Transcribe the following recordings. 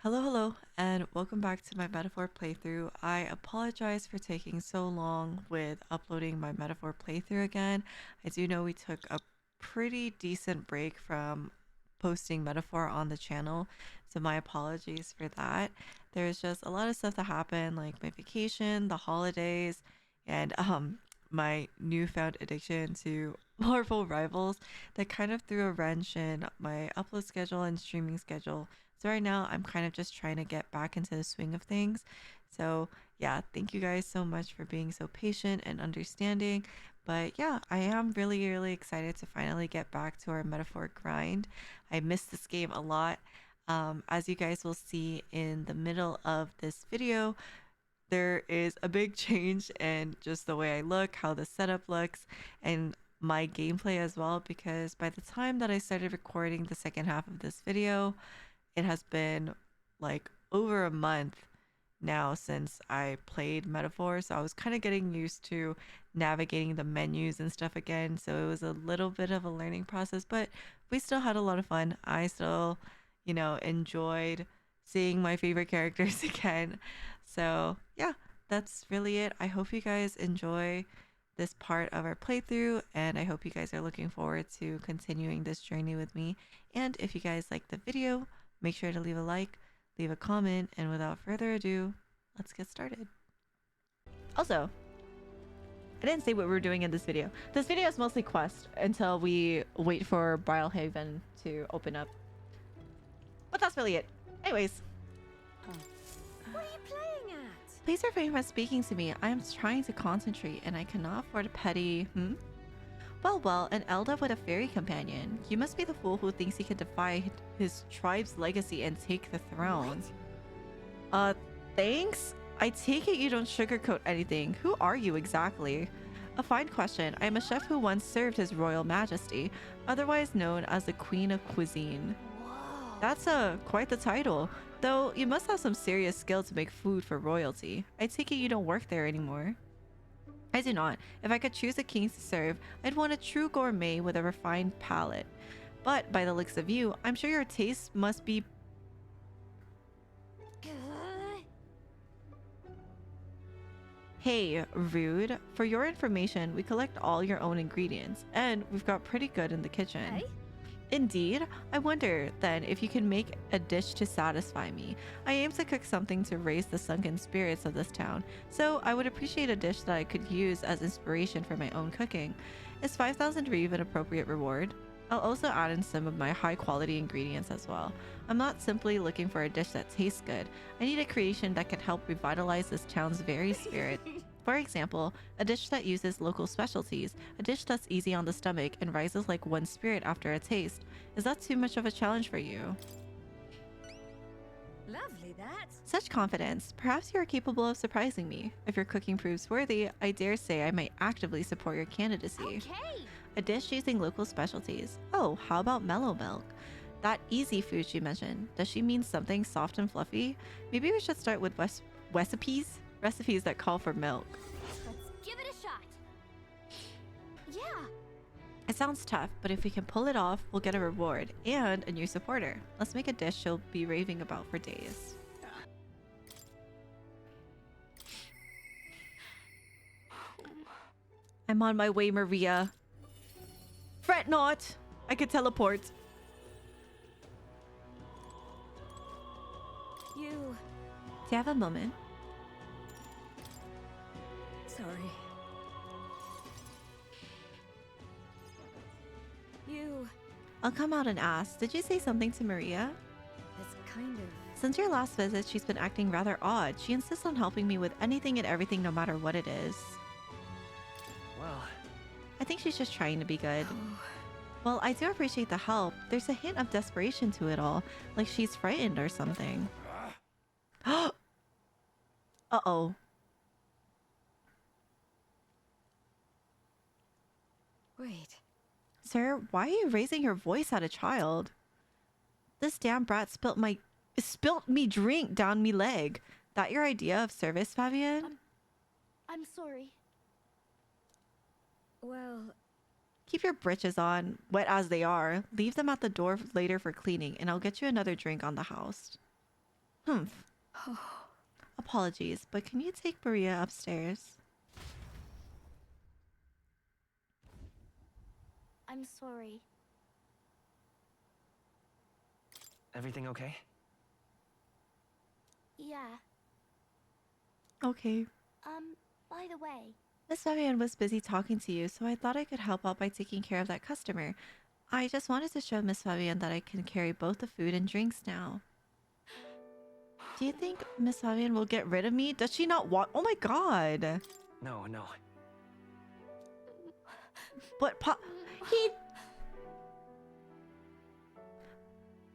Hello, and welcome back to my Metaphor playthrough. I apologize for taking so long with uploading my Metaphor playthrough again. I do know we took a pretty decent break from posting Metaphor on the channel, so my apologies for that. There's just a lot of stuff that happened, like my vacation, the holidays, and my newfound addiction to Marvel Rivals that kind of threw a wrench in my upload schedule and streaming schedule. So right now I'm kind of just trying to get back into the swing of things. So yeah, thank you guys so much for being so patient and understanding. But yeah, I am really excited to finally get back to our metaphor grind. I missed this game a lot. As you guys will see in the middle of this video, there is a big change in just the way I look, how the setup looks, and my gameplay as well. Because by the time that I started recording the second half of this video, it has been like over a month now since I played Metaphor. So I was kind of getting used to navigating the menus and stuff again. So it was a little bit of a learning process, but we still had a lot of fun. I still, enjoyed seeing my favorite characters again. So yeah, that's really it. I hope you guys enjoy this part of our playthrough, and I hope you guys are looking forward to continuing this journey with me. And if you guys like the video, make sure to leave a like, leave a comment, and without further ado, let's get started. Also, I didn't say what we were doing in this video. This video is mostly quest until we wait for Brilehaven to open up. But that's really it. Anyways. What are you playing at? Please refrain from speaking to me. I am trying to concentrate and I cannot afford a petty, Well, an elder with a fairy companion. You must be the fool who thinks he can defy his tribe's legacy and take the throne. Thanks? I take it you don't sugarcoat anything. Who are you exactly? A fine question. I am a chef who once served His Royal Majesty, otherwise known as the Queen of Cuisine. Whoa. That's quite the title. Though you must have some serious skill to make food for royalty. I take it you don't work there anymore. I do not. If I could choose a king to serve, I'd want a true gourmet with a refined palate. But by the looks of you, I'm sure your taste must be... Hey, rude. For your information, we collect all your own ingredients, and we've got pretty good in the kitchen. Hey? Indeed. I wonder, then, if you can make a dish to satisfy me. I aim to cook something to raise the sunken spirits of this town, so I would appreciate a dish that I could use as inspiration for my own cooking. Is 5,000 reeve an appropriate reward? I'll also add in some of my high-quality ingredients as well. I'm not simply looking for a dish that tastes good. I need a creation that can help revitalize this town's very spirit. For example, a dish that uses local specialties, a dish that's easy on the stomach and rises like one's spirit after a taste. Is that too much of a challenge for you? Lovely that. Such confidence. Perhaps you are capable of surprising me. If your cooking proves worthy, I dare say I might actively support your candidacy. Okay. A dish using local specialties. Oh, how about mellow milk? That easy food she mentioned. Does she mean something soft and fluffy? Maybe we should start with recipes? Recipes that call for milk. Let's give it a shot. Yeah. It sounds tough, but if we can pull it off, we'll get a reward and a new supporter. Let's make a dish she'll be raving about for days. I'm on my way, Maria. Fret not! I could teleport. You. Do you have a moment? Sorry. You. I'll come out and ask. Did you say something to Maria? It's kind of. Since your last visit, she's been acting rather odd. She insists on helping me with anything and everything, no matter what it is. Well, I think she's just trying to be good. Well, I do appreciate the help. There's a hint of desperation to it all, like she's frightened or something. Uh-oh. Wait. Sir, why are you raising your voice at a child? This damn brat spilt me drink down me leg. That your idea of service, Fabian? I'm sorry. Well, Keep your britches on, wet as they are. Leave them at the door later for cleaning, and I'll get you another drink on the house. Humph. Apologies, but can you take Maria upstairs? I'm sorry. Everything okay? Yeah. Okay. By the way, Miss Vivian was busy talking to you, so I thought I could help out by taking care of that customer. I just wanted to show Miss Vivian that I can carry both the food and drinks now. Do you think Miss Vivian will get rid of me? Does she not want? Oh my god! No, no. But he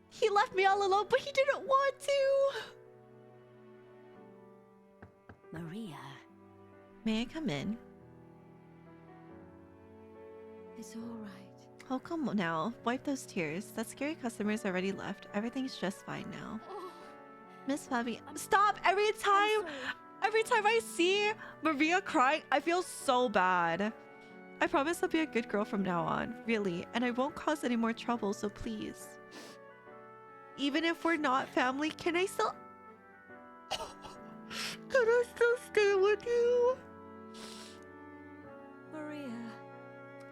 he left me all alone, but he didn't want to. Maria, May I come in? it's all right. Oh, come on now. Wipe those tears. That scary customer's already left. Everything's just fine now. Miss Fabi, stop! Every time I see Maria crying, I feel so bad. I promise I'll be a good girl from now on, really, and I won't cause any more trouble, so please. Even if we're not family, can I still stay with you? Maria.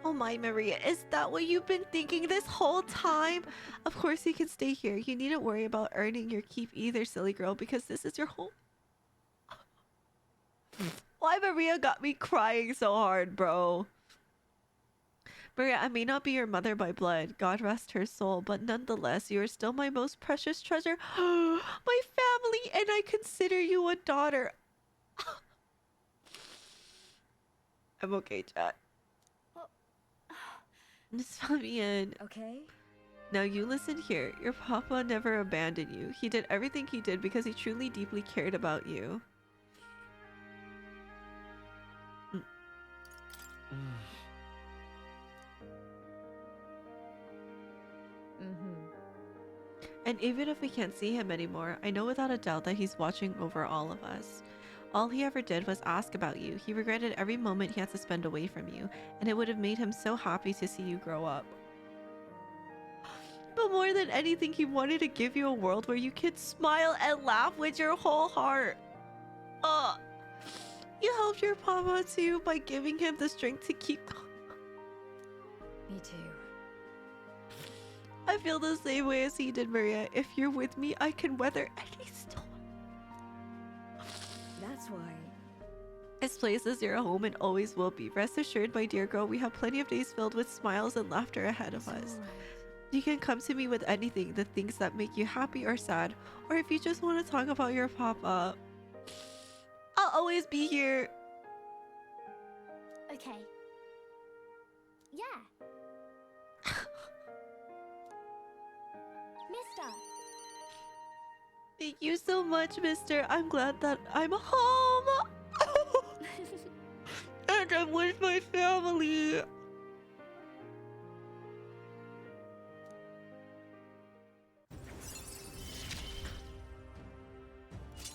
Oh my, Maria, is that what you've been thinking this whole time? Of course you can stay here. You needn't worry about earning your keep either, silly girl, because this is your home. Why Maria got me crying so hard, bro? Maria, I may not be your mother by blood, God rest her soul, but nonetheless, you are still my most precious treasure, my family, and I consider you a daughter. I'm okay, chat. Miss Fabian, Okay? now you listen here. Your papa never abandoned you. He did everything he did because he truly deeply cared about you. And even if we can't see him anymore, I know without a doubt that he's watching over all of us. All he ever did was ask about you. He regretted every moment he had to spend away from you, and it would have made him so happy to see you grow up. But more than anything, he wanted to give you a world where you could smile and laugh with your whole heart. You helped your papa too by giving him the strength to keep going. Me too. I feel the same way as he did, Maria. If you're with me, I can weather any storm. That's why. This place is your home and always will be. Rest assured, my dear girl, we have plenty of days filled with smiles and laughter ahead of It's us. all right. You can come to me with anything, the things that make you happy or sad, or if you just want to talk about your papa. I'll always be here. okay. Yeah. Mister. Thank you so much, mister. I'm glad that I'm home. And I'm with my family.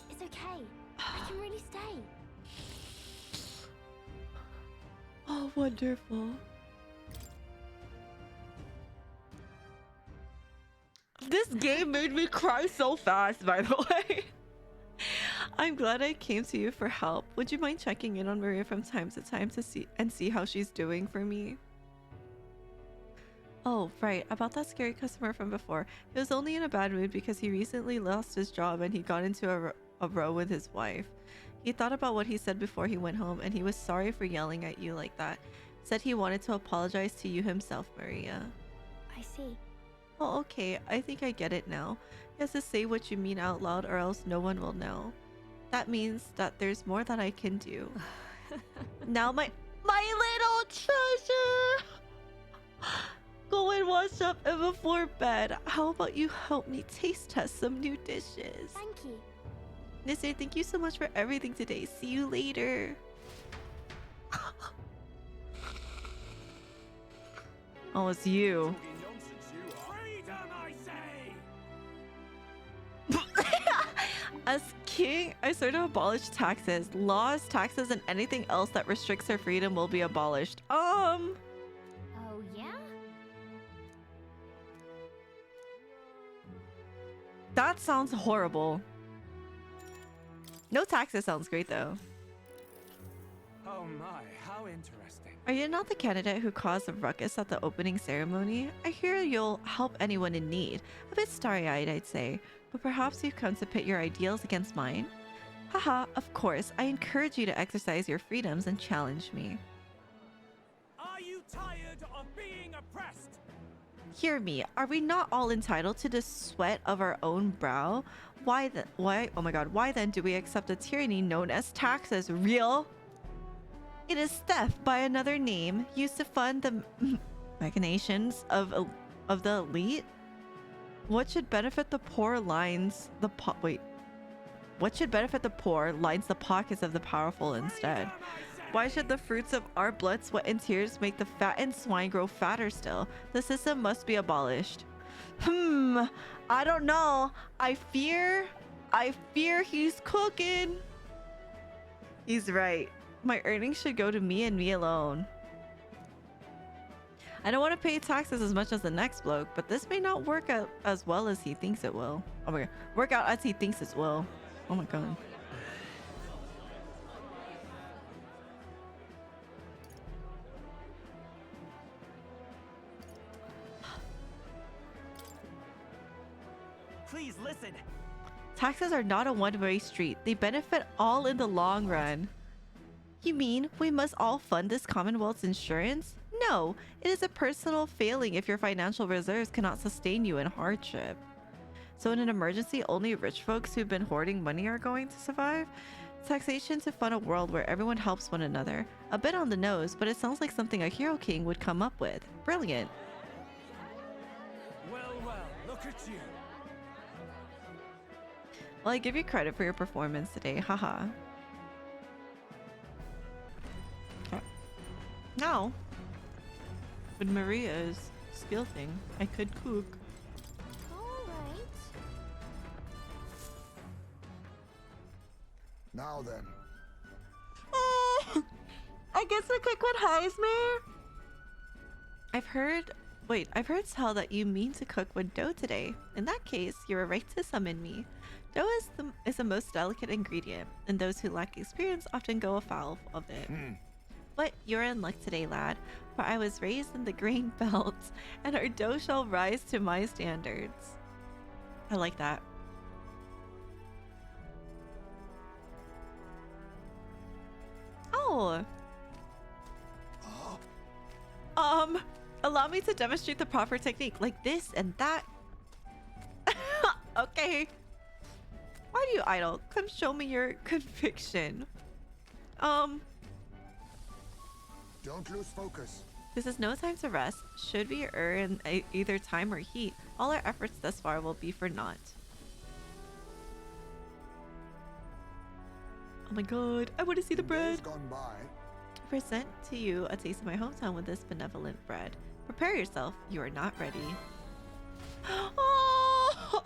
It's okay. I can really stay. Oh, wonderful. This game made me cry so fast, by the way. I'm glad I came to you for help. Would you mind checking in on Maria from time to time to see how she's doing for me? Oh, right. About that scary customer from before. He was only in a bad mood because he recently lost his job and he got into a row with his wife. He thought about what he said before he went home and he was sorry for yelling at you like that. Said he wanted to apologize to you himself, Maria. I see. Oh, okay. I think I get it now. You have to say what you mean out loud or else no one will know. That means that there's more that I can do. Now my little treasure! Go and wash up and before bed. How about you help me taste test some new dishes? Thank you. Mister, thank you so much for everything today. See you later. Oh, it's you. As king, I sort of abolish taxes. Laws, taxes, and anything else that restricts her freedom will be abolished. Oh, yeah? That sounds horrible. No taxes sounds great though. Oh my, how interesting. Are you not the candidate who caused a ruckus at the opening ceremony? I hear you'll help anyone in need. A bit starry-eyed, I'd say, but perhaps you've come to pit your ideals against mine? Haha, of course. I encourage you to exercise your freedoms and challenge me. Are you tired of being oppressed? Hear me. Are we not all entitled to the sweat of our own brow? Oh my god, why then do we accept a tyranny known as taxes? Real? It is theft by another name, used to fund the machinations of the elite. What should benefit the poor lines the What should benefit the poor lines the pockets of the powerful instead. Why should the fruits of our blood, sweat, and tears make the fattened swine grow fatter still? The system must be abolished. I don't know. I fear he's cooking. He's right. My earnings should go to me and me alone. I don't want to pay taxes as much as the next bloke, but this may not work out as well as he thinks it will. Oh my god. Work out as he thinks it will. Oh my god. Please listen. Taxes are not a one-way street. They benefit all in the long run. You mean we must all fund this Commonwealth's insurance? No, it is a personal failing if your financial reserves cannot sustain you in hardship. So in an emergency, only rich folks who've been hoarding money are going to survive? Taxation to fund a world where everyone helps one another. A bit on the nose, but it sounds like something a hero king would come up with. Brilliant. Well, look at you. Well, I give you credit for your performance today. Haha. Now, with Maria's skill thing, I could cook. Alright. Now then. I guess the cook would highs me. I've heard tell that you mean to cook with dough today. In that case, you were right to summon me. Dough is the most delicate ingredient, and those who lack experience often go afoul of it. But you're in luck today, lad, for I was raised in the grain belt, and our dough shall rise to my standards. I like that. Oh. Allow me to demonstrate the proper technique, like this and that. Okay. Why do you idle? Come show me your conviction. Don't lose focus. This is no time to rest. Should we err in either time or heat, all our efforts thus far will be for naught. Oh my god, I want to see the bread. Days gone by. I present to you a taste of my hometown with this benevolent bread. Prepare yourself, you are not ready. Oh!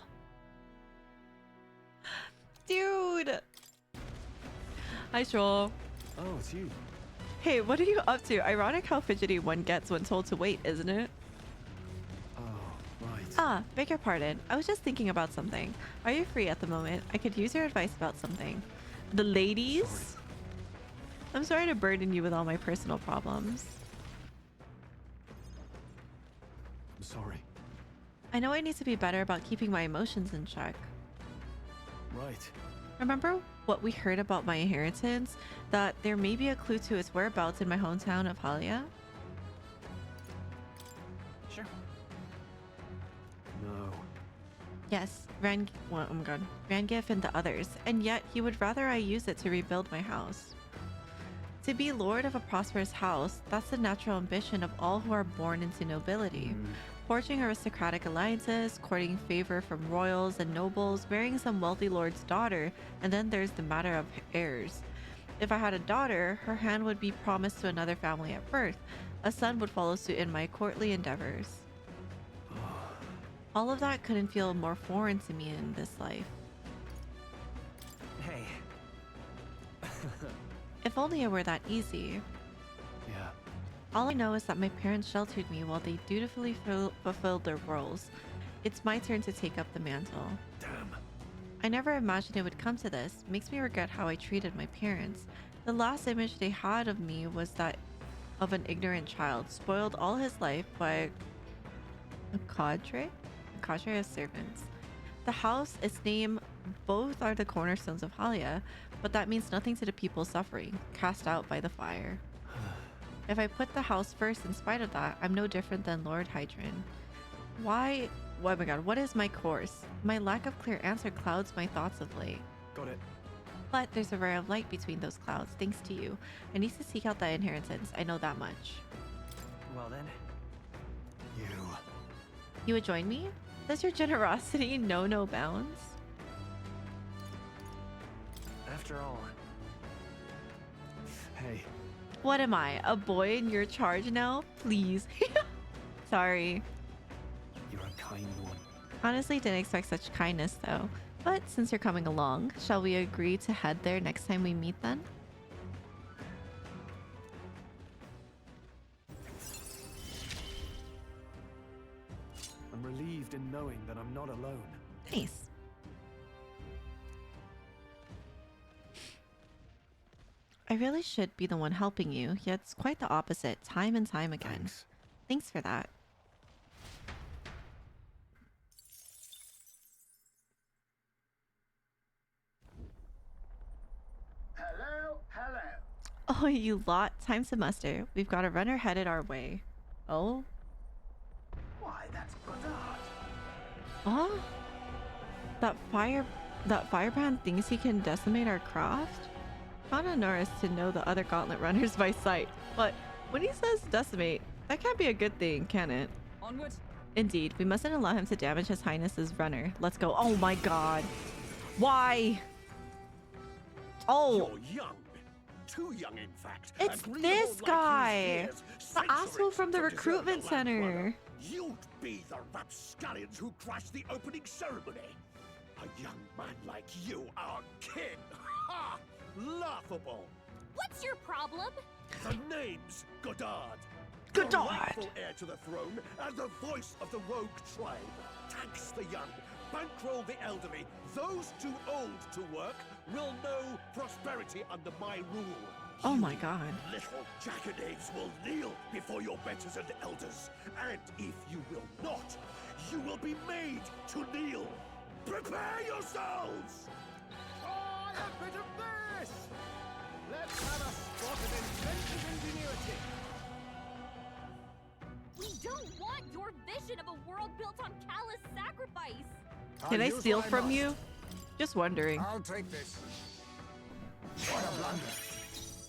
Dude! Hi, Troll. Oh, it's you. Hey, what are you up to? Ironic how fidgety one gets when told to wait, isn't it? Oh, right. Ah, beg your pardon. I was just thinking about something. Are you free at the moment? I could use your advice about something. The ladies? Sorry. I'm sorry to burden you with all my personal problems. I'm sorry. I know I need to be better about keeping my emotions in check. Right. Remember what we heard about my inheritance? That there may be a clue to its whereabouts in my hometown of Halia? Sure. No. Yes, oh my god, Rangif and the others, and yet he would rather I use it to rebuild my house. To be lord of a prosperous house, that's the natural ambition of all who are born into nobility. Forging aristocratic alliances, courting favor from royals and nobles, marrying some wealthy lord's daughter, and then there's the matter of heirs. If I had a daughter, her hand would be promised to another family at birth. A son would follow suit in my courtly endeavors. All of that couldn't feel more foreign to me in this life. Hey. If only it were that easy. Yeah. All I know is that my parents sheltered me while they dutifully fulfilled their roles. It's my turn to take up the mantle. Damn. I never imagined it would come to this. Makes me regret how I treated my parents. The last image they had of me was that of an ignorant child, spoiled all his life by a cadre of servants. The house, its name, both are the cornerstones of Halia, but that means nothing to the people suffering, cast out by the fire. If I put the house first in spite of that, I'm no different than Lord Hydron. Why? Oh my god, what is my course? My lack of clear answer clouds my thoughts of late. Got it. But there's a ray of light between those clouds, thanks to you. I need to seek out that inheritance, I know that much. Well then. You would join me? Does your generosity know no bounds? After all. Hey, What am I, a boy in your charge now? Please. Sorry. you're a kind one. Honestly, didn't expect such kindness though. But since you're coming along, shall we agree to head there next time we meet then? I'm relieved in knowing that I'm not alone. Nice. I really should be the one helping you, yet it's quite the opposite, time and time again. Thanks. Thanks for that. Hello, hello. Oh, you lot. Time to muster. We've got a runner headed our way. Oh? Why, that's Goddard. Huh? That firebrand thinks he can decimate our craft? Kinda nervous to know the other gauntlet runners by sight, but when he says decimate, that can't be a good thing, can it? Onward. Indeed, we mustn't allow him to damage His Highness's runner. Let's go. Oh my god. Why? Oh, You're young. Too young, in fact. it's Agreeable this like guy. his years, The asshole centuries from the to deserve recruitment the Land center. Runner. You'd be the rapscallions who crashed the opening ceremony. A young man like you, our king. Ha! Laughable. What's your problem? The name's Goddard. Goddard. The rightful heir to the throne and the voice of the rogue tribe. Tax the young, bankroll the elderly. Those too old to work will know prosperity under my rule. Oh You my god. Little jackanapes will kneel before your betters and elders. And if you will not, you will be made to kneel. Prepare yourselves! Try a bit of this! Let's have a spot of inventive ingenuity. We don't want your vision of a world built on callous sacrifice. Can I I'll use steal what I from must. you? Just wondering. I'll take this. What a blunder.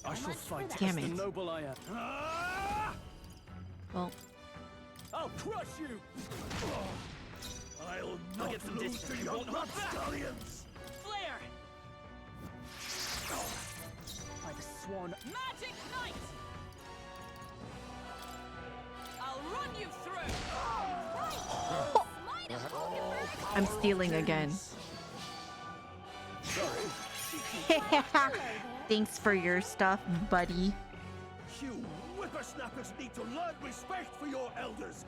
I shall much for fight that? as Damn the it. noble I am. Ah! Well, I'll crush you! I'll not get some lose distance, to you your won't hold back. rapscallions! Flare! By the sworn Magic Knight! I'll run you through! Might have broken bird. I'm stealing again. Thanks for your stuff, buddy. You whippersnappers need to learn respect for your elders.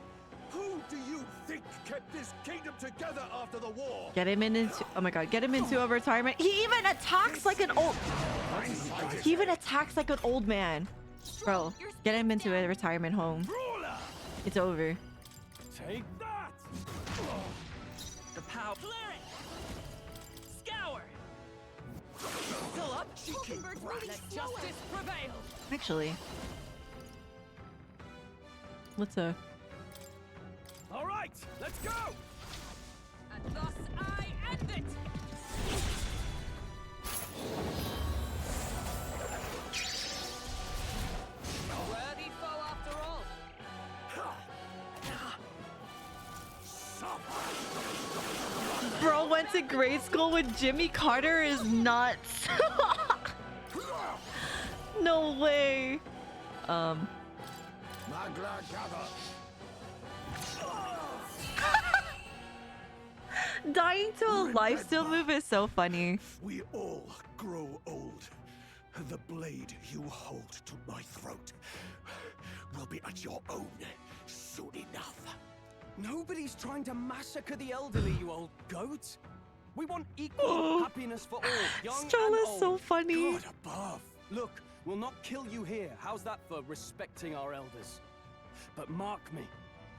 Who do you think kept this kingdom together after the war? Get him into, oh my god, get him into a retirement. He even attacks like an old, he even attacks like an old man. Bro, get him into a retirement home. Ruler! It's over. Take that! The power. Clear it! Scour! Fill up! Hulkenberg's moving Let slower. justice prevail! Actually, what's a, All right, let's go! And thus I end it! A worthy foe after all. bro went to grade school with Jimmy Carter is nuts. No way. Magla gather. Dying to a lifesteal move is so funny. We all grow old. The blade you hold to my throat will be at your own soon enough. Nobody's trying to massacre the elderly, you old goat. We want equal happiness for all, young Stroll and is old. so funny. God above. Look, we'll not kill you here. How's that for respecting our elders? But mark me,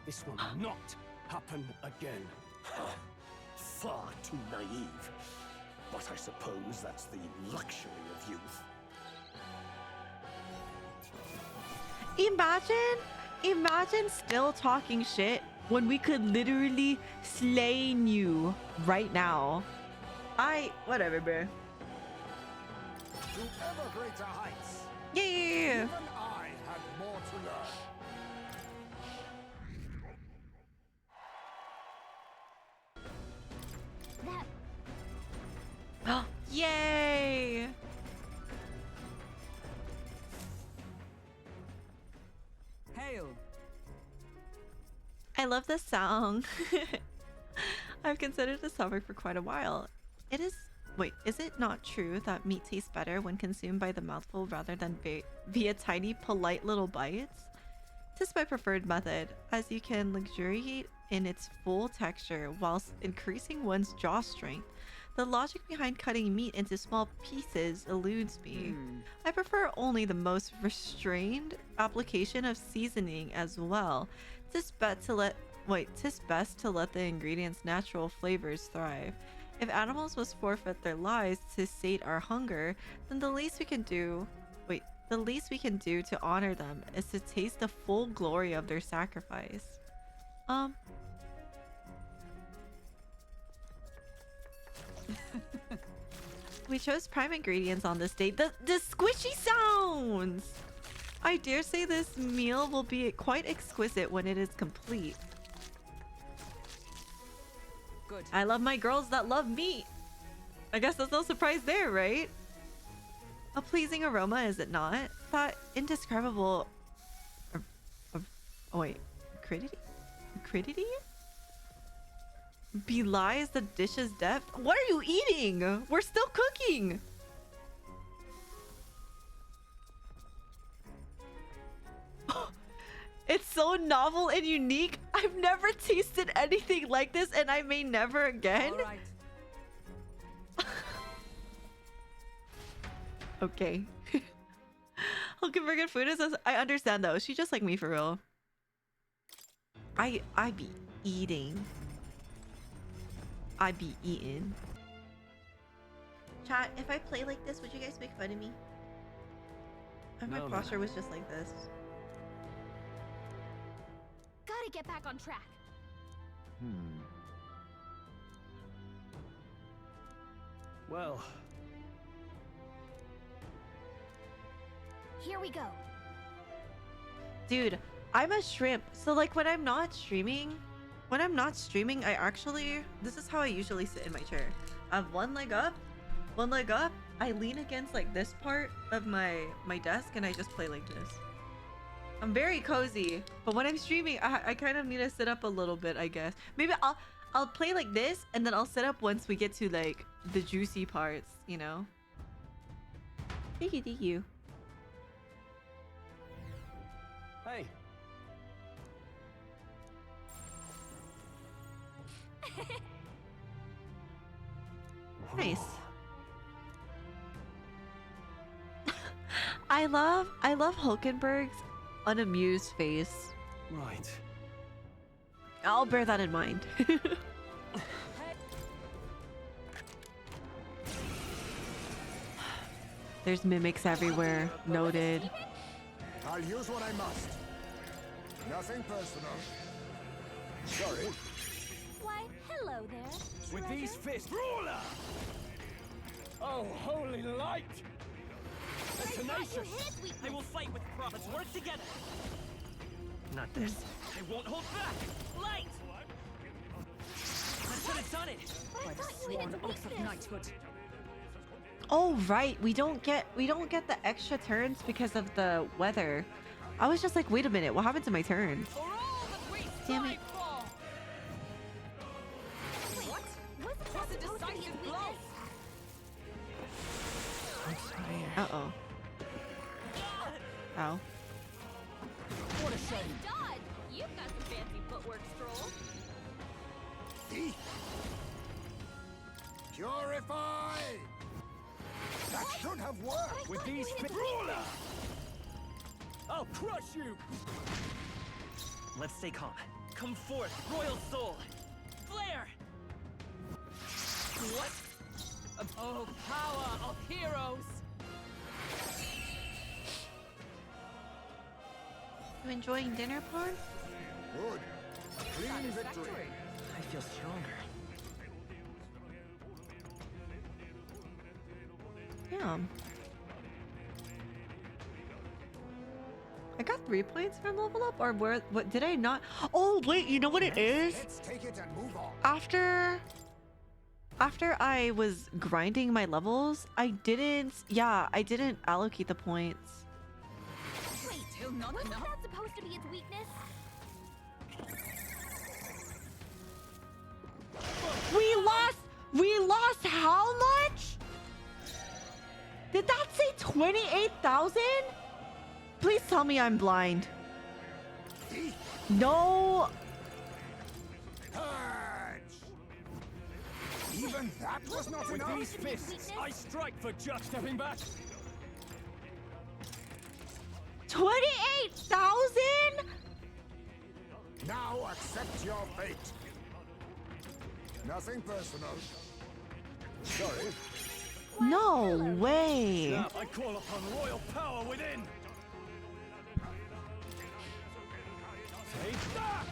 this will not happen again. Far too naive. But I suppose that's the luxury of youth. Imagine still talking shit when we could literally slay you right now. Whatever, bro. To ever greater heights. Yeah. Even I had more to learn. That Yay! Hail! I love this song. I've considered this topic for quite a while. Is it not true that meat tastes better when consumed by the mouthful rather than via tiny, polite little bites? This is my preferred method, as you can luxuriate in its full texture whilst increasing one's jaw strength. The logic behind cutting meat into small pieces eludes me. I prefer only the most restrained application of seasoning as well. Tis best to let the ingredients' natural flavors thrive. If animals must forfeit their lives to sate our hunger, then the least we can do to honor them is to taste the full glory of their sacrifice. We chose prime ingredients on this date. The squishy sounds! I dare say this meal will be quite exquisite when it is complete. Good. I love my girls that love meat. I guess there's no surprise there, right? A pleasing aroma, is it not? That indescribable... acridity? Belies the dish's depth. What are you eating? We're still cooking. It's so novel and unique. I've never tasted anything like this, and I may never again. All right. Okay. Looking for good food is I understand though. She's just like me for real. I be eating. I be eating. Chat, if I play like this, would you guys make fun of me? If my No. posture was just like this. gotta get back on track. Well, Here we go. Dude, I'm a shrimp. So like when I'm not streaming, I actually, this is how I usually sit in my chair. I have one leg up. I lean against like this part of my desk and I just play like this. I'm very cozy, but when I'm streaming, I kind of need to sit up a little bit, I guess. Maybe I'll play like this and then I'll sit up once we get to like the juicy parts, you know? Thank you. hey. Nice. I love Hulkenberg's unamused face. Right. I'll bear that in mind. There's mimics everywhere. Noted. I'll use what I must. Nothing personal. Sorry. Why, hello there. With treasure. these fists. Ruler! Oh, holy light! They're I thought you tenacious! hit its weakness. They will fight with pride. Let's work together. Not this. They won't hold back. Light! I should have done it. I thought you hit its weakness. knighthood. Oh right, we don't get the extra turns because of the weather. I was just like, wait a minute, what happened to my turn? For all the great Damn it. fall. Wait, What? wasn't Was that a supposed to be his decisive blow. weakness? Uh-oh. Ow. What a Nice shame. dodge. You've got some fancy footwork, Stroll. Purify! That should have worked! With these brawler, I'll crush you. Let's stay calm. Come forth, royal soul. Flare! What? Oh, power of heroes! You enjoying dinner, Porn? Good. A clean victory. I feel stronger. Yeah. I got 3 points from level up, or where? What did I not? Oh wait, you know what it is? Let's take it and move on. After I was grinding my levels, I didn't allocate the points. Wait, wasn't that supposed to be its weakness? We lost how much? Did that say 28,000? Please tell me I'm blind. No. Purge! Even that was not With enough? these fists, I strike for just stepping back. 28,000? Now accept your fate. Nothing personal. Sorry. No way. Now I call upon royal power within. Take that!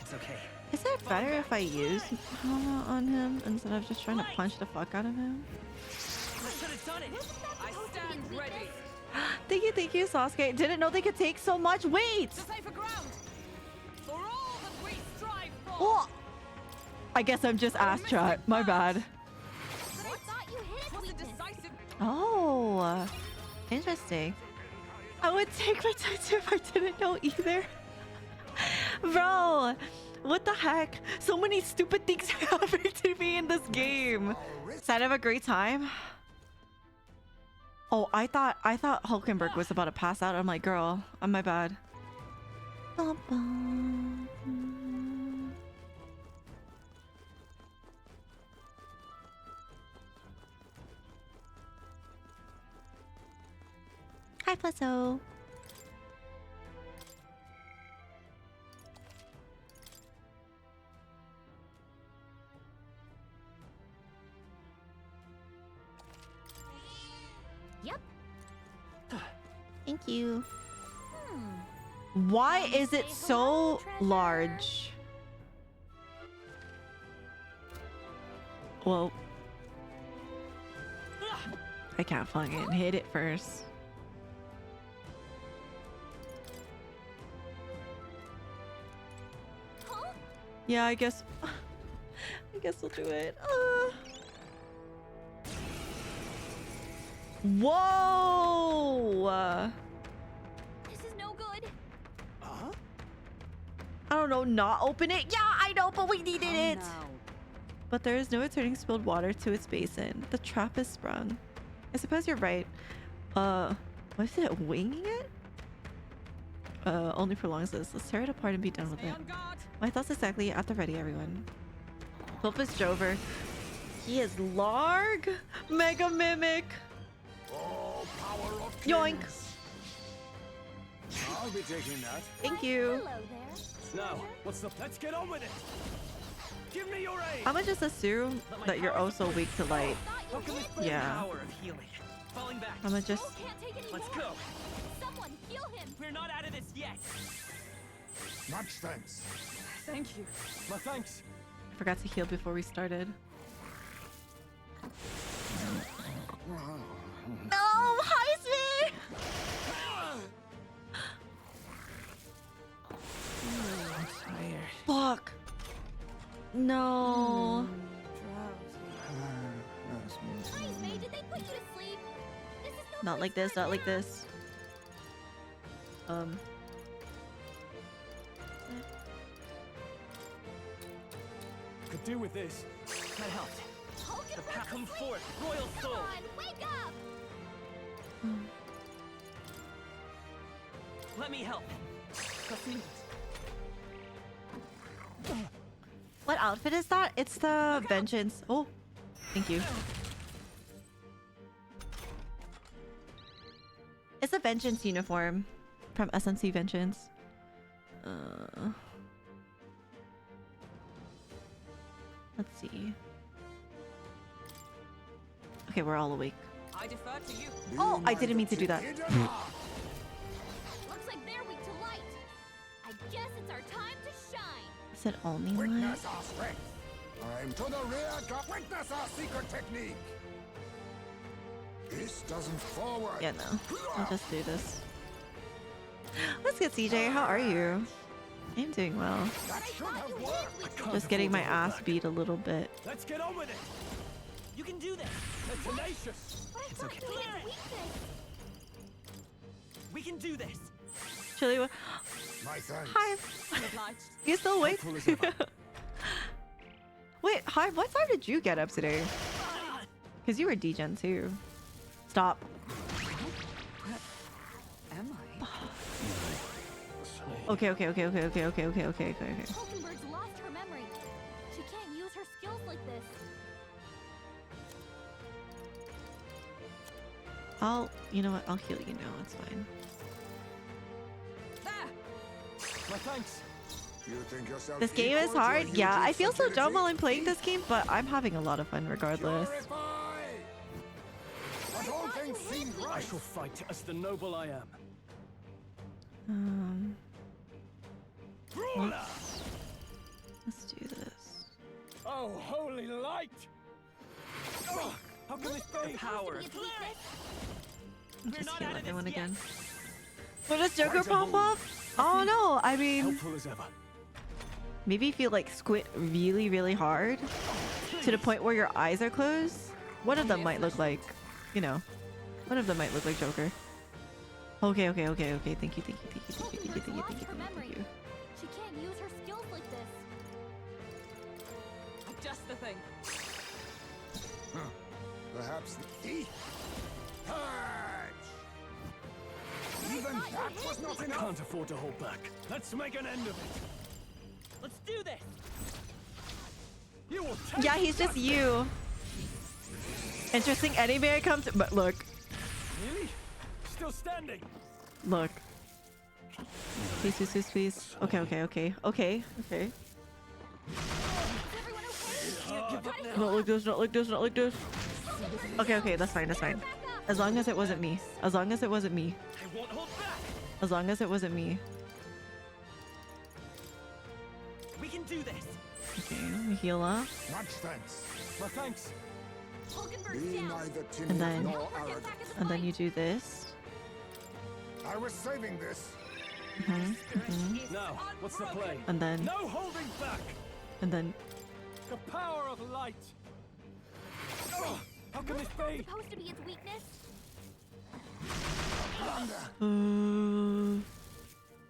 It's okay. Is it better if I use Hana on him instead of just trying to punch the fuck out of him? I should have done it. I stand ready. Thank you, Sasuke. Didn't know they could take so much. Wait. Safer ground. For all that we strive for. Oh. I guess I'm just ass chat. My bad. But I thought you hit its Was a weakness. decisive. Oh, interesting. I would take my time too if I didn't know either. Bro, what the heck? So many stupid things happening to me in this game. Did I have a great time? Oh, I thought Hulkenberg was about to pass out. I'm like, girl, I'm my bad. Hi, Plesso. Yep. Thank you. Hmm. Why is it so large? Well, I can't fucking hit it first. Huh? Yeah, I guess we'll do it. Whoa! This is no good. I don't know, not open it. Yeah, I know, but we needed it. But there is no returning spilled water to its basin. The trap is sprung. I suppose you're right. Was it winging it? Only prolongs this. Let's tear it apart and be done with Stay it. on guard. My thoughts exactly at the ready, everyone. Pulpus Jover. He is Larg. Mega Mimic. Oh, power of Yoink. kings. I'll be taking that. Thank you. Hello there. Now, what's the? Let's get on with it. Give me your aid. I'm gonna just assume that you're also weak to light. How can we Thought play Yeah. the power of healing? Falling back. I'm gonna just. you can't take any Let's more. go. Someone heal him. We're not out of this yet. Much thanks. Thank you. My thanks. I forgot to heal before we started. No, Heisman! I'm tired. Fuck. No. Please, May, did they put you to sleep? This is no Not place like for this, a not like nap. this. Could do with this. That helped. Hulk The and pack come Rock forth, sleep. royal Come soul. on, wake up! Let me help. Proceed. What outfit is that? It's the Vengeance. Oh, Thank you. It's a Vengeance uniform from SNC Vengeance. Let's see. Okay, we're all awake. I defer to you. Oh, I didn't mean to do that. Looks like they're weak to light. I guess it's our time to shine. Is it only light? Witness our strength. I'm to the rear guard. Witness our secret technique. This doesn't forward. Yeah, no. I'll just do this. Let's get CJ. How are you? I'm doing well. That should have worked. I can't Just getting afford my to hold ass back. beat a little bit. Let's get on with it. You can do this. They're tenacious. But I It's thought okay. you had weakness. We can do this. Chili, My thanks. hi. You still awake? Helpful as ever. Wait, hi. What time did you get up today? Because you were degen too. Stop. Am I? Okay. Hulkenberg's lost her memory. She can't use her skills like this. You know what? I'll heal you now. It's fine. My thanks. You think yourself This game is equal to a hard. Yeah, I huge feel so dumb facility? while I'm playing this game, but I'm having a lot of fun regardless. Purify! But all things seem I right. shall fight as the noble I am. Brawler! Let's do this. Oh, holy light! Oh, how can this be? Power. Its weakness. Just not heal out of this everyone yet. again. What does Joker Right pop above. up? Oh no, I mean, Helpful as ever. maybe if you like squint really, really hard to the point where your eyes are closed. One of them might look like, you know, one of them might look like Joker. Okay. Thank you. Hulkenberg's lost her memory. She can't use her skills like this. Just the thing. Perhaps the purge. Even that was not enough. Can't afford to hold back. Let's make an end of it. Let's do this. You will take Yeah, he's just you. Interesting anime comes, but look. Really? Still standing. Look. Please. Okay. Is everyone okay? Not like this. Okay, that's fine. Back up. As long as it wasn't me. I won't hold back. We can do this. Okay, we heal up. Much thanks. My thanks. Hulkenberg's Be down. neither And timid then- nor Hulkenberg, get arrogant. back in the And then fight. you do this. I was saving this. Now, what's the play? And then, No holding back. and then. The power of light. Oh, how can this be? Supposed to be its weakness.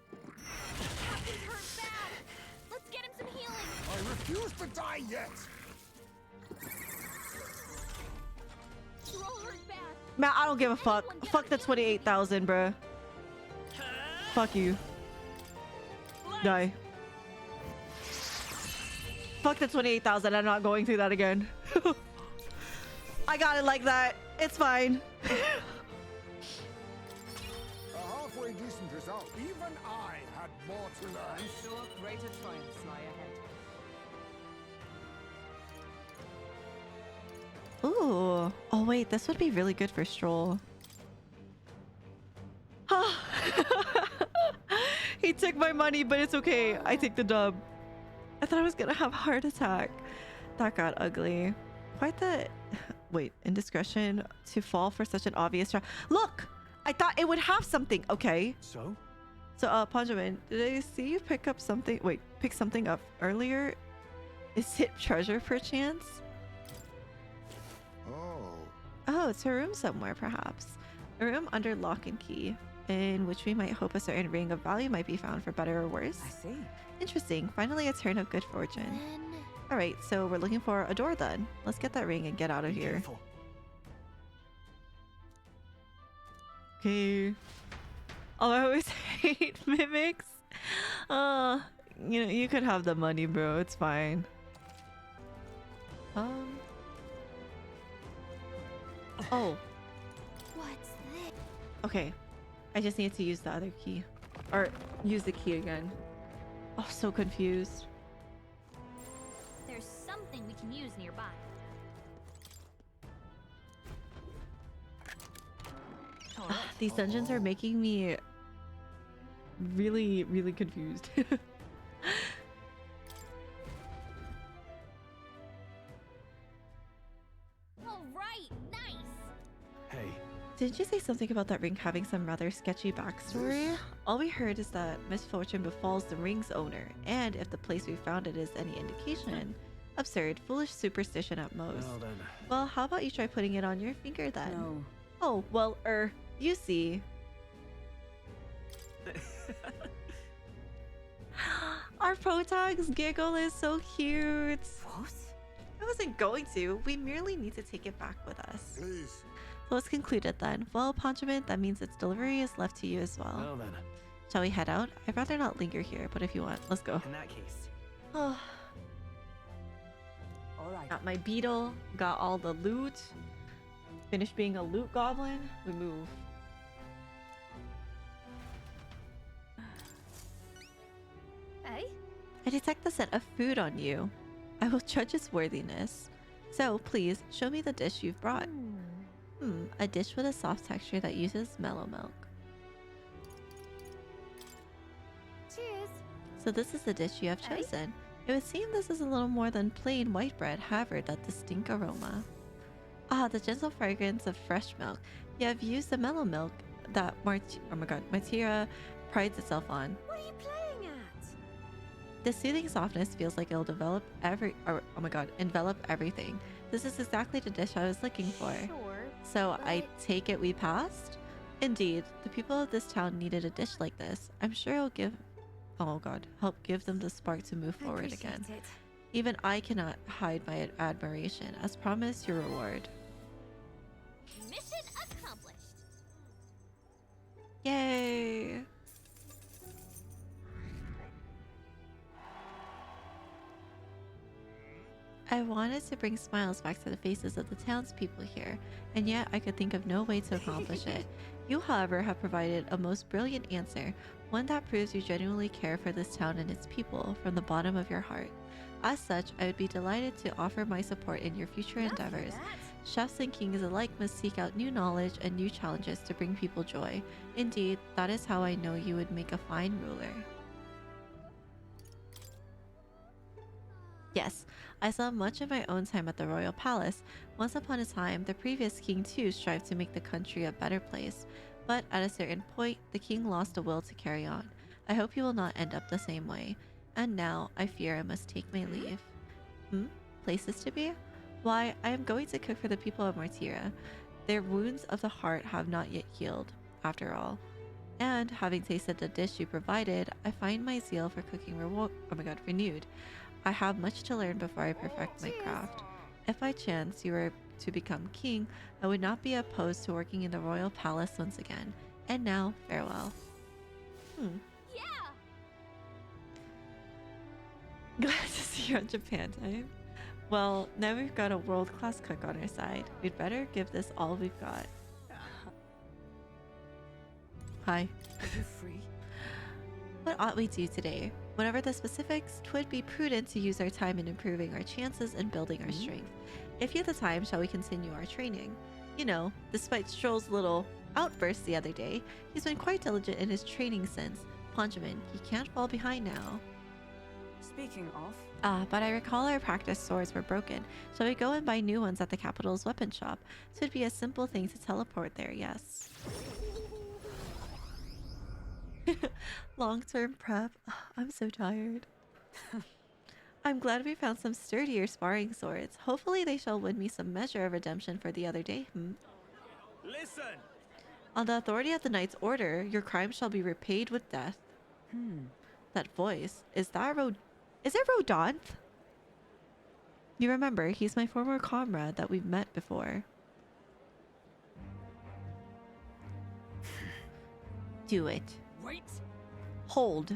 Captain's hurt bad. Let's get him some healing. I refuse to die yet. You're all hurt bad. Man, I don't give a fuck. Fuck the 28,000, bruh. Fuck you. Die. Fuck the 28,000. I'm not going through that again. I got it like that. It's fine. A halfway decent result. Even I had more to learn. I'm sure greater triumphs lie ahead. Ooh. Oh, wait. This would be really good for Stroll. He took my money, but it's okay. I take the dub. I thought I was gonna have a heart attack. That got ugly. Quite the... Wait, indiscretion to fall for such an obvious trap. Look! I thought it would have something. Okay. So? So, Ponjamin, did I see you pick up something? Wait, pick something up earlier? Is it treasure perchance? Oh. Oh, it's a room somewhere, perhaps. A room under lock and key, in which we might hope a certain ring of value might be found for better or worse. I see. Interesting. Finally, a turn of good fortune. Then All right, so we're looking for a door then. Let's get that ring and get out of Be here. careful. Okay. Oh, I always hate mimics. You know, you could have the money, bro. It's fine. Oh, What's this? okay. I just need to use the other key. Or use the key again. Oh, so confused. There's something we can use nearby. These dungeons are making me really, really confused. All right, nice. Hey, Didn't you say something about that ring having some rather sketchy backstory? All we heard is that misfortune befalls the ring's owner, and if the place we found it is any indication, absurd, foolish superstition at most. well then. Well, how about you try putting it on your finger then? No. Oh, well, you see. Our Protag's giggle is so cute. What? I wasn't going to. We merely need to take it back with us. Please. So let's conclude it then. Well, Ponchament, that means its delivery is left to you as well. Well then. Shall we head out? I'd rather not linger here, but if you want, let's go. In that case, Oh, All right. got my beetle, got all the loot. Finished being a loot goblin. We move. Hey? I detect the scent of food on you. I will judge its worthiness. So, please, show me the dish you've brought. A dish with a soft texture that uses mellow milk. Cheers. So this is the dish you have Hey? chosen. It would seem this is a little more than plain white bread, however, that distinct aroma. Ah, the gentle fragrance of fresh milk. You have used the mellow milk that Martira prides itself on. What are you playing at? The soothing softness feels like it'll envelop everything. This is exactly the dish I was looking for. Sure. So I but- take it we passed? Indeed, the people of this town needed a dish like this. I'm sure it'll help give them the spark to move forward again. Appreciate it. Even I cannot hide my admiration. As promised, your reward. Mission accomplished. Yay! I wanted to bring smiles back to the faces of the townspeople here, and yet I could think of no way to accomplish it. You, however, have provided a most brilliant answer, one that proves you genuinely care for this town and its people from the bottom of your heart. As such, I would be delighted to offer my support in your future Enough of endeavors. that. Chefs and kings alike must seek out new knowledge and new challenges to bring people joy. Indeed, that is how I know you would make a fine ruler. Yes, I saw much of my own time at the royal palace. Once upon a time, the previous king too strived to make the country a better place, but at a certain point, the king lost the will to carry on. I hope you will not end up the same way. And now, I fear I must take my leave. Places to be? Why, I am going to cook for the people of Martira. Their wounds of the heart have not yet healed, after all. And, having tasted the dish you provided, I find my zeal for cooking renewed. I have much to learn before I perfect my craft. If by chance you were to become king, I would not be opposed to working in the royal palace once again. And now, farewell. Yeah. Glad to see you on Japan time. Well, now we've got a world-class cook on our side. We'd better give this all we've got. Hi. Are you free? What ought we do today? Whatever the specifics, 'twould be prudent to use our time in improving our chances and building our strength. If you have the time, shall we continue our training? You know, despite Stroll's little outburst the other day, he's been quite diligent in his training since. Ponjamin, he can't fall behind now. Speaking of, But I recall our practice swords were broken. Shall we go and buy new ones at the capital's weapon shop? So it'd be a simple thing to teleport there, yes. Long-term prep. I'm so tired. I'm glad we found some sturdier sparring swords. Hopefully they shall win me some measure of redemption for the other day. Listen! On the authority of the knight's order, your crime shall be repaid with death. That voice. Is it Rodonth? You remember, he's my former comrade that we've met before. Do it. wait. Hold.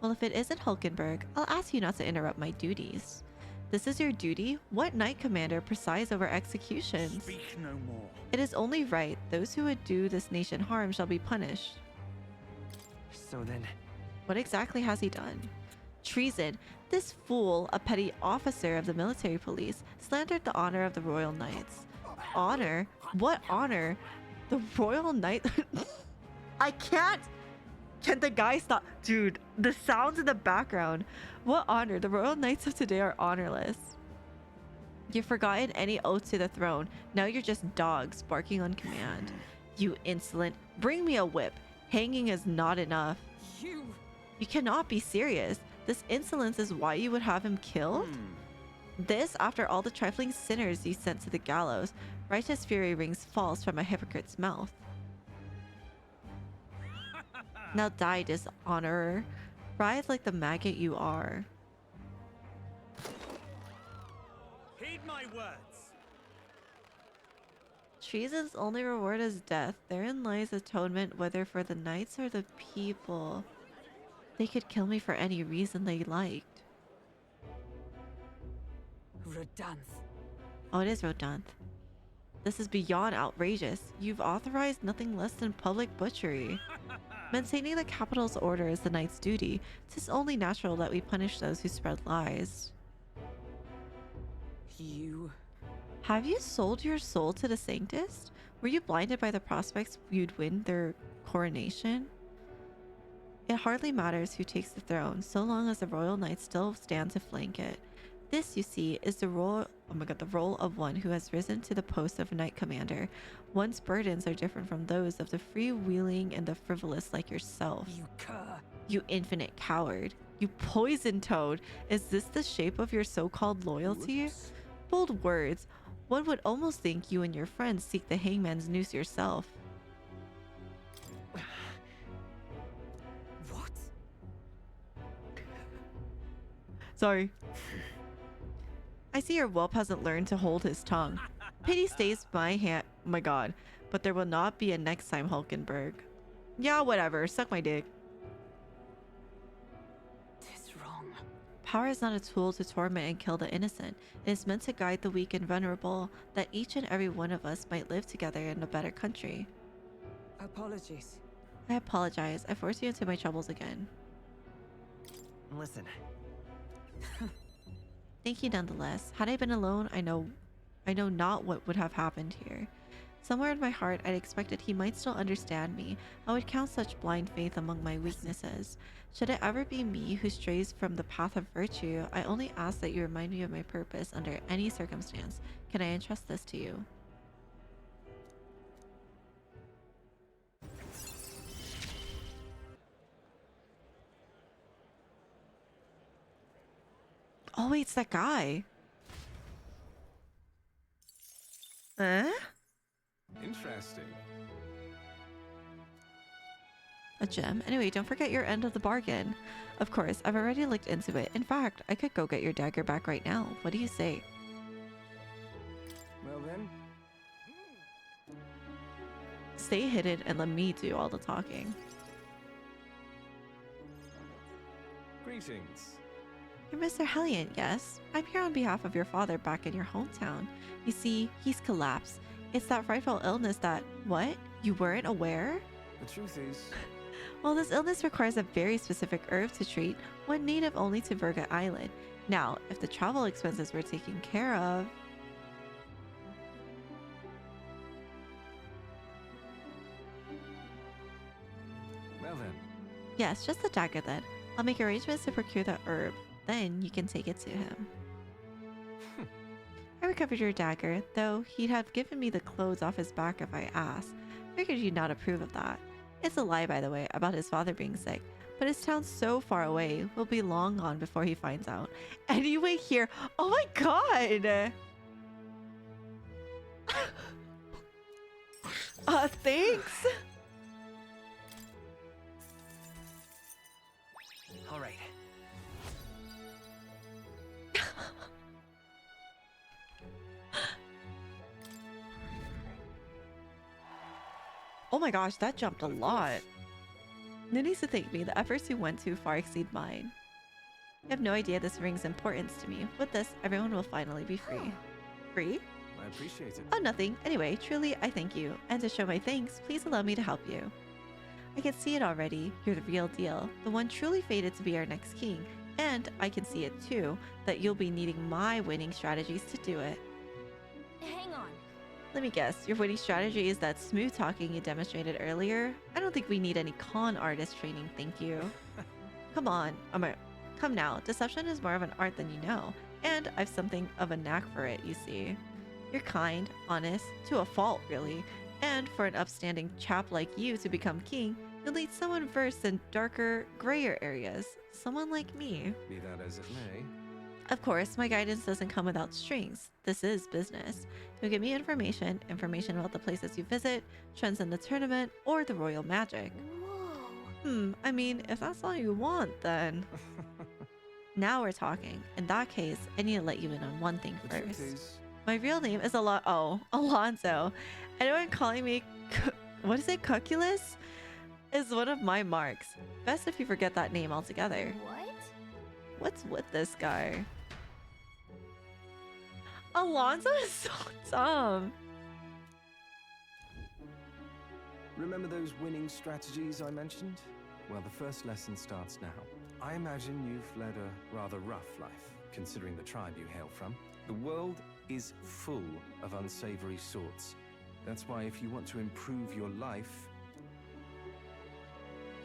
Well, if it isn't Hulkenberg, I'll ask you not to interrupt my duties. This is your duty? What knight commander presides over executions? Speak no more. It is only right. Those who would do this nation harm shall be punished. So then, What exactly has he done? Treason. This fool, a petty officer of the military police, slandered the honor of the Royal Knights. Honor? What honor? The Royal Knight? I can't! Can the guy stop? Dude, the sounds in the background. What honor? The Royal Knights of today are honorless. You've forgotten any oath to the throne. Now you're just dogs barking on command. You insolent. Bring me a whip. Hanging is not enough. You. You cannot be serious. This insolence is why you would have him killed? This after all the trifling sinners you sent to the gallows. Righteous fury rings false from a hypocrite's mouth. Now die, dishonorer. Writhe like the maggot you are. heed my words. Treason's only reward is death. Therein lies atonement, whether for the knights or the people. They could kill me for any reason they liked. Redanth. Oh, it is Rodanth. This is beyond outrageous. You've authorized nothing less than public butchery. Maintaining the capital's order is the knight's duty. 'Tis only natural that we punish those who spread lies. You. Have you sold your soul to the Sanctist? Were you blinded by the prospects you'd win their coronation? It hardly matters who takes the throne, so long as the royal knights still stand to flank it. This, you see, is the role the role of one who has risen to the post of knight commander. One's burdens are different from those of the freewheeling and the frivolous like yourself. You cur. You infinite coward. You poison toad. Is this the shape of your so-called loyalty? Whoops. Bold words. One would almost think you and your friends seek the hangman's noose yourself. What? Sorry. I see your whelp hasn't learned to hold his tongue. Pity stays my hand. Oh my god. But there will not be a next time, Hulkenberg. Yeah, whatever. Suck my dick. Tis wrong. Power is not a tool to torment and kill the innocent. It is meant to guide the weak and vulnerable, that each and every one of us might live together in a better country. Apologies. I apologize. I forced you into my troubles again. Listen, Thank you nonetheless. Had I been alone, I know not what would have happened here. Somewhere in my heart, I'd expected he might still understand me. I would count such blind faith among my weaknesses. Should it ever be me who strays from the path of virtue, I only ask that you remind me of my purpose under any circumstance. Can I entrust this to you? Oh wait, it's that guy. Huh? Interesting. A gem. Anyway, don't forget your end of the bargain. Of course, I've already looked into it. In fact, I could go get your dagger back right now. What do you say? Well then, Stay hidden and let me do all the talking. greetings. You're Mr. Hellion, yes? I'm here on behalf of your father back in your hometown. You see, he's collapsed. It's that frightful illness that... What? You weren't aware? The truth is, Well, this illness requires a very specific herb to treat, one native only to Virga Island. Now, if the travel expenses were taken care of... well then, Yes, just the dagger then. I'll make arrangements to procure the herb. Then you can take it to him. I recovered your dagger, though he'd have given me the clothes off his back if I asked. Figured you'd not approve of that. It's a lie, by the way, about his father being sick. But his town's so far away, we'll be long gone before he finds out. Anyway, here. Oh my god! Thanks! all right. Oh my gosh, that jumped a lot. No needs to thank me. The efforts you went to far exceed mine. You have no idea this ring's importance to me. With this, everyone will finally be free. Free? I appreciate it. Oh, nothing. Anyway, truly, I thank you. And to show my thanks, please allow me to help you. I can see it already. You're the real deal. The one truly fated to be our next king. And I can see it too, that you'll be needing my winning strategies to do it. Hang on. Let me guess, your winning strategy is that smooth talking you demonstrated earlier? I don't think we need any con artist training, thank you. Come on, come now. Deception is more of an art than you know. And I've something of a knack for it, you see. You're kind, honest, to a fault, really. And for an upstanding chap like you to become king, you'll need someone versed in darker, grayer areas. Someone like me. Be that as it may. Of course, my guidance doesn't come without strings. This is business. You'll give me information about the places you visit, trends in the tournament, or the royal magic. Whoa. I mean, if that's all you want, then... Now we're talking. In that case, I need to let you in on one thing The truth first. is, My real name is Alonzo. Anyone calling me what is it, Cuculus? Is one of my marks. Best if you forget that name altogether. What? What's with this guy? Alonzo is so dumb. remember those winning strategies I mentioned? Well, the first lesson starts now. I imagine you've led a rather rough life, considering the tribe you hail from. The world is full of unsavory sorts. That's why if you want to improve your life,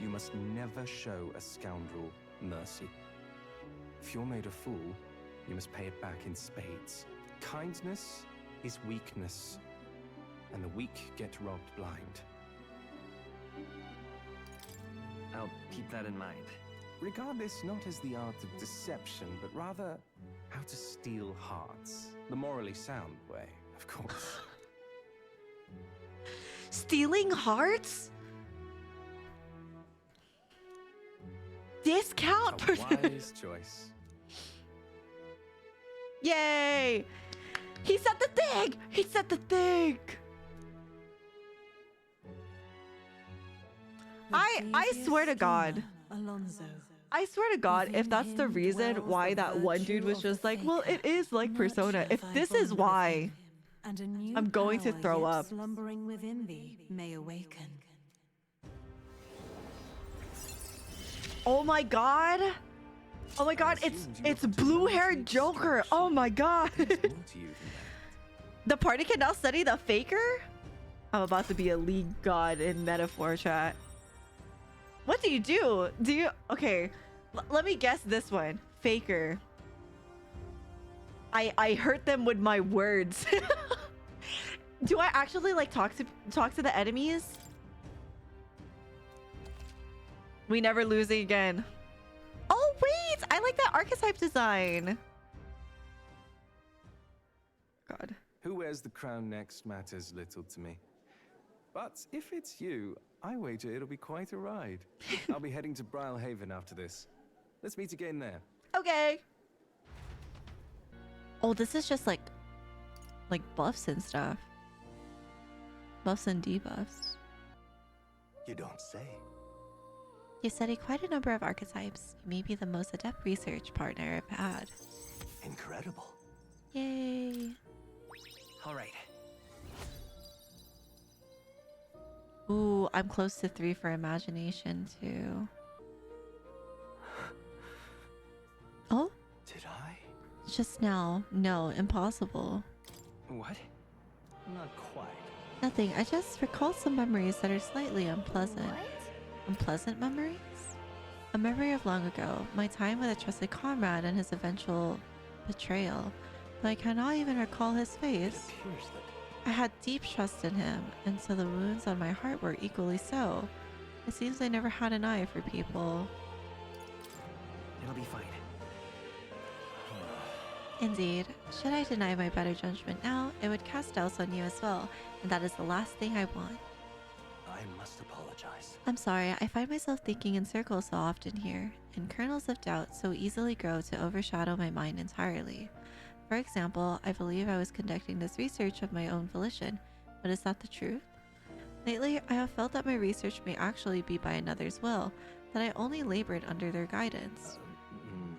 you must never show a scoundrel mercy. If you're made a fool, you must pay it back in spades. Kindness is weakness, and the weak get robbed blind. I'll keep that in mind. Regard this not as the art of deception, but rather how to steal hearts. The morally sound way, of course. Stealing hearts? Discount? A wise choice. Yay! He said the thing! He said the thing! I swear to God. Alonzo. I swear to God, if that's the reason why that one dude was just like, well, it is like Persona. If this is why, I'm going to throw up. Slumbering within thee may awaken. Oh my God. Oh my God, it's blue-haired Joker. Oh my God. There's more to you than that. The party can now study the Faker? I'm about to be a league god in metaphor chat. What do you do? Do you... Okay, let me guess this one. Faker. I hurt them with my words. Do I actually like talk to the enemies? We never lose again. Oh wait, I like that archetype design. God. Who wears the crown next matters little to me. But if it's you, I wager it'll be quite a ride. I'll be heading to Brilehaven after this. Let's meet again there. Okay. Oh, this is just like buffs and stuff. Buffs and debuffs. You don't say. You study quite a number of archetypes. You may be the most adept research partner I've had. Incredible. Yay. All right. Ooh, I'm close to 3 for imagination too. Oh? Did I? Just now. No, impossible. What? Not quite. Nothing. I just recalled some memories that are slightly unpleasant. What? Unpleasant memories? A memory of long ago, my time with a trusted comrade and his eventual betrayal. Though I cannot even recall his It face. appears that I had deep trust in him, and so the wounds on my heart were equally so. It seems I never had an eye for people. It'll be fine. Indeed, should I deny my better judgment now, it would cast doubts on you as well, and that is the last thing I want. I must apologize. I'm sorry, I find myself thinking in circles so often here, and kernels of doubt so easily grow to overshadow my mind entirely. For example, I believe I was conducting this research of my own volition, but is that the truth? Lately, I have felt that my research may actually be by another's will, that I only labored under their guidance.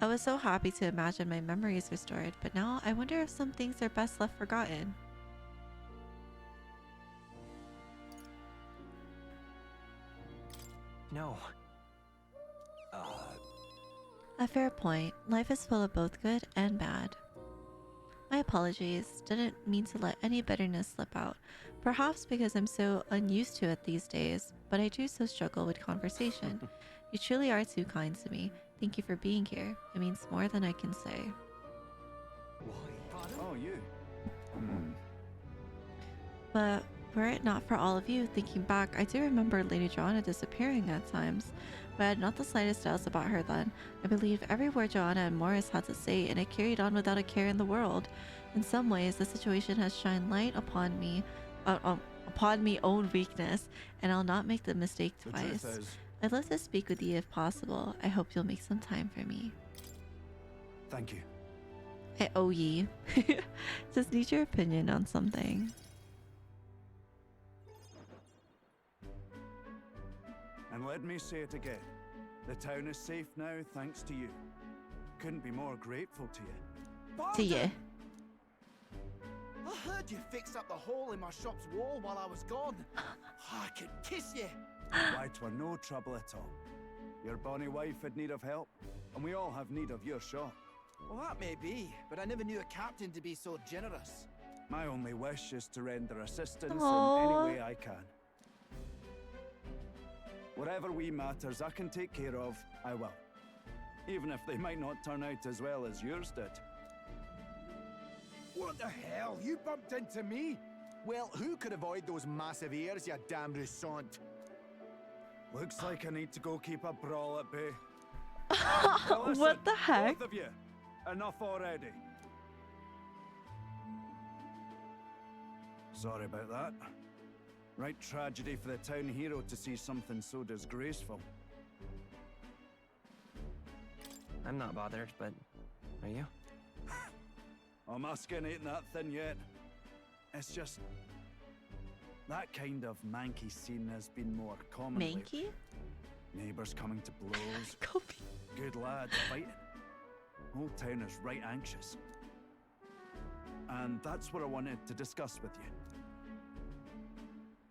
I was so happy to imagine my memories restored, but now I wonder if some things are best left forgotten. No. A fair point. Life is full of both good and bad. My apologies. Didn't mean to let any bitterness slip out. Perhaps because I'm so unused to it these days, but I do so struggle with conversation. You truly are too kind to me. Thank you for being here. It means more than I can say. Oh, you. But were it not for all of you, thinking back, I do remember Lady Joanna disappearing at times. But I had not the slightest doubts about her then. I believed every word Joanna and Morris had to say, and it carried on without a care in the world. In some ways, the situation has shined light upon me, own weakness, and I'll not make the mistake twice. I'd love to speak with you if possible. I hope you'll make some time for me. Thank you. I owe ye. Just need your opinion on something. And let me say it again. The town is safe now thanks to you. Couldn't be more grateful to you. To you. I heard you fixed up the hole in my shop's wall while I was gone. I could kiss you. Why, 'twere no trouble at all. Your bonny wife had need of help, and we all have need of your shop. Well, that may be, but I never knew a captain to be so generous. My only wish is to render assistance Aww. in any way I can. Whatever wee matters I can take care of, I will. Even if they might not turn out as well as yours did. What the hell? You bumped into me? Well, who could avoid those massive ears, you damn russant? Looks like I need to go keep a brawl at bay. What the heck? Both of you, enough already. Sorry about that. Right tragedy for the town hero to see something so disgraceful. I'm not bothered, but are you? Oh, my skin ain't that thin yet. It's just... that kind of manky scene has been more common lately. Manky? Neighbours coming to blows. Kobe. Good lads fighting. Whole town is right anxious. And that's what I wanted to discuss with you.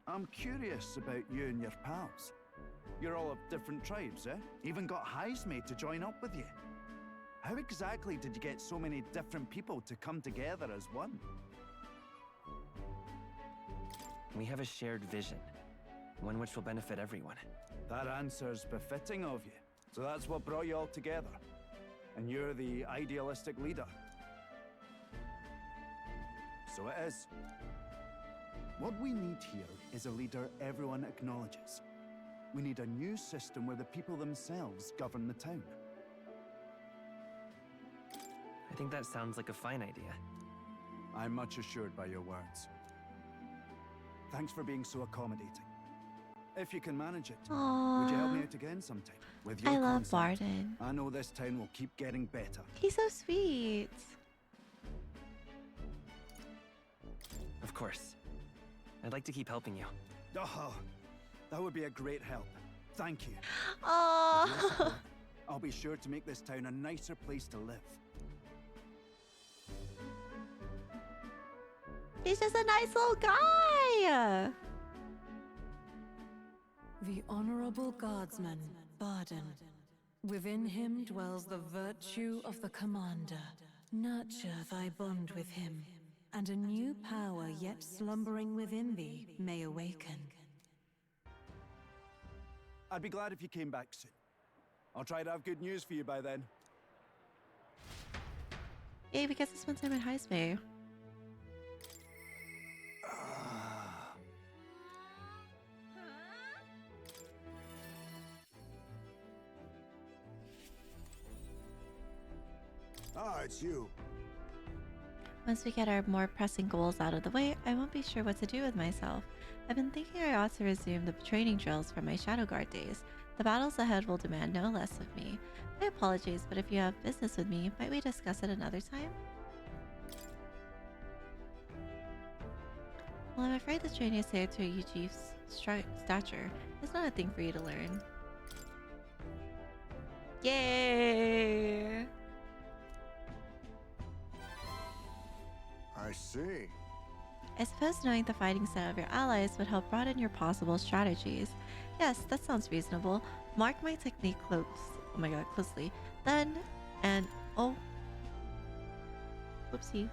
I'm curious about you and your pals. You're all of different tribes, eh? Even got Highs made to join up with you. How exactly did you get so many different people to come together as one? We have a shared vision, one which will benefit everyone. That answer's befitting of you. So that's what brought you all together. And you're the idealistic leader. So it is. What we need here is a leader everyone acknowledges. We need a new system where the people themselves govern the town. I think that sounds like a fine idea. I'm much assured by your words. Thanks for being so accommodating. If you can manage it, would you help me Aww. out again sometime? With your I love consent, Barden. I know this town will keep getting better. He's so sweet. Of course. I'd like to keep helping you. Oh, that would be a great help. Thank you. With your Oh, support, I'll be sure to make this town a nicer place to live. he's just a nice little guy. The Honorable Guardsman, Barden. Within him dwells the virtue of the Commander. Nurture thy bond with him, and a new power yet slumbering within thee may awaken. I'd be glad if you came back soon. I'll try to have good news for you by then. Yay, we get to spend time at Highs Bay. Ah, it's you. Once we get our more pressing goals out of the way, I won't be sure what to do with myself. I've been thinking I ought to resume the training drills from my Shadow Guard days. The battles ahead will demand no less of me. My apologies, but if you have business with me, might we discuss it another time? Well, I'm afraid the training is to you chief's stature. It's not a thing for you to learn. Yay! I see. I suppose knowing the fighting style of your allies would help broaden your possible strategies. Yes, that sounds reasonable. Mark my technique closely. Then, and oh, whoopsie.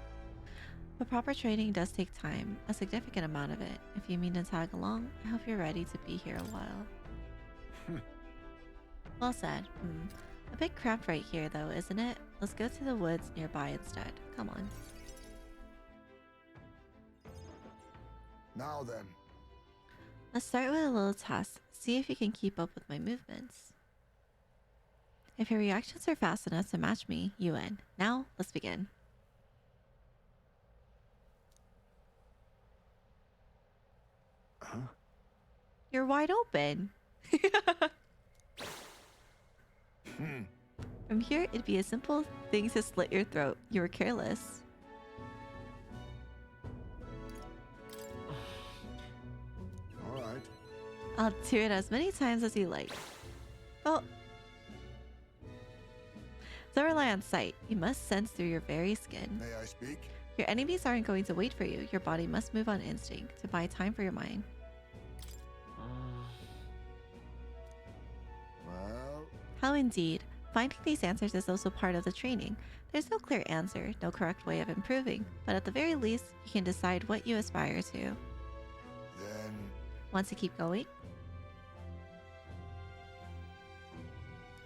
But proper training does take time, a significant amount of it. If you mean to tag along, I hope you're ready to be here a while. Well said. A bit cramped right here though, isn't it? Let's go to the woods nearby instead. Come on. Now then. Let's start with a little test. See if you can keep up with my movements. If your reactions are fast enough to match me, you win. Now, let's begin. Huh? You're wide open. From here, it'd be a simple thing to slit your throat. You were careless. All right. I'll do it as many times as you like. Oh. Don't rely on sight. You must sense through your very skin. May I speak? Your enemies aren't going to wait for you. Your body must move on instinct to buy time for your mind. Well, How indeed. Finding these answers is also part of the training. There's no clear answer, no correct way of improving, but at the very least, you can decide what you aspire to. then Want to keep going?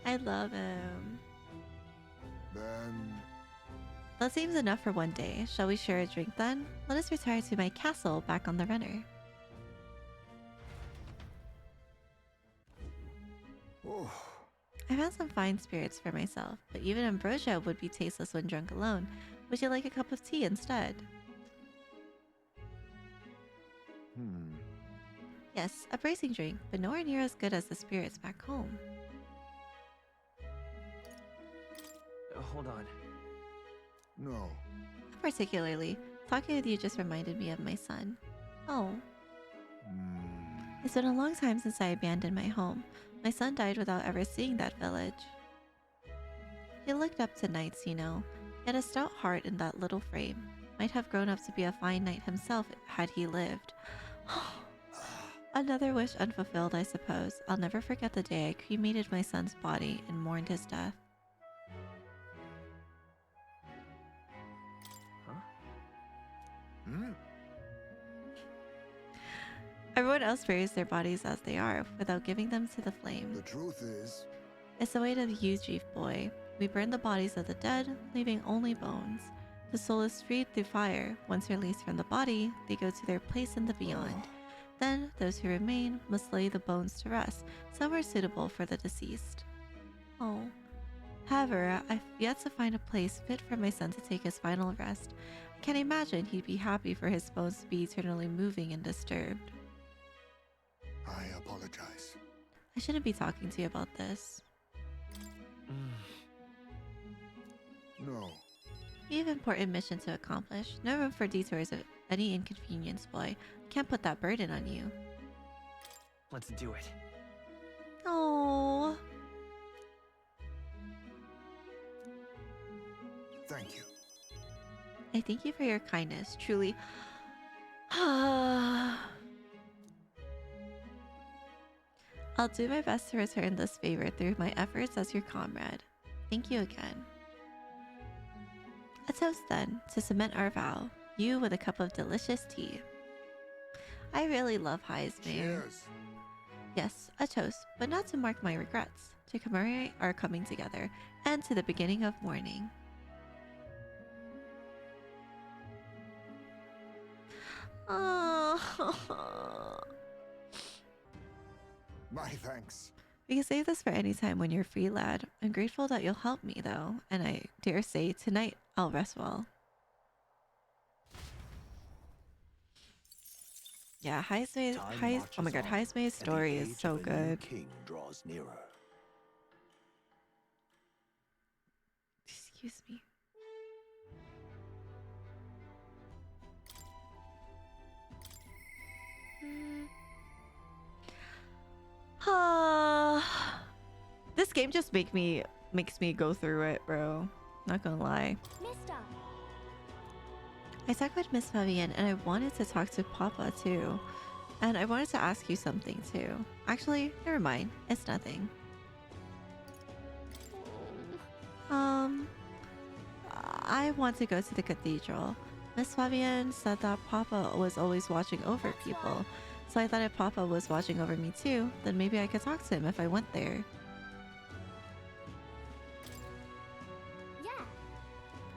I love him. That seems enough for one day. Shall we share a drink then? Let us retire to my castle back on the Renner. oh, I found some fine spirits for myself, but even ambrosia would be tasteless when drunk alone. Would you like a cup of tea instead? Yes, a bracing drink, but nowhere near as good as the spirits back home. Hold on. no. Not particularly. Talking with you just reminded me of my son. Oh. It's been a long time since I abandoned my home. My son died without ever seeing that village. He looked up to knights, you know. He had a stout heart in that little frame. Might have grown up to be a fine knight himself had he lived. Another wish unfulfilled, I suppose. I'll never forget the day I cremated my son's body and mourned his death. Everyone else buries their bodies as they are, without giving them to the flame. The truth is, It's the way of you, chief boy. We burn the bodies of the dead, leaving only bones. The soul is freed through fire. Once released from the body, they go to their place in the beyond. Then, those who remain must lay the bones to rest, somewhere suitable for the deceased. Oh. However, I've yet to find a place fit for my son to take his final rest. I can't imagine he'd be happy for his bones to be eternally moving and disturbed. I apologize. I shouldn't be talking to you about this. No. You have an important mission to accomplish. No room for detours of any inconvenience, boy. Can't put that burden on you. Let's do it. Oh. Thank you. I thank you for your kindness, truly. I'll do my best to return this favor through my efforts as your comrade. Thank you again. A toast then, to cement our vow. You with a cup of delicious tea. I really love Highsmere. Cheers. Yes, a toast, but not to mark my regrets. To commemorate our coming together, and to the beginning of morning. Oh. My thanks. We can save this for any time when you're free, lad. I'm grateful that you'll help me, though, and I dare say tonight I'll rest well. Yeah, oh my god, Highsmere's story is so good. King draws nearer. Excuse me. This game just makes me go through it, bro. Not gonna lie. Mister. I talked with Miss Fabienne and I wanted to talk to Papa too. And I wanted to ask you something too. Actually, never mind. It's nothing. I want to go to the cathedral. Miss Fabienne said that Papa was always watching over people. So I thought if Papa was watching over me too, then maybe I could talk to him if I went there. Yeah.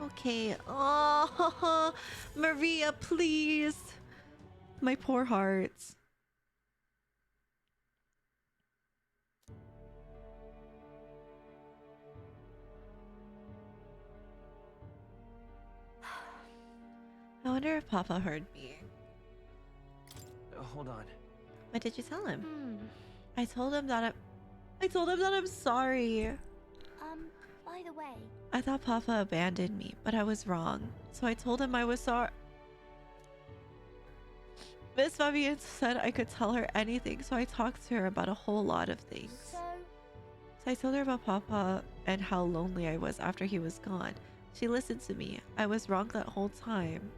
Okay. Oh, Maria, please. My poor heart. I wonder if Papa heard me. Hold on. What did you tell him? I told him that I'm sorry. By the way. I thought Papa abandoned me, but I was wrong. So I told him I was sorry. Miss Fabienne said I could tell her anything, so I talked to her about a whole lot of things. So I told her about Papa and how lonely I was after he was gone. She listened to me. I was wrong that whole time.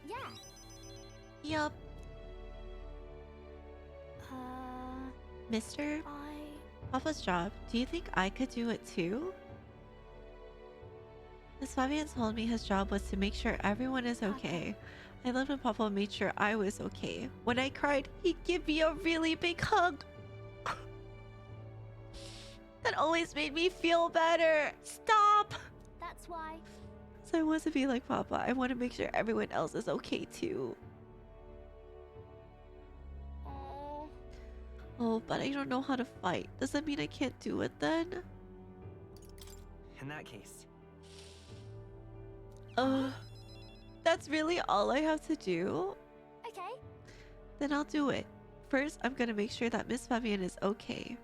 yeah. Yup. Mister? Papa's job. Do you think I could do it too? Miss Fabienne told me his job was to make sure everyone is okay. I loved when Papa made sure I was okay. When I cried, he'd give me a really big hug. That always made me feel better. Stop! That's why. So I want to be like Papa. I want to make sure everyone else is okay too. Oh, but I don't know how to fight. Does that mean I can't do it then? In that case. That's really all I have to do? Okay. Then I'll do it. First, I'm gonna make sure that Miss Fabienne is okay.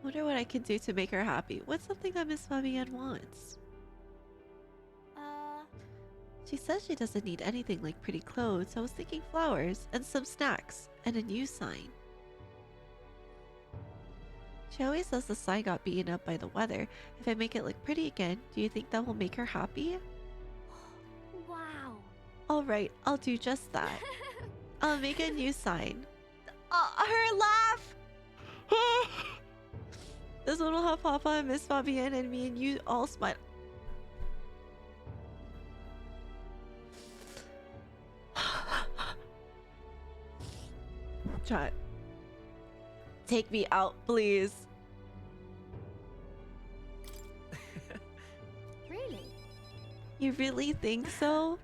Wonder what I can do to make her happy. What's something that Miss Fabienne wants? She says she doesn't need anything like pretty clothes, so I was thinking flowers and some snacks and a new sign. She always says the sign got beaten up by the weather. If I make it look pretty again, do you think that will make her happy? Wow. Alright, I'll do just that. I'll make a new sign. Her laugh! This one will have Papa and Miss Fabienne and me and you all smile. Chat. Take me out, please. Really? You really think so?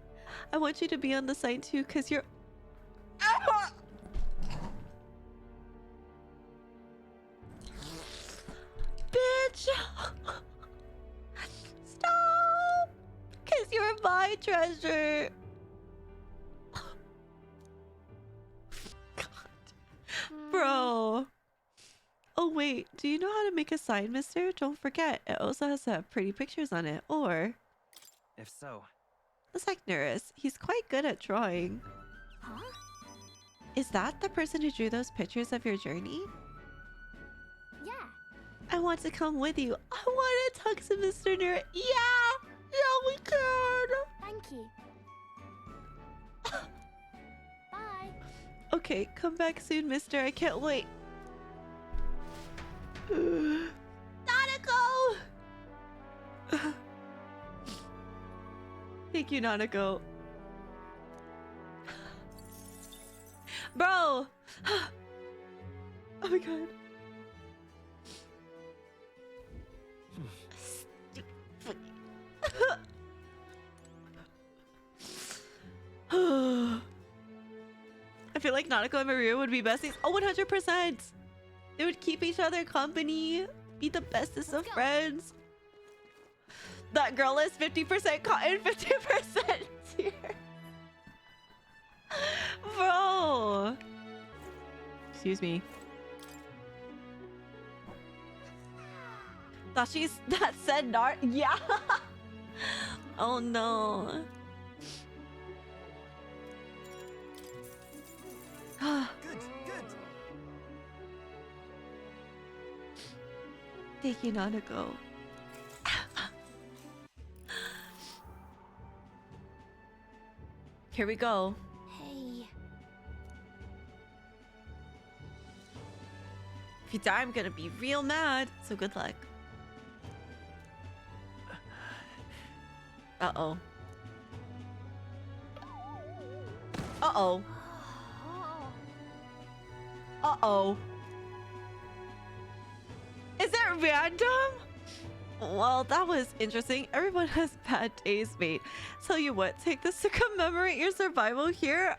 I want you to be on the sign too, cause you're... Bitch! Stop! Cause you're my treasure! Bro. Oh wait, do you know how to make a sign, mister? Don't forget, it also has to have pretty pictures on it, or... If so... Let's ask Nurse. He's quite good at drawing. Huh? Is that the person who drew those pictures of your journey? Yeah. I want to come with you. I want to talk to Mr. Nurse. Yeah! Yeah, we can! Thank you. Bye. Okay, come back soon, mister. I can't wait. Nanako! Thank you, Nanako. Bro! Oh my god. I feel like Nanako and Maria would be besties. Oh, 100%! They would keep each other company, be the bestest of friends. That girl is 50% cotton, 50% tear. Bro! Excuse me. That said Nart. Yeah! Oh no. Good, good. Thank you, Nanako. Here we go. Hey. If you die, I'm gonna be real mad. So good luck. Uh-oh. Uh-oh. Uh-oh. Is that random? Well, that was interesting. Everyone has bad days, mate. Tell you what, take this to commemorate your survival here.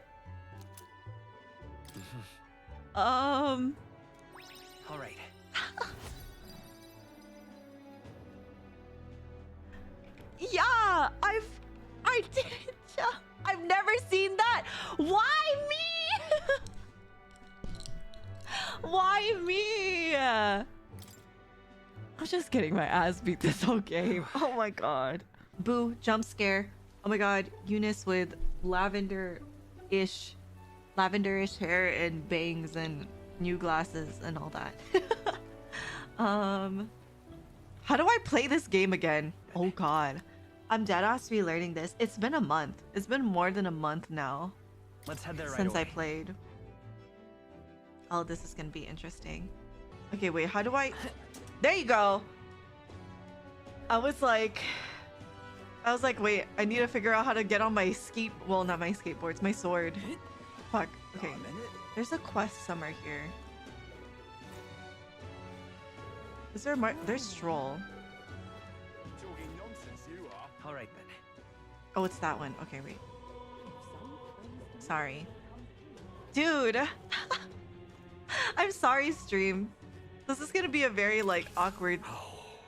All right. Yeah, I did. I've never seen that. Why me? Why me? I'm just getting my ass beat this whole game. Oh my god. Boo, jump scare. Oh my god, Eunice with lavender-ish hair and bangs and new glasses and all that. How do I play this game again? Oh god. I'm dead ass relearning this. It's been a month. It's been more than a month now Let's head there right since away. I played. Oh, this is gonna be interesting. Okay, wait, how do I... There you go! I was like, wait, I need to figure out how to get on my well, not my skateboard, it's my sword. Fuck, okay. There's a quest somewhere here. Is there there's Stroll. Talking nonsense, you are. All right then. Oh, it's that one. Okay, wait. Sorry. Dude! I'm sorry, stream. This is gonna be a very, like, awkward,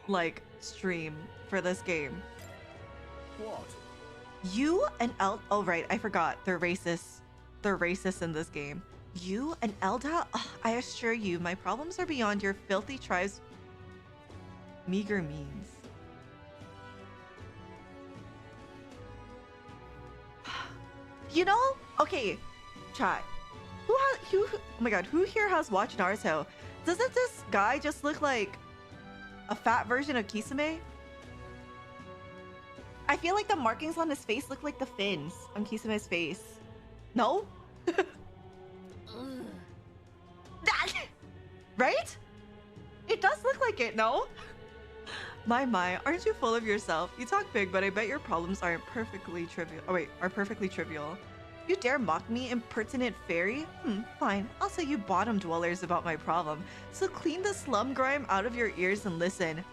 like, stream for this game. What? You and oh, right, I forgot. They're racist. They're racist in this game. You and Elda? Ugh, I assure you, my problems are beyond your filthy tribe's meager means. You know? Okay, chat. Oh my god, who here has watched Naruto? Doesn't this guy just look like a fat version of Kisame? I feel like the markings on his face look like the fins on Kisame's face. No? Right? It does look like it, no? My, aren't you full of yourself? You talk big, but I bet your problems aren't perfectly trivial. Oh wait, are perfectly trivial. You dare mock me, impertinent fairy? Fine. I'll tell you bottom dwellers about my problem. So clean the slum grime out of your ears and listen.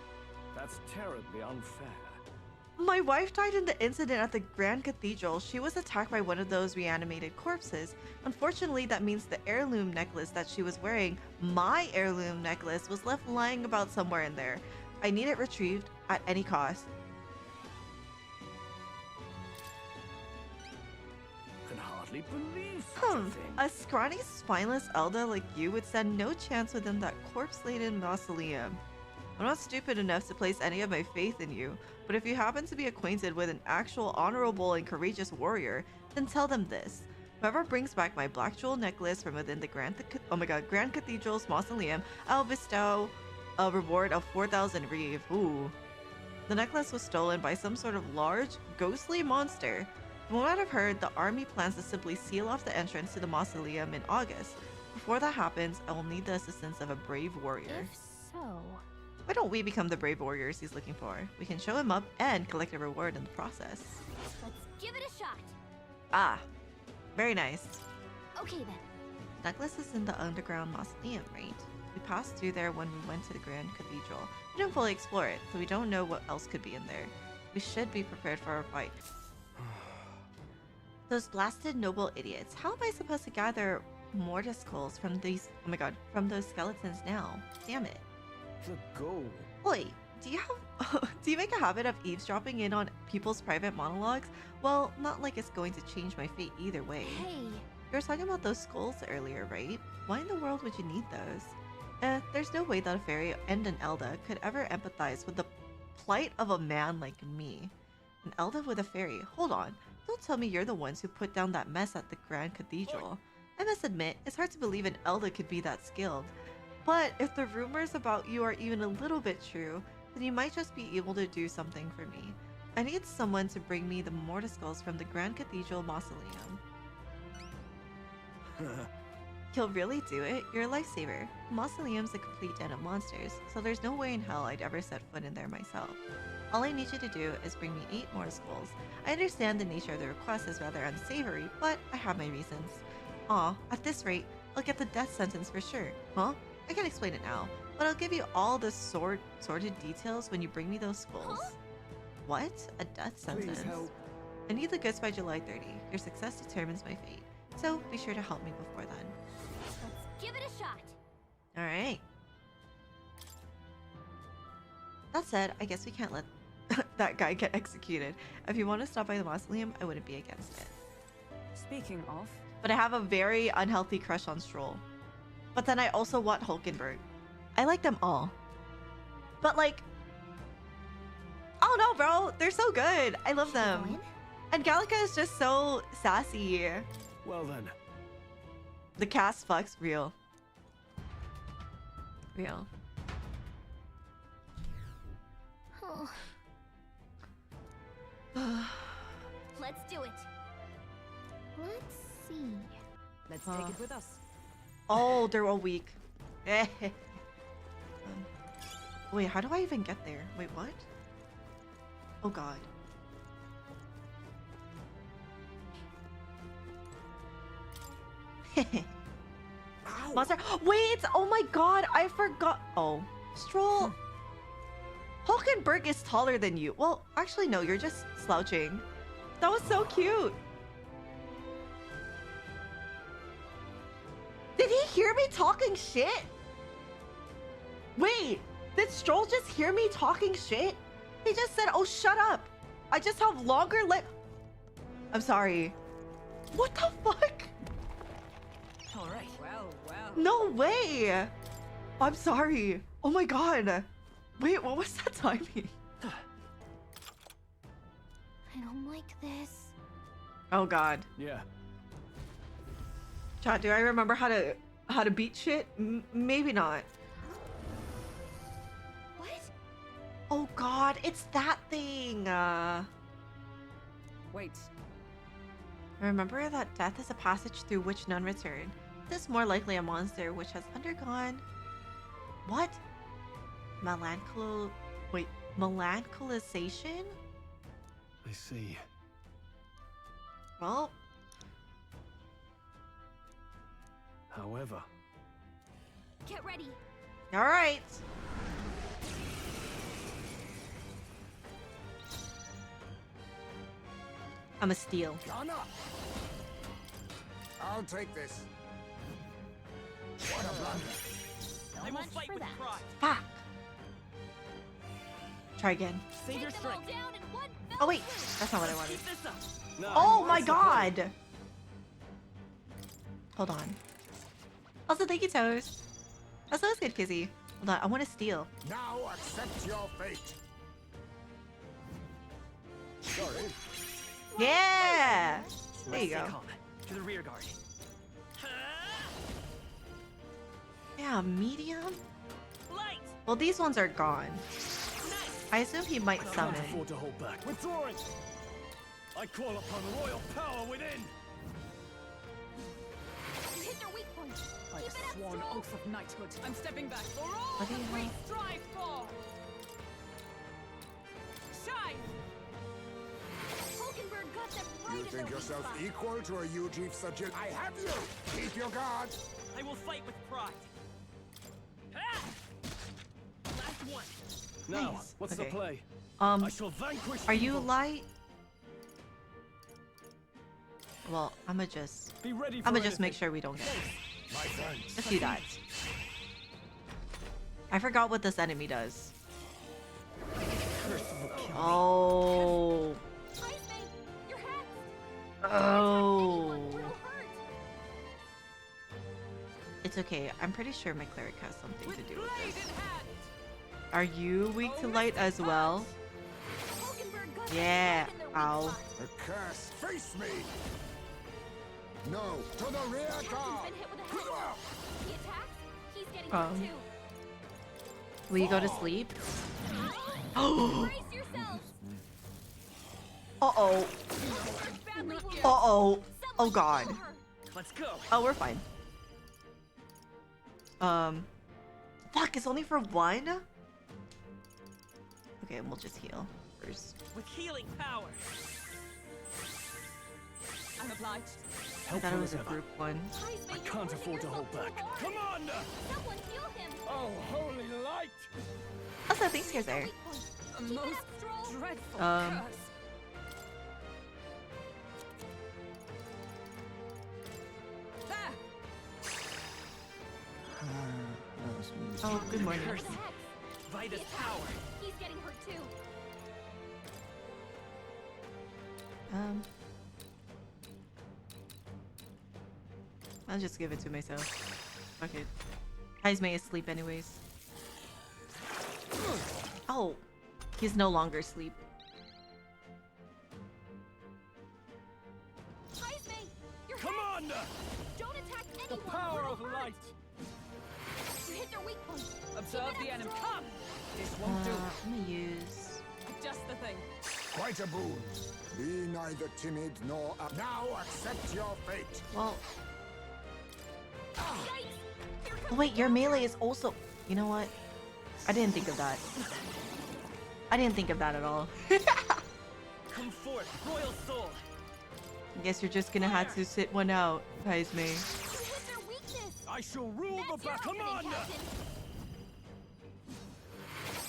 That's terribly unfair. My wife died in the incident at the Grand Cathedral. She was attacked by one of those reanimated corpses. Unfortunately, that means the heirloom necklace that she was wearing, my heirloom necklace, was left lying about somewhere in there. I need it retrieved at any cost. Can hardly believe such a thing. A scrawny, spineless Elda like you would stand no chance within that corpse-laden mausoleum. I'm not stupid enough to place any of my faith in you, but if you happen to be acquainted with an actual honorable and courageous warrior, then tell them this. Whoever brings back my black jewel necklace from within the Grand Cathedral's mausoleum, I'll bestow a reward of 4,000 reeve. Ooh. The necklace was stolen by some sort of large, ghostly monster. From what I've heard, the army plans to simply seal off the entrance to the mausoleum in August. Before that happens, I will need the assistance of a brave warrior. If so... Why don't we become the brave warriors he's looking for? We can show him up and collect a reward in the process. Let's give it a shot. Ah, very nice. Okay then. Necklace is in the underground mausoleum, right? We passed through there when we went to the Grand Cathedral. We didn't fully explore it, so we don't know what else could be in there. We should be prepared for our fight. Those blasted noble idiots. How am I supposed to gather mortis skulls from these, oh my god, from those skeletons now? Damn it. The goal. Oi, do you make a habit of eavesdropping in on people's private monologues? Well, not like it's going to change my fate either way. Hey. You were talking about those skulls earlier, right? Why in the world would you need those? There's no way that a fairy and an Elda could ever empathize with the plight of a man like me. An Elda with a fairy? Hold on. Don't tell me you're the ones who put down that mess at the Grand Cathedral. I must admit, it's hard to believe an Elder could be that skilled. But if the rumors about you are even a little bit true, then you might just be able to do something for me. I need someone to bring me the Mortiskulls from the Grand Cathedral Mausoleum. You'll really do it? You're a lifesaver. The mausoleum's a complete den of monsters, so there's no way in hell I'd ever set foot in there myself. All I need you to do is bring me 8 Mortiskulls. I understand the nature of the request is rather unsavory, but I have my reasons. Aw, at this rate, I'll get the death sentence for sure. Huh? I can't explain it now, but I'll give you all the sorted details when you bring me those skulls. Huh? What? A death sentence? Please help. I need the goods by July 30. Your success determines my fate, so be sure to help me before then. Let's give it a shot. Alright. That said, I guess we can't let that guy get executed. If you want to stop by the mausoleum, I wouldn't be against it. Speaking of, But I have a very unhealthy crush on Stroll. But then I also want Hulkenberg. I like them all. But like, I don't know, bro. They're so good. I love them. Going? And Gallica is just so sassy. Well then. The cast fucks real. Real. Oh. Let's do it. Let's see. let's take it with us. Oh, they're all weak. Wait, how do I even get there? Wait, what? Oh god. Monster. Wait! Oh my god, I forgot. Oh, Stroll. Hulkenberg is taller than you. Well, actually, no, you're just slouching. That was so cute. Did he hear me talking shit? Wait, did Stroll just hear me talking shit? He just said, oh, shut up. I just have longer leg. I'm sorry. What the fuck? All right. Well. No way. I'm sorry. Oh my god. Wait, what was that timing? I don't like this. Oh god. Yeah. Chat, do I remember how to beat shit? Maybe not. What? Oh god, it's that thing. Wait. Remember that death is a passage through which none return. This is more likely a monster which has undergone what? Melancholization? I see. Well, However, Get ready. all right. I'm a steal. Gun up! I'll take this. What a blunder. So I will much fight for with that. pride. Fuck. Try again. Save your Take them all strength. down in one fell Oh wait, swoop. that's not what I wanted. Keep this up. no. Oh my What's the point? god. Hold on. Also, thank you, Toes. That's always good, Kizzy. Hold on, I want to steal. Now accept your fate. Sorry. Yeah. There Let's you stay go. calm. To the rear guard. Yeah, medium. Light. Well, these ones are gone. Nice. I assume he might I can't summon. afford to hold back. Withdrawing! I call upon royal power within! You hit their weak point. By Keep the it up, sworn Stroll. oath of knighthood, I'm stepping back for all What do that you we have? strive for. Shine! Hulkenberg got them right You in their think weak yourself spot. equal to a Yuji Sajin? I have you! Keep your guard! I will fight with pride. Ah! Last one. Now, Nice. what's Okay. the play? I shall vanquish Are you evil. light? Well, I'ma just Be ready for make anything. sure we don't get it. My thanks. Let's do that. I forgot what this enemy does. Curse will kill me. Oh. Ice Mate, your hands. Oh. Anyone will hurt. It's okay. I'm pretty sure my cleric has something to do with Blade this. in hand! Are you weak to light as well? Hulkenberg got them Yeah. right in their weak Ow. spot. A curse! Face me! No, to the rear Captain's guard! been hit with a head. He attacks. He's getting hurt too. Will you go to sleep? Brace yourselves. Uh-oh. Badly wounded. Uh-oh. Oh, God. Heal her. Let's go. Oh, we're fine. Fuck, it's only for one? Okay, we'll just heal first. With healing power. I'm obliged. I thought it was a group one. Heisman, I you're can't pushing afford to yourself hold too back. hard. Commander! Someone heal him. Oh, holy light! Also, thanks, guys there. Weak point. A Keep it most up, Stroll. dreadful Um, curse. There! Oh, good morning. With a hex. Vitus He attacks. power. He's getting hurt too. I'll just give it to myself. Fuck it. Heismay is asleep anyways. Oh, he's no longer asleep. Heisman, you're hit. Commander! Don't attack The anyone. power We'll of hurt. light! You hit their weak point. Observe Keep it the up, enemy. Stroll. Come! This won't do. I'm gonna use... Just the thing. Quite a boon. Be neither timid nor now accept your fate. Well, Yikes. Here oh comes wait, your the melee is also... You know what? I didn't think of that. I didn't think of that at all. Come forth, royal soul. I guess you're just gonna have to sit one out, Heismay. You hit their weakness. I shall rule That's the your battle. opening, Commander! Captain.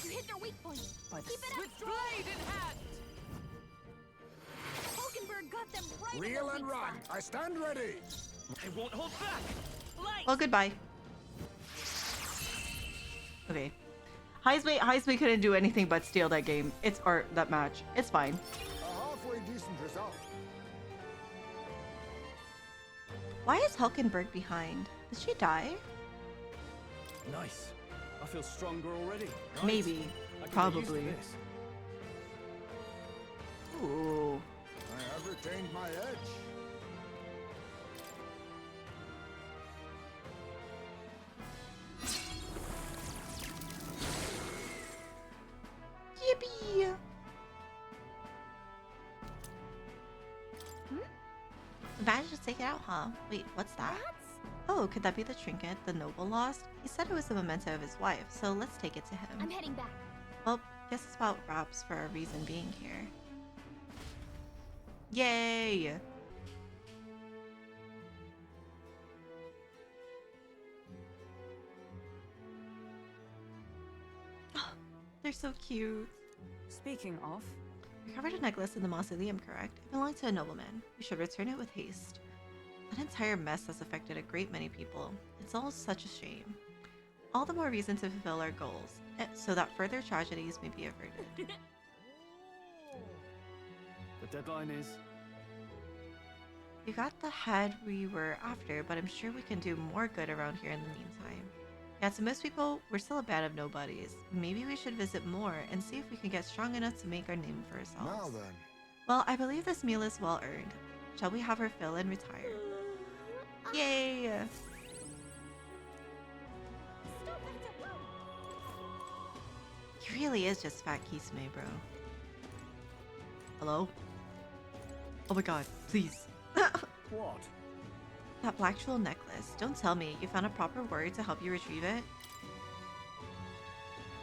You hit their weak point. By the Keep it up, swift Stroll. blade in hand. Hulkenberg got them right in Reel the and weak run. spot. I stand ready. I won't hold back. Light. Well, goodbye. Okay. Heismay couldn't do anything but steal that game. Or that match. It's fine. A halfway decent result. Why is Hulkenberg behind? Did she die? Nice. I feel stronger already. Right? Maybe. I can get used to Probably. this. Ooh. I have retained my edge. Yippee! Managed to take it out, huh? Wait, what's that? Oh, could that be the trinket the noble lost? He said it was a memento of his wife, so let's take it to him. I'm heading back. Well, guess it's about wraps for a reason being here. Yay! They're so cute. Speaking of, Recovered a necklace in the mausoleum, correct? It belonged to a nobleman. We should return it with haste. That entire mess has affected a great many people. It's all such a shame. All the more reason to fulfill our goals, so that further tragedies may be averted. The deadline is... We got the head we were after, but I'm sure we can do more good around here in the meantime. Yeah, to most people, we're still a band of nobodies. Maybe we should visit more and see if we can get strong enough to make our name for ourselves. Now then. Well, I believe this meal is well earned. Shall we have her fill and retire? Yay! Stop that! He really is just fat Kisame, bro. Hello? Oh my god, please. What? That black jewel necklace. Don't tell me you found a proper word to help you retrieve it.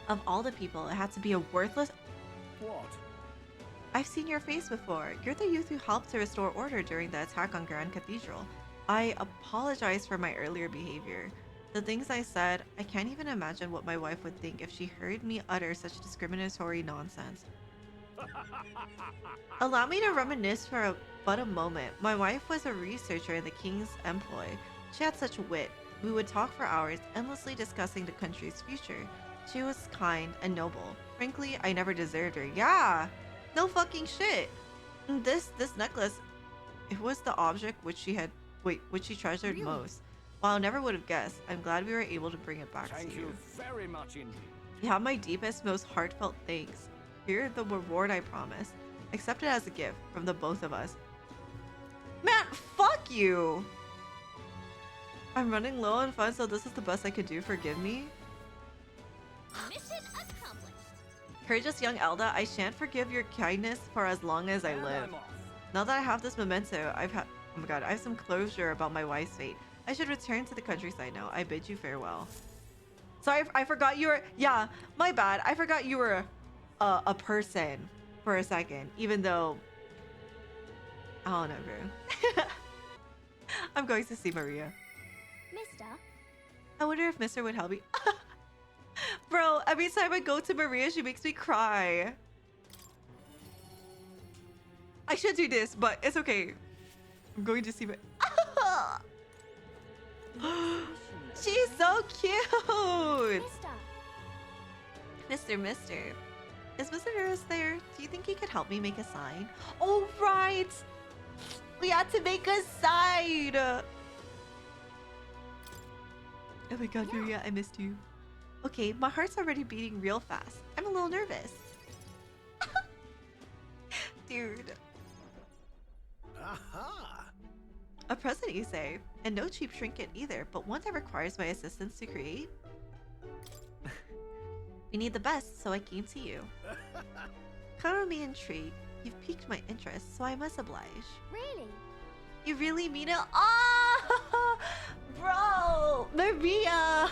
Of all the people, it had to be a worthless... What? I've seen your face before. You're the youth who helped to restore order during the attack on Grand Cathedral. I apologize for my earlier behavior. The things I said, I can't even imagine what my wife would think if she heard me utter such discriminatory nonsense. Allow me to reminisce for but a moment. My wife was a researcher in the king's employ. She had such wit. We would talk for hours, endlessly discussing the country's future. She was kind and noble. Frankly, I never deserved her. Yeah, no fucking shit. This necklace, it was the object which she treasured most. While I never would have guessed, I'm glad we were able to bring it back Thank to you. you very much indeed. You have my deepest, most heartfelt thanks. Here, the reward I promised. Accept it as a gift from the both of us. Man, fuck you! I'm running low on funds, so this is the best I could do. Forgive me. Mission accomplished. Courageous young Elda, I shan't forgive your kindness for as long as I live. I'm off. Now that I have this memento, oh my god, I have some closure about my wife's fate. I should return to the countryside now. I bid you farewell. Sorry, I forgot you were. Yeah, my bad. I forgot you were a person for a second, even though I don't know, bro. I'm going to see Maria. Mister, I wonder if Mister would help me. Bro, every time I go to Maria, she makes me cry. I should do this, but it's okay. I'm going to see my... She's so cute! Mister. Is Mr. Nurse there? Do you think he could help me make a sign? Oh, right! We had to make a sign! Oh my god, Maria, I missed you. Okay, my heart's already beating real fast. I'm a little nervous. Dude. Aha! A present, you say? And no cheap trinket either, but one that requires my assistance to create? We need the best, so I came to you. Count on me intrigued. You've piqued my interest, so I must oblige. really? You really mean it? Oh! Bro! Maria!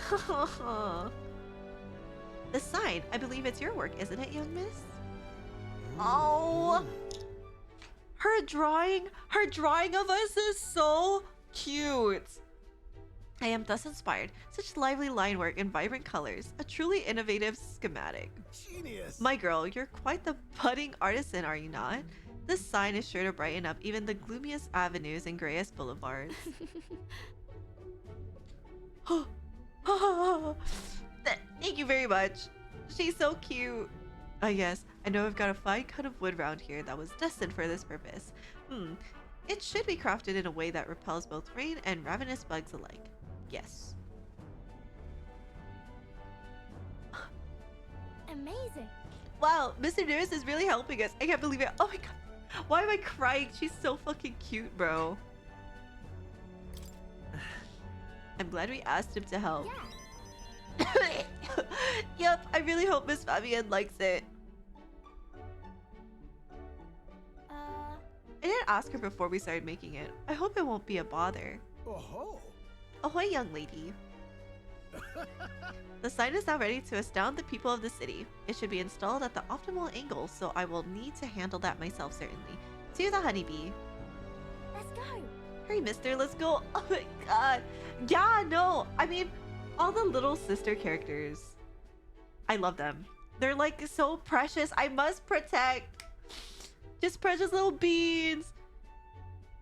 The sign. I believe it's your work, isn't it, young miss? Oh! Her drawing of us is so cute. I am thus inspired. Such lively line work and vibrant colors. A truly innovative schematic. Genius! My girl, you're quite the budding artisan, are you not? This sign is sure to brighten up even the gloomiest avenues and grayest boulevards. Thank you very much. She's so cute. Yes, I know I've got a fine cut of wood round here that was destined for this purpose. It should be crafted in a way that repels both rain and ravenous bugs alike. Yes. Amazing. Wow, Mr. Nurse is really helping us. I can't believe it. Oh my god. Why am I crying? She's so fucking cute, bro. I'm glad we asked him to help. Yeah. Yep, I really hope Miss Fabienne likes it. I didn't ask her before we started making it. I hope it won't be a bother. Oh-ho! Ahoy, young lady. The sign is now ready to astound the people of the city. It should be installed at the optimal angle, so I will need to handle that myself certainly. To the honeybee. Let's go. Hurry, mister, let's go. Oh my god. Yeah, no. I mean, all the little sister characters. I love them. They're like so precious. I must protect. Just precious little beans.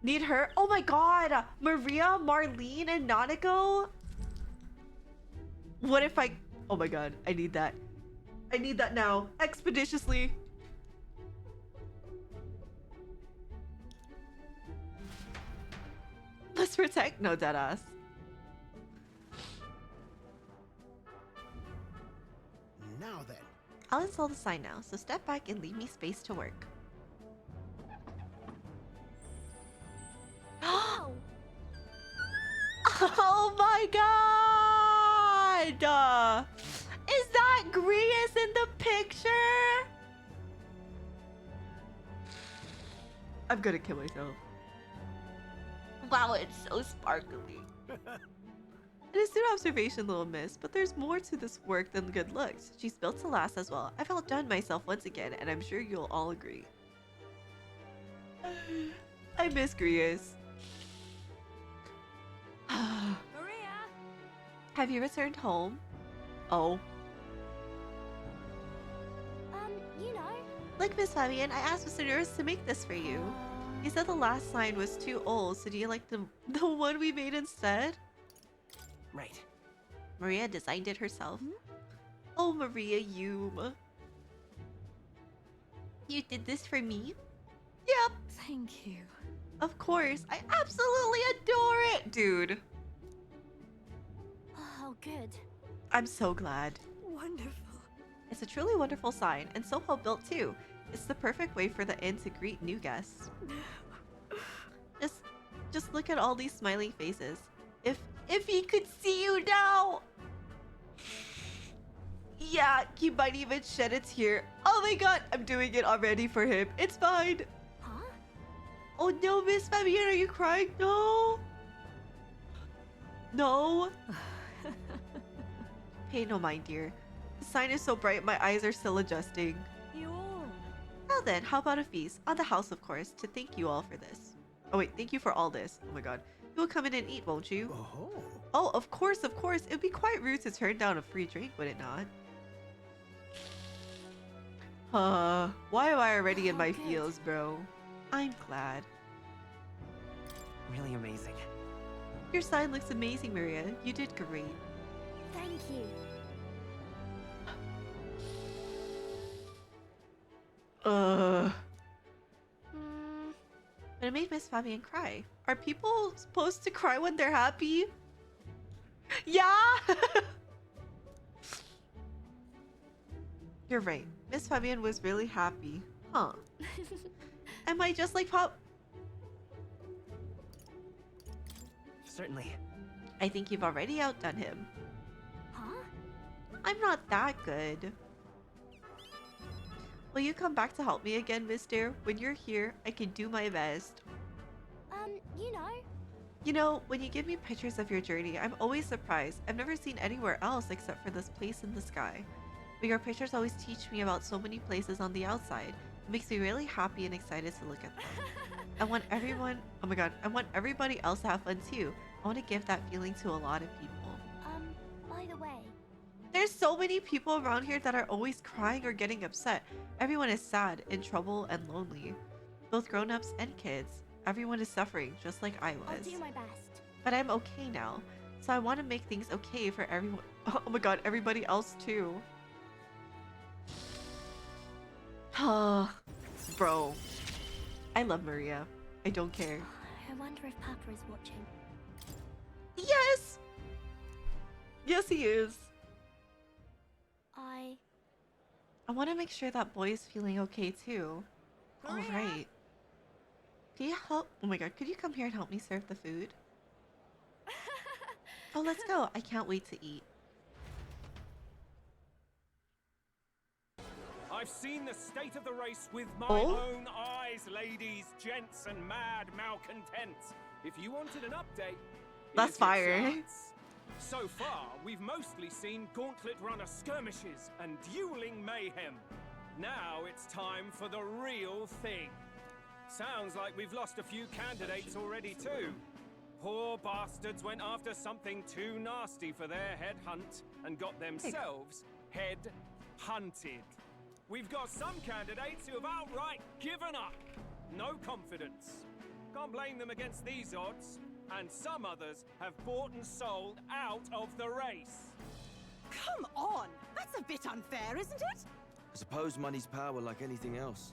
Need her. Oh my god. Maria, Marlene, and Nanako. What if I... Oh my god. I need that. I need that now. Expeditiously. Let's protect. No, deadass. Now then. I'll install the sign now, so step back and leave me space to work. Wow. Oh my god! Is that Grius in the picture? I'm gonna kill myself. Wow, it's so sparkly. An astute observation, little miss, but there's more to this work than good looks. She's built to last as well. I've outdone myself once again, and I'm sure you'll all agree. I miss Grius. Maria! Have you returned home? Oh. You know. Like Miss Fabienne, I asked Mr. Nurse to make this for you. He said the last sign was too old, so do you like the one we made instead? Right. Maria designed it herself. Oh, Maria, you did this for me? Yep. Thank you. Of course. I absolutely adore it, dude. Oh, good. I'm so glad. Wonderful. It's a truly wonderful sign, and so well built too. It's the perfect way for the inn to greet new guests. Just look at all these smiling faces. If he could see you now. Yeah, he might even shed a tear. Oh my god, I'm doing it already for him. It's fine. Huh? Oh no, Miss Fabienne, are you crying? No. No. Pay no mind, dear. The sign is so bright, my eyes are still adjusting. You all. Well then, how about a feast? On the house, of course, to thank you all for this. Oh wait, thank you for all this. Oh my god. You will come in and eat, won't you? Oh. Oh, of course, of course. It would be quite rude to turn down a free drink, would it not? Why am I already in my feels, bro? I'm glad. Really amazing. Your sign looks amazing, Maria. You did great. Thank you. But it made Miss Fabienne cry. Are people supposed to cry when they're happy? Yeah! You're right. Miss Fabienne was really happy. Huh. Am I just like Pop? Certainly. I think you've already outdone him. Huh? I'm not that good. Will you come back to help me again, mister? When you're here, I can do my best. You know. You know, when you give me pictures of your journey, I'm always surprised. I've never seen anywhere else except for this place in the sky. But your pictures always teach me about so many places on the outside. It makes me really happy and excited to look at them. I want everyone, oh my god, I want everybody else to have fun too. I want to give that feeling to a lot of people. By the way. There's so many people around here that are always crying or getting upset. Everyone is sad, in trouble, and lonely. Both grown-ups and kids. Everyone is suffering, just like I was. I'll do my best. But I'm okay now. So I want to make things okay for everyone. Oh my god, everybody else too. Bro. I love Maria. I don't care. I wonder if Papa is watching. Yes! Yes, he is. I want to make sure that boy is feeling okay too. All right. Can you help? Oh my god, could you come here and help me serve the food? Oh, let's go. I can't wait to eat. I've seen the state of the race with my Oh? own eyes, ladies, gents, and mad malcontents. If you wanted an update, That's here's your fire. chance. So far, we've mostly seen Gauntlet runner skirmishes and dueling mayhem. Now it's time for the real thing. Sounds like we've lost a few candidates already too. Poor bastards went after something too nasty for their head hunt and got themselves head hunted. We've got some candidates who have outright given up. No confidence. Can't blame them against these odds. And some others have bought and sold out of the race. Come on! That's a bit unfair, isn't it? I suppose money's power like anything else.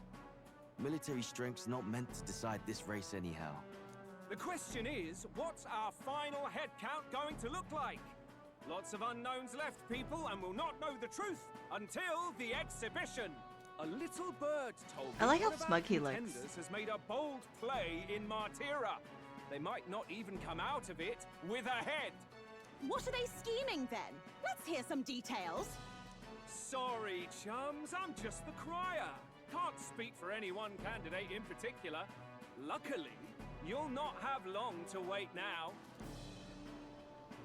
Military strength's not meant to decide this race anyhow. The question is, what's our final head count going to look like? Lots of unknowns left, people, and we'll not know the truth until the exhibition. A little bird told me I like how one of our smug he looks. contenders has made a bold play in Martira. They might not even come out of it with a head. What are they scheming then? Let's hear some details. Sorry, chums, I'm just the crier. Can't speak for any one candidate in particular. Luckily, you'll not have long to wait now.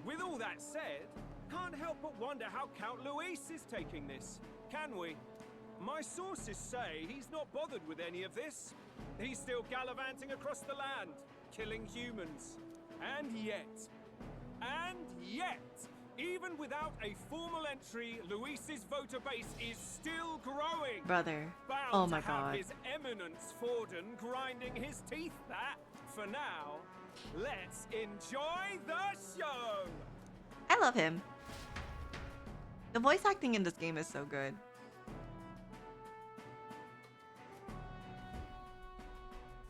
With all that said, can't help but wonder how Count Luis is taking this, can we? My sources say he's not bothered with any of this. He's still gallivanting across the land, killing humans. And yet, even without a formal entry, Luis's voter base is still growing. Brother. Bound Oh my to have god. His Eminence Forden grinding his teeth. That, for now, let's enjoy the show. I love him. The voice acting in this game is so good.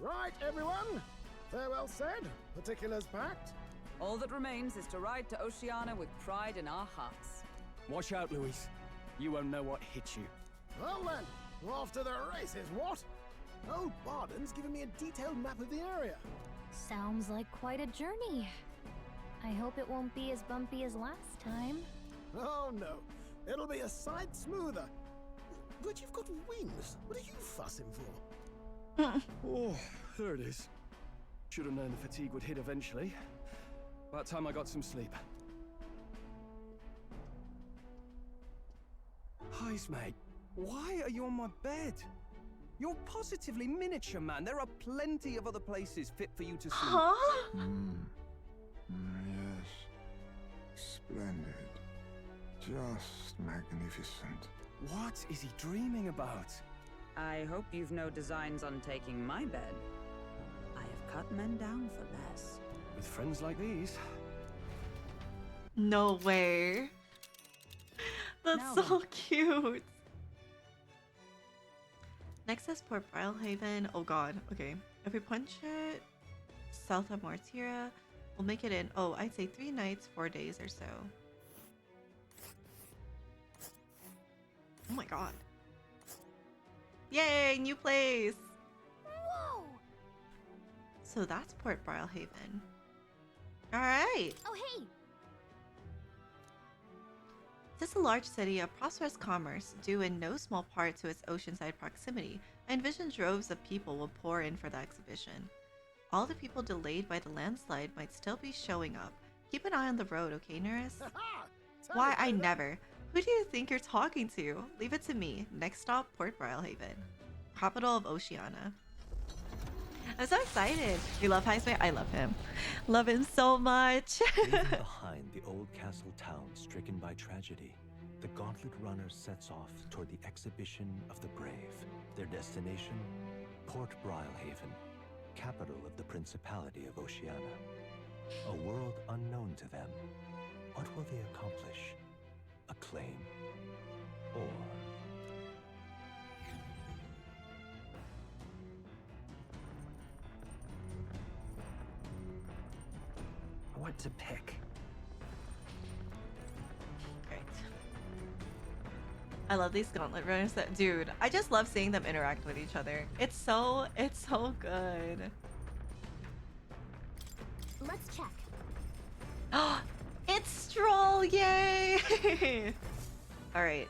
Right, everyone. Farewell said. Particulars packed. All that remains is to ride to Oceania with pride in our hearts. Watch out, Luis. You won't know what hits you. Well then, we're off to the races, what? Old Barden's given me a detailed map of the area. Sounds like quite a journey. I hope it won't be as bumpy as last time. Oh no, it'll be a sight smoother. But you've got wings. What are you fussing for? Oh, there it is. Should have known the fatigue would hit eventually. About time I got some sleep. Heis, mate. Why are you on my bed? You're positively miniature, man. There are plenty of other places fit for you to sleep. Huh? Yes. Splendid. Just magnificent. What is he dreaming about? I hope you've no designs on taking my bed. I have cut men down for less. With friends like these. No way. That's Now so cute. Next is Port Brilehaven. Oh god. Okay. If we punch it south of Mortira, we'll make it in, oh, I'd say 3 nights, 4 days or so. Oh my god. Yay, new place. Whoa! So that's Port Brilehaven. Alright. Oh, hey! This is a large city of prosperous commerce, due in no small part to its oceanside proximity. I envision droves of people will pour in for the exhibition. All the people delayed by the landslide might still be showing up. Keep an eye on the road, okay, Nerys? Why, I never. Who do you think you're talking to? Leave it to me. Next stop, Port Brilehaven, capital of Oceania. I'm so excited. You love Heisman? I love him. Love him so much. Leaving behind the old castle town stricken by tragedy, the Gauntlet runner sets off toward the exhibition of the brave. Their destination, Port Brilehaven, capital of the Principality of Oceania. A world unknown to them. What will they accomplish? Acclaim? Or... What to pick? Great. I love these Gauntlet runners. Dude, I just love seeing them interact with each other. It's so good. Let's check. It's Stroll! Yay! Alright.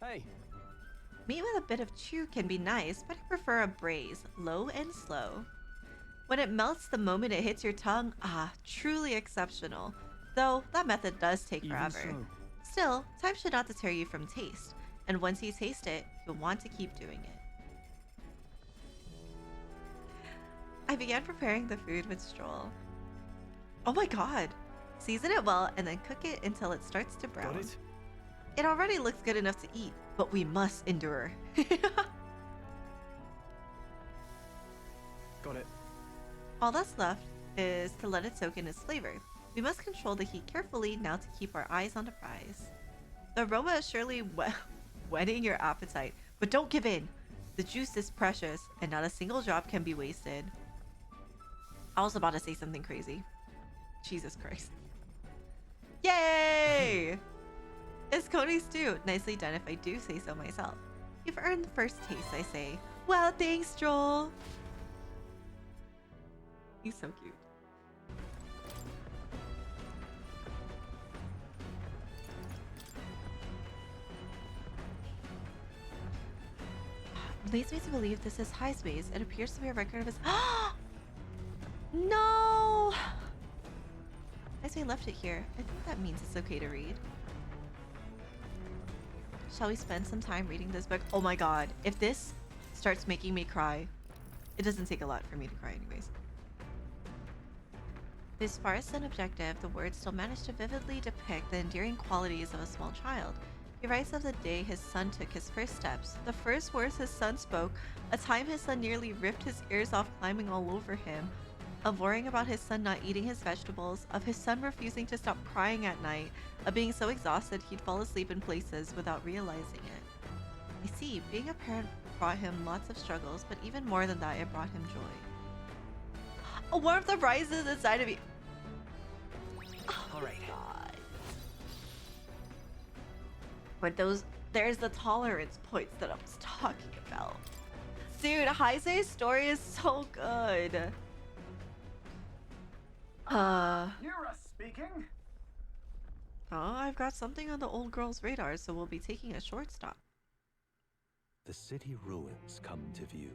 Hey. Meat with a bit of chew can be nice, but I prefer a braise, low and slow. When it melts the moment it hits your tongue, truly exceptional. Though, that method does take forever. So. Still, time should not deter you from taste, and once you taste it, you'll want to keep doing it. I began preparing the food with Stroll. Oh my god! Season it well and then cook it until it starts to brown. Got it? It already looks good enough to eat, but we must endure. Got it. All that's left is to let it soak in its flavor. We must control the heat carefully now to keep our eyes on the prize. The aroma is surely whetting your appetite, but don't give in. The juice is precious, and not a single drop can be wasted. I was about to say something crazy. Jesus Christ. Yay! It's Coney stew. Nicely done if I do say so myself. You've earned the first taste, I say. Well, thanks, Joel. He's so cute. Leads me to believe this is high space. It appears to be a record of his. No! As we left it here, I think that means it's okay to read. Shall we spend some time reading this book? Oh my god, if this starts making me cry, it doesn't take a lot for me to cry anyways. This sparse and objective, the words still manage to vividly depict the endearing qualities of a small child. He writes of the day his son took his first steps, the first words his son spoke, a time his son nearly ripped his ears off climbing all over him, of worrying about his son not eating his vegetables, of his son refusing to stop crying at night, of being so exhausted he'd fall asleep in places without realizing it. I see, being a parent brought him lots of struggles, but even more than that, it brought him joy. A warmth that rises inside of me. Oh, all right. God. But there's the tolerance points that I was talking about. Dude, Heise's story is so good. Nira speaking. Oh, I've got something on the old girl's radar, so we'll be taking a short stop. The city ruins come to view.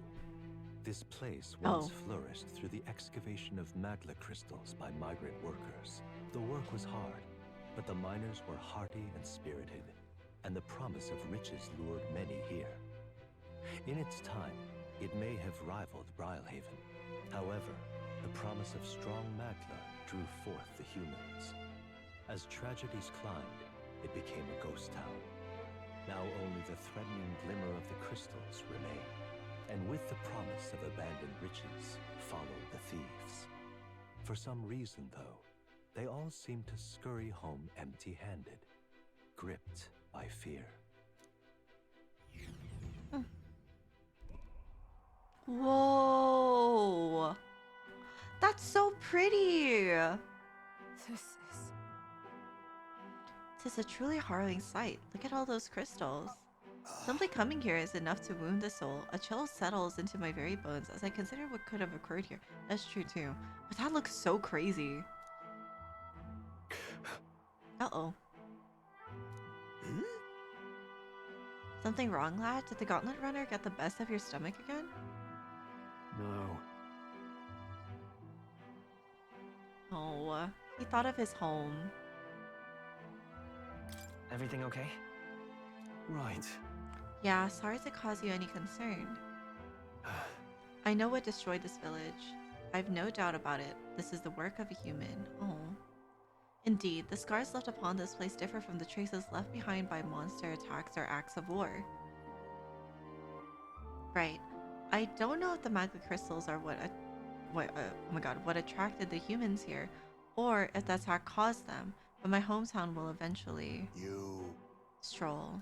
This place once flourished through the excavation of magma crystals by migrant workers. The work was hard, but the miners were hearty and spirited, and the promise of riches lured many here. In its time, it may have rivaled Brilehaven. However, the promise of strong magma drew forth the humans. As tragedies climbed, it became a ghost town. Now only the threatening glimmer of the crystals remain. And with the promise of abandoned riches followed the thieves. For some reason, though, they all seem to scurry home empty-handed, gripped by fear. Whoa! That's so pretty! Tis a truly harrowing sight. Look at all those crystals. Simply coming here is enough to wound the soul. A chill settles into my very bones as I consider what could have occurred here. That's true too. But that looks so crazy. Uh-oh. Something wrong, lad? Did the Gauntlet Runner get the best of your stomach again? No. Oh, he thought of his home. Everything okay? Right. Yeah, sorry to cause you any concern. I know what destroyed this village. I've no doubt about it. This is the work of a human. Oh. Indeed, the scars left upon this place differ from the traces left behind by monster attacks or acts of war. Right. I don't know if the magma crystals are what attracted the humans here, or if the attack caused them, but my hometown will eventually... stroll.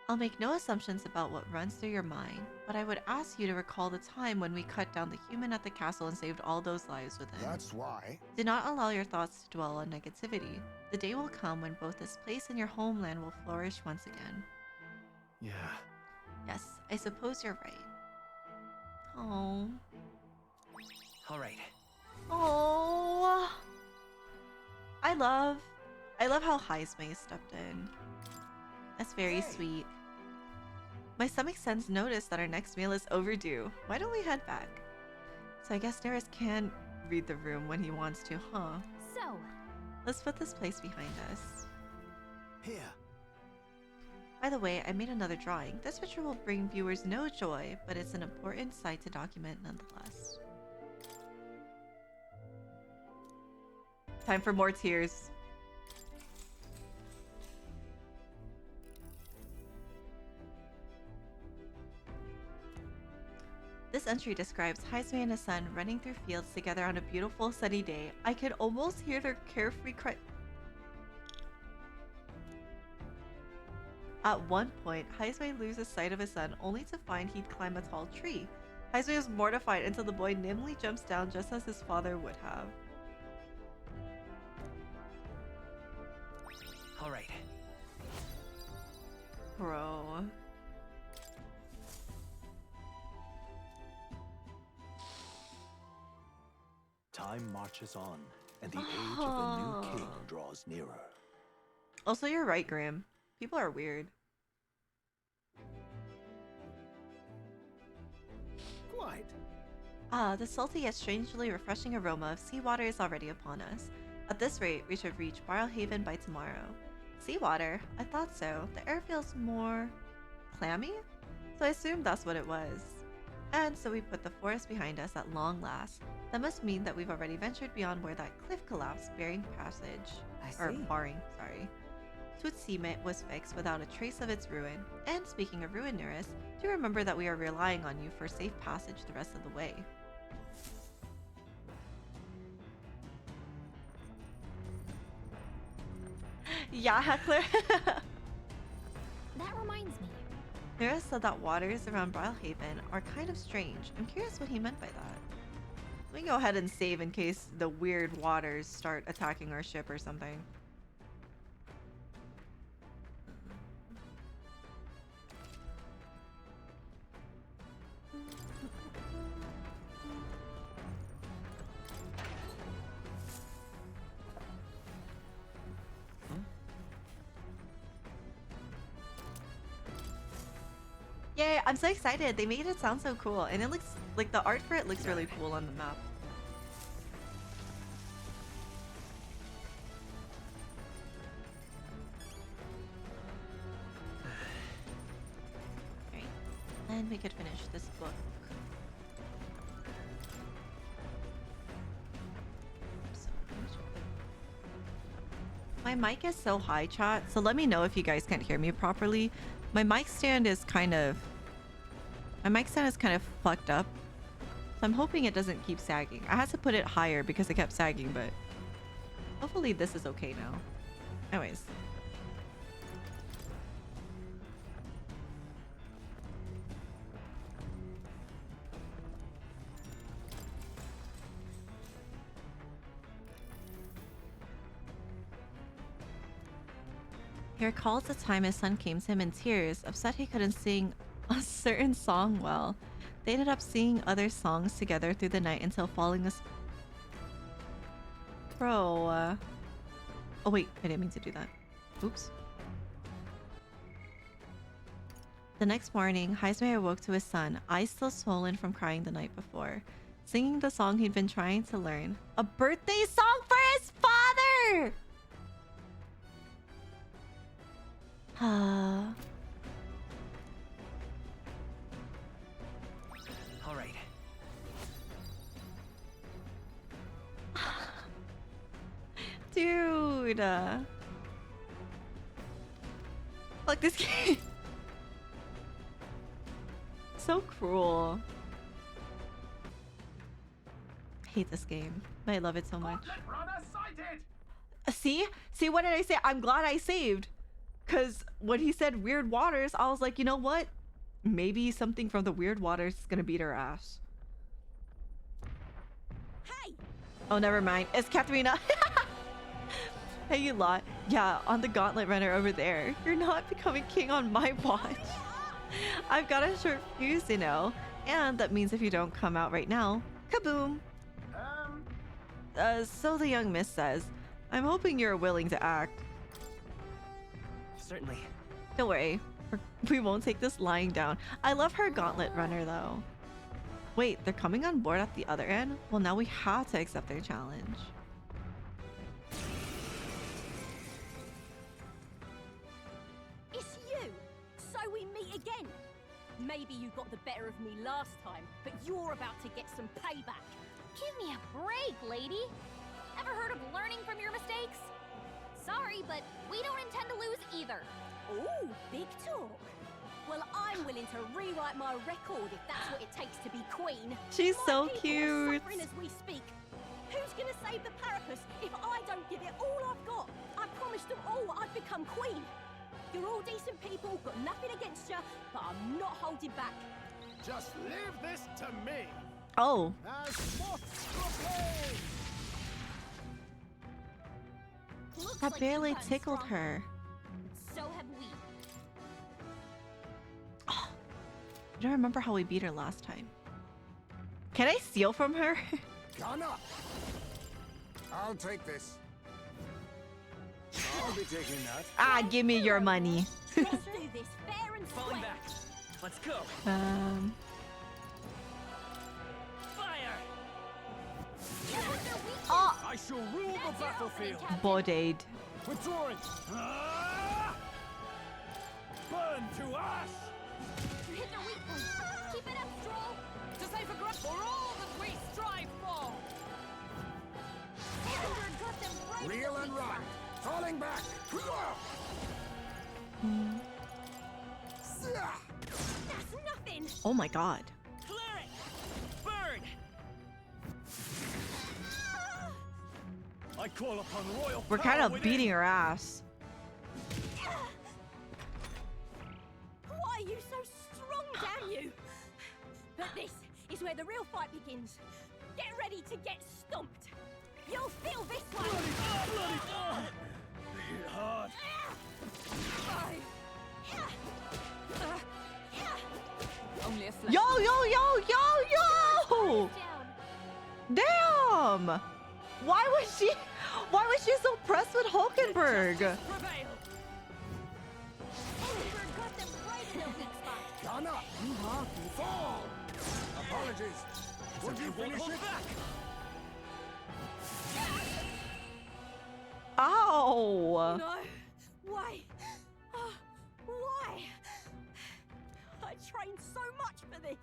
I'll make no assumptions about what runs through your mind, but I would ask you to recall the time when we cut down the human at the castle and saved all those lives within. That's why. Do not allow your thoughts to dwell on negativity. The day will come when both this place and your homeland will flourish once again. Yeah. Yes, I suppose you're right. Oh. All right. Oh. I love how Heismay stepped in. That's very sweet. My stomach sends notice that our next meal is overdue. Why don't we head back? So I guess Neris can read the room when he wants to, huh? So, let's put this place behind us. Here. By the way, I made another drawing. This picture will bring viewers no joy, but it's an important sight to document nonetheless. Time for more tears. This entry describes Heismay and his son running through fields together on a beautiful sunny day. I could almost hear their carefree cry. At one point, Heismay loses sight of his son, only to find he'd climb a tall tree. Heismay is mortified until the boy nimbly jumps down just as his father would have. All right. Bro. Time marches on, and the age of a new king draws nearer. Also, you're right, Graham. People are weird. Quite. The salty yet strangely refreshing aroma of seawater is already upon us. At this rate, we should reach Brilehaven by tomorrow. Seawater? I thought so. The air feels more... clammy? So I assumed that's what it was. And so we put the forest behind us at long last. That must mean that we've already ventured beyond where that cliff collapsed, barring Tutsime was fixed without a trace of its ruin. And speaking of ruin, Neris, do remember that we are relying on you for safe passage the rest of the way. Yeah, Heckler. that reminds me. Neris said that waters around Brilehaven are kind of strange. I'm curious what he meant by that. We can go ahead and save in case the weird waters start attacking our ship or something. Yay! I'm so excited. They made it sound so cool, and it looks like the art for it looks really cool on the map. Alright, and we could finish this book. My mic is so high, chat, so let me know if you guys can't hear me properly. My mic stand is kind of fucked up. So I'm hoping it doesn't keep sagging. I had to put it higher because it kept sagging, but hopefully this is okay now. Anyways. He recalls the time his son came to him in tears, upset he couldn't sing a certain song well. They ended up singing other songs together through the night until falling asleep. Bro. Oh wait, I didn't mean to do that. Oops. The next morning, Heismay awoke to his son, eyes still swollen from crying the night before, singing the song he'd been trying to learn. A birthday song for his father! All right. Dude. Fuck this game. So cruel. I hate this game, but I love it so much. See? See, what did I say? I'm glad I saved. Because when he said weird waters, I was like, you know what? Maybe something from the weird waters is going to beat her ass. Hey! Oh, never mind. It's Katharina. Hey, you lot. Yeah, on the Gauntlet runner over there. You're not becoming king on my watch. I've got a short fuse, you know. And that means if you don't come out right now, kaboom. So the young miss says. I'm hoping you're willing to act. Certainly. Don't worry. We won't take this lying down. I love her Gauntlet runner, though. Wait, they're coming on board at the other end? Well, now we have to accept their challenge. It's you! So we meet again! Maybe you got the better of me last time, but you're about to get some payback. Give me a break, lady. Ever heard of learning from your mistakes? Sorry, but we don't intend to lose either. Ooh, big talk. Well, I'm willing to rewrite my record if that's what it takes to be queen. She's My so people cute. are suffering as we speak. Who's gonna save the Parapus if I don't give it all I've got? I promised them all I'd become queen. You're all decent people, got nothing against you, but I'm not holding back. Just leave this to me. Oh. As what's proposed? Looks That like barely you've gotten tickled stronger. her. So have we. I don't remember how we beat her last time. Can I steal from her? Gunner! I'll take this. I'll be taking that. Ah, give me your money. Let's do this fair and Falling square. back. Let's go. Fire! Oh! I shall rule the battlefield. Bodied. Withdrawing. Burn to ash. You hit the weak point. Keep it up, Stroll. To save for all that we strive for. Got them right Reel and run. Falling back. That's nothing. Oh my god. Clear it! Burn! I call upon royal We're kind power of within. beating her ass. Why are you so strong, damn you? But this is where the real fight begins. Get ready to get stomped. You'll feel this one. Hit hard. Only a flash. Yo, yo, yo, yo, yo! Damn! Why was she so pressed with Hulkenberg? Prevail. Got them right in the weak spot. Gun up! Fall! Apologies. Would you finish it? Ow! No! Why? Why? I trained so much for this!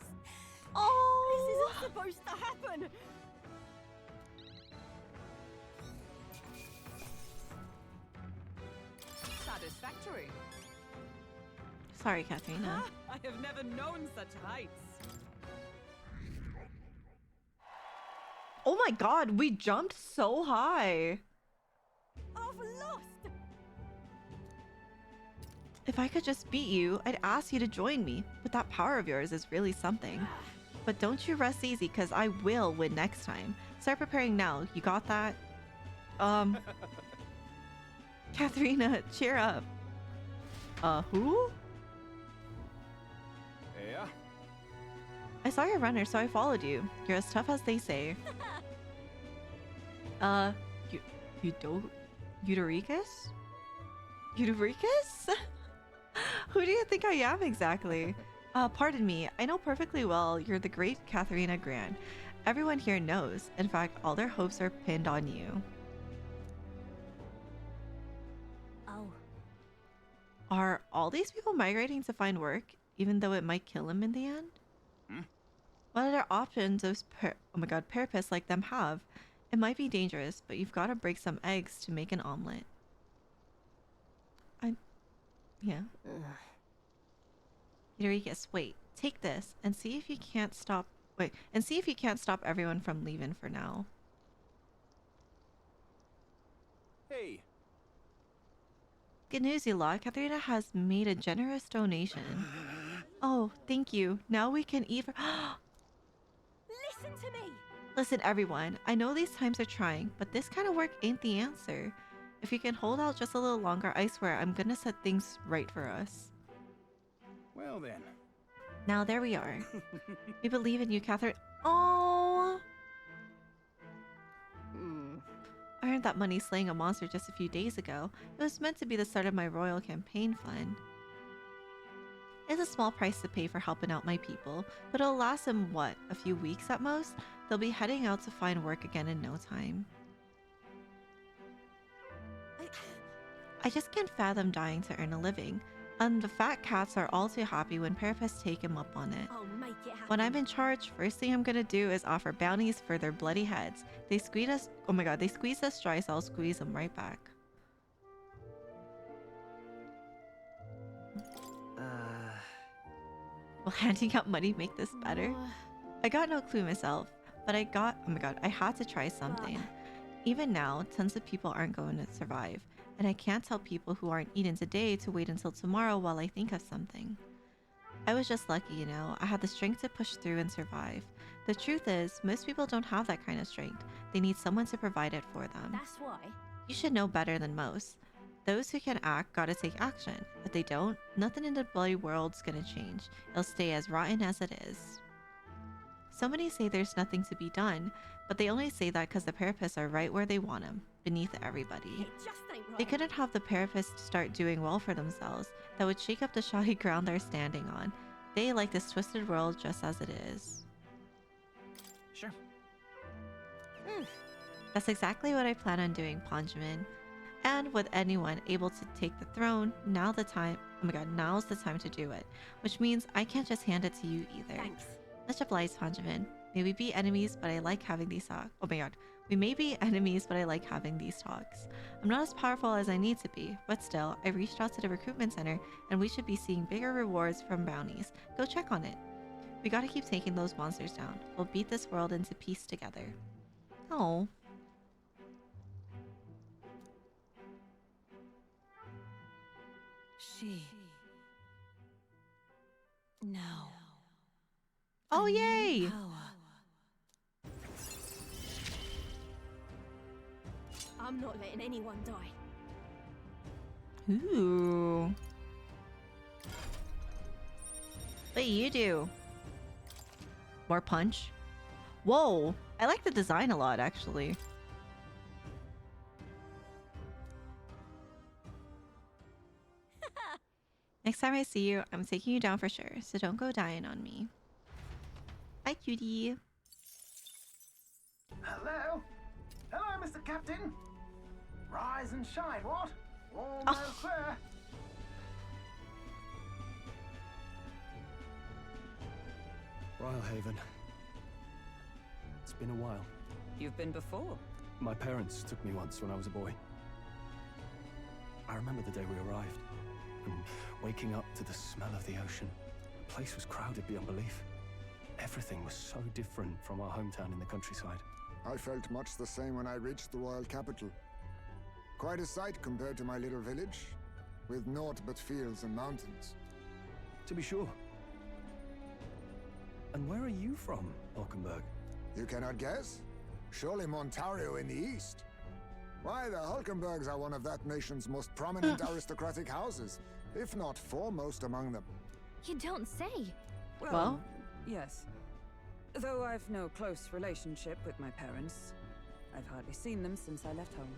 Oh! This isn't supposed to happen! Satisfactory. Sorry, Katharina. I have never known such heights. Oh my god, we jumped so high. I've lost! If I could just beat you, I'd ask you to join me. But that power of yours is really something. But don't you rest easy, because I will win next time. Start preparing now. You got that? Katharina, cheer up. Who? Yeah? I saw your runner, so I followed you. You're as tough as they say. Eudorecus? Eudorecus? Who do you think I am exactly? Pardon me, I know perfectly well you're the great Katharina Grant. Everyone here knows. In fact, all their hopes are pinned on you. Oh. Are all these people migrating to find work, even though it might kill them in the end? What other options those oh my god, parapists like them have? It might be dangerous, but you've got to break some eggs to make an omelet. Yeah. Eudorecus, wait. Take this and see if you can't stop. Wait, and see if you can't stop everyone from leaving for now. Hey. Good news, you lot. Katharina has made a generous donation. Oh, thank you. Now we can even. Listen to me! Listen, everyone. I know these times are trying, but this kind of work ain't the answer. If you can hold out just a little longer, I swear I'm gonna set things right for us. Well then. Now there we are. We believe in you, Catherine. Oh. I earned that money slaying a monster just a few days ago. It was meant to be the start of my royal campaign fund. It's a small price to pay for helping out my people, but it'll last them, what, a few weeks at most? They'll be heading out to find work again in no time. I just can't fathom dying to earn a living. And the fat cats are all too happy when parapists take him up on it. I'll make it happen. When I'm in charge, first thing I'm gonna do is offer bounties for their bloody heads. They squeeze us, oh my god, they squeeze us dry, so I'll squeeze them right back. Will handing out money make this better? I got no clue myself, but I got, oh my god, I had to try something. Even now, tons of people aren't going to survive, and I can't tell people who aren't eating today to wait until tomorrow while I think of something. I was just lucky, you know. I had the strength to push through and survive. The truth is, most people don't have that kind of strength. They need someone to provide it for them. That's why. You should know better than most. Those who can act gotta take action. If they don't, nothing in the bloody world's gonna change. It'll stay as rotten as it is. So many say there's nothing to be done, but they only say that because the parapists are right where they want them, beneath everybody. It just ain't right. They couldn't have the parapists start doing well for themselves. That would shake up the shoddy ground they're standing on. They like this twisted world just as it is. Sure. That's exactly what I plan on doing, Ponjamin. And with anyone able to take the throne, now's the time to do it. Which means I can't just hand it to you either. Thanks. Much obliged, Ponjamin. May we be enemies, but I like having these talks. Oh my god. We may be enemies, but I like having these talks. I'm not as powerful as I need to be, but still, I reached out to the recruitment center, and we should be seeing bigger rewards from bounties. Go check on it. We gotta keep taking those monsters down. We'll beat this world into peace together. Oh. She. Now. Oh, yay! I'm not letting anyone die. Ooh. What you do? More punch? Whoa! I like the design a lot, actually. Next time I see you, I'm taking you down for sure, so don't go dying on me. Bye, cutie. Hello? Hello, Mr. Captain. Rise and shine, what? Almost there. Brilehaven. It's been a while. You've been before? My parents took me once when I was a boy. I remember the day we arrived, and waking up to the smell of the ocean. The place was crowded beyond belief. Everything was so different from our hometown in the countryside. I felt much the same when I reached the royal capital. Quite a sight compared to my little village, with naught but fields and mountains. To be sure. And where are you from, Hulkenberg? You cannot guess? Surely Montario in the east. Why, the Hulkenbergs are one of that nation's most prominent aristocratic houses, if not foremost among them. You don't say. Well, yes. Though I've no close relationship with my parents, I've hardly seen them since I left home.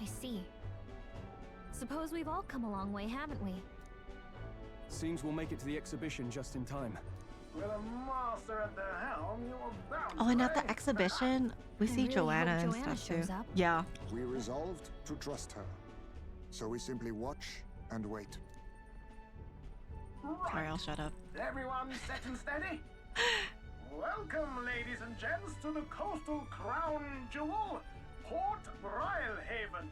I see. Suppose we've all come a long way, haven't we? Seems we'll make it to the exhibition just in time. With a master at the helm, you are bound. Oh, and at the exhibition, we see really Joanna hope and Joanna stuff too. shows up. Yeah. We resolved to trust her. So we simply watch and wait. Sorry, I'll shut up. Everyone set and steady? Welcome, ladies and gents, to the coastal crown jewel, Port Brilehaven.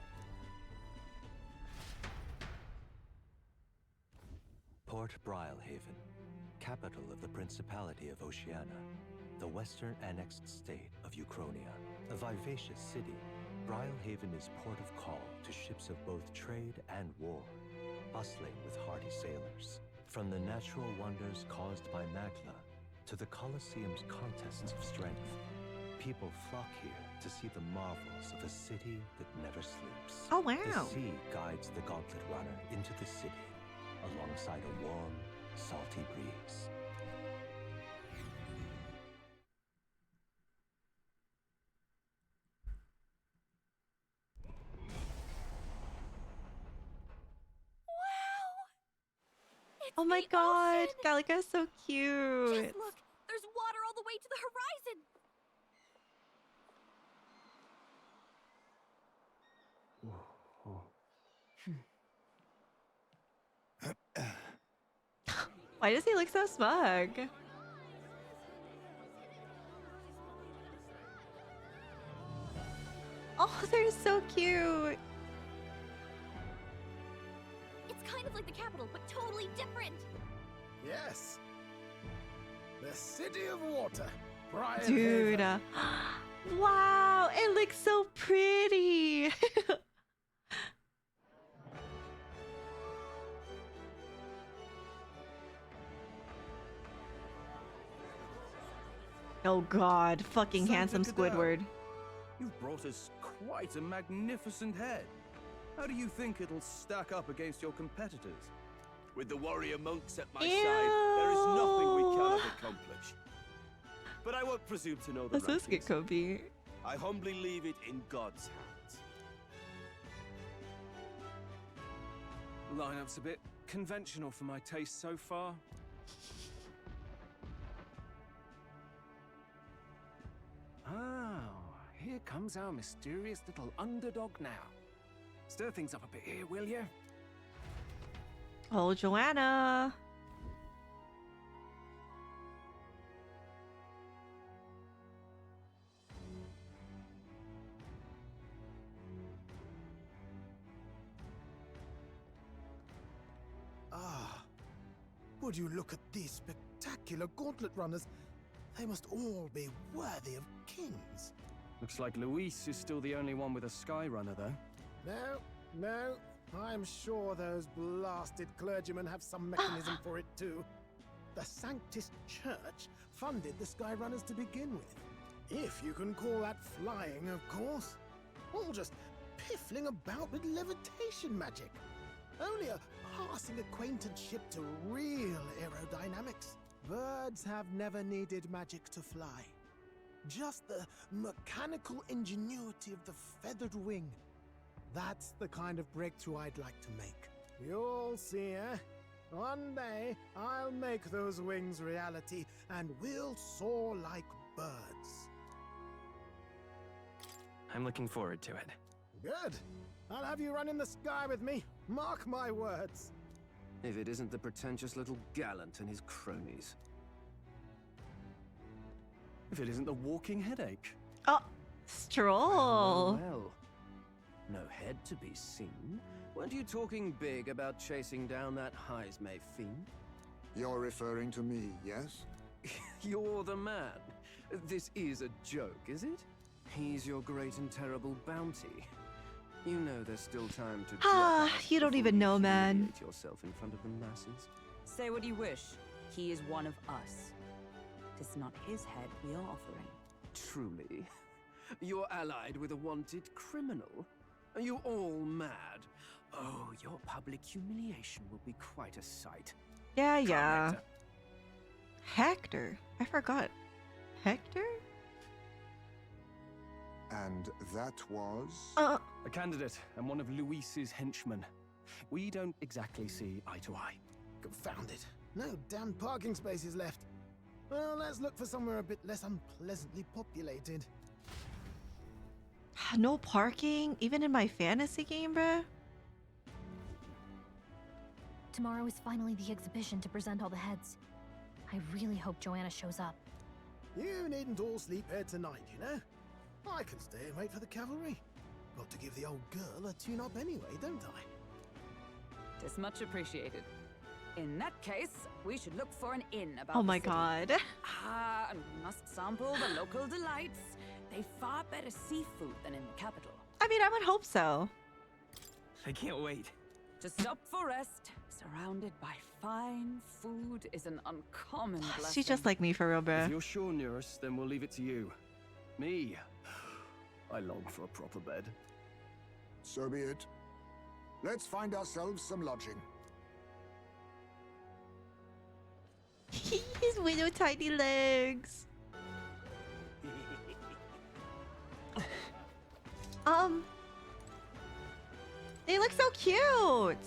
Port Brilehaven, capital of the Principality of Oceania, the western annexed state of Uchronia. A vivacious city, Brilehaven is port of call to ships of both trade and war, bustling with hardy sailors. From the natural wonders caused by Magla to the Colosseum's contests of strength, people flock here to see the marvels of a city that never sleeps. Oh, wow. The sea guides the Gauntlet runner into the city, alongside a warm, salty breeze. Oh my god, Gallica's so cute. Just look, there's water all the way to the horizon. Why does he look so smug? Oh, they're so cute. It's kind of like the capital, but totally different. Yes. The city of water. Brilehaven. Dude. Wow, it looks so pretty. Oh god, fucking handsome Squidward. You've brought us quite a magnificent head. How do you think it'll stack up against your competitors? With the warrior monks at my side, there is nothing we cannot accomplish. But I won't presume to know the Let's get rankings. Kobe. I humbly leave it in God's hands. Lineup's a bit conventional for my taste so far. Oh, here comes our mysterious little underdog now. Stir things up a bit here, will you? Oh, Joanna. Ah, would you look at these spectacular gauntlet runners? They must all be worthy of kings. Looks like Luis is still the only one with a sky runner, though. No, I'm sure those blasted clergymen have some mechanism for it too. The Sanctus Church funded the Skyrunners to begin with. If you can call that flying, of course. All just piffling about with levitation magic. Only a passing acquaintanceship to real aerodynamics. Birds have never needed magic to fly. Just the mechanical ingenuity of the feathered wing. That's the kind of breakthrough I'd like to make. You'll see, eh? One day, I'll make those wings reality, and we'll soar like birds. I'm looking forward to it. Good. I'll have you run in the sky with me. Mark my words. If it isn't the pretentious little gallant and his cronies. If it isn't the walking headache. Oh, Stroll. Well, no head to be seen. Weren't you talking big about chasing down that Heismay fiend? You're referring to me, yes? You're the man. This is a joke, is it? He's your great and terrible bounty. You know there's still time to Ah, you don't even know, man. humiliate yourself in front of the masses. Say what you wish. He is one of us. It's not his head we are offering. Truly? You're allied with a wanted criminal? Are you all mad? Oh, your public humiliation will be quite a sight. Yeah, Come, yeah. Hector. Hector? I forgot. Hector? And that was? A candidate and one of Luis's henchmen. We don't exactly see eye to eye. Confound it. No damn parking spaces left. Well, let's look for somewhere a bit less unpleasantly populated. No parking? Even in my fantasy game, bruh? Tomorrow is finally the exhibition to present all the heads. I really hope Joanna shows up. You needn't all sleep here tonight, you know? I can stay and wait for the cavalry. Got to give the old girl a tune-up anyway, don't I? Tis much appreciated. In that case, we should look for an inn about Oh the my city. god. Ah, and we must sample the local delights. They've far better seafood than in the capital. I mean, I would hope so. I can't wait. To stop for rest, surrounded by fine food, is an uncommon blessing. She's just like me for real, If bruh. you're sure, Nearest, then we'll leave it to you. Me, I long for a proper bed. So be it. Let's find ourselves some lodging. His little tiny legs. They look so cute.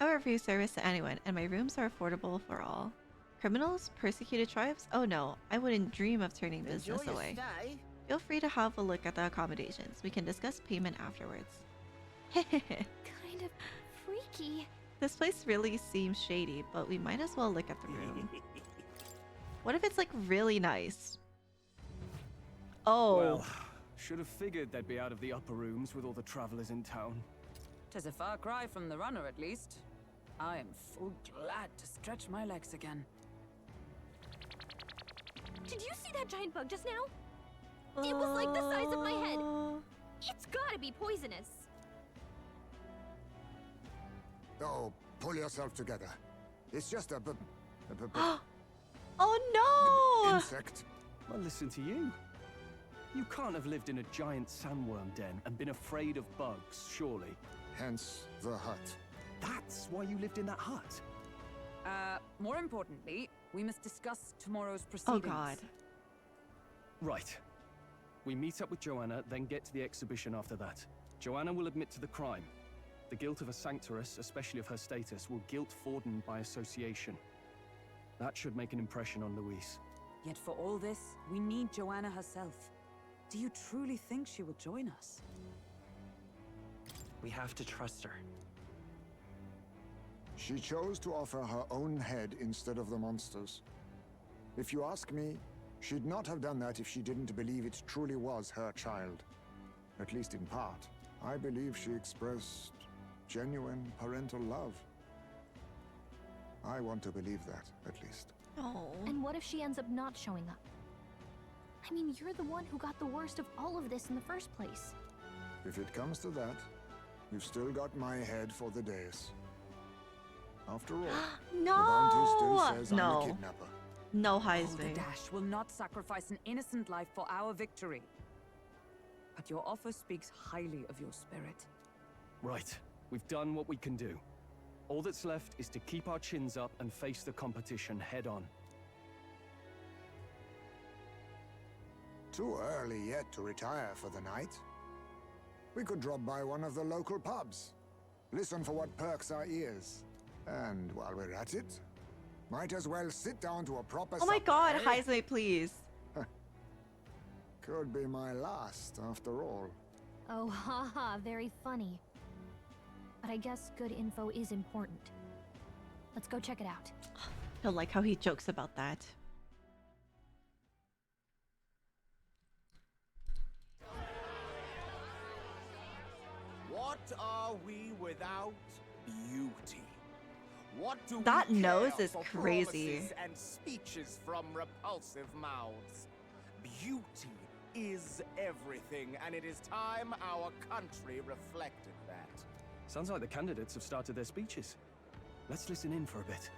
I refuse service to anyone, and my rooms are affordable for all. Criminals? Persecuted tribes? Oh no, I wouldn't dream of turning business away. Feel free to have a look at the accommodations. We can discuss payment afterwards. Kind of freaky. This place really seems shady, but we might as well look at the room. What if it's like really nice? Oh. Well, should have figured they'd be out of the upper rooms with all the travelers in town. 'Tis a far cry from the runner, at least. I am full glad to stretch my legs again. Did you see that giant bug just now? It was like the size of my head. It's gotta be poisonous. Oh, pull yourself together. It's just a Oh no! insect. Well, listen to you. You can't have lived in a giant sandworm den and been afraid of bugs, surely. Hence the hut. That's why you lived in that hut. More importantly, we must discuss tomorrow's proceedings. Oh god. Right. We meet up with Joanna, then get to the exhibition after that. Joanna will admit to the crime. The guilt of a sanctoress, especially of her status, will guilt Forden by association. That should make an impression on Luis. Yet for all this, we need Joanna herself. Do you truly think she will join us? We have to trust her. She chose to offer her own head instead of the monster's. If you ask me, she'd not have done that if she didn't believe it truly was her child. At least in part. I believe she expressed genuine parental love. I want to believe that, at least. Oh. And what if she ends up not showing up? I mean, you're the one who got the worst of all of this in the first place. If it comes to that, you've still got my head for the dais. After all, the bounty still says I'm the kidnapper. No, The Heisman. Dash will not sacrifice an innocent life for our victory. But your offer speaks highly of your spirit. Right. We've done what we can do. All that's left is to keep our chins up and face the competition head on. Too early yet to retire for the night. We could drop by one of the local pubs. Listen for what perks our ears. And while we're at it, might as well sit down to a proper Oh my supper, god, eh? Heismay, please. Could be my last, after all. Oh, haha, very funny. But I guess good info is important. Let's go check it out. I don't like how he jokes about that. What are we without beauty? What do That we nose care is for crazy. promises and speeches from repulsive mouths? Beauty is everything, and it is time our country reflected that. Sounds like the candidates have started their speeches. Let's listen in for a bit.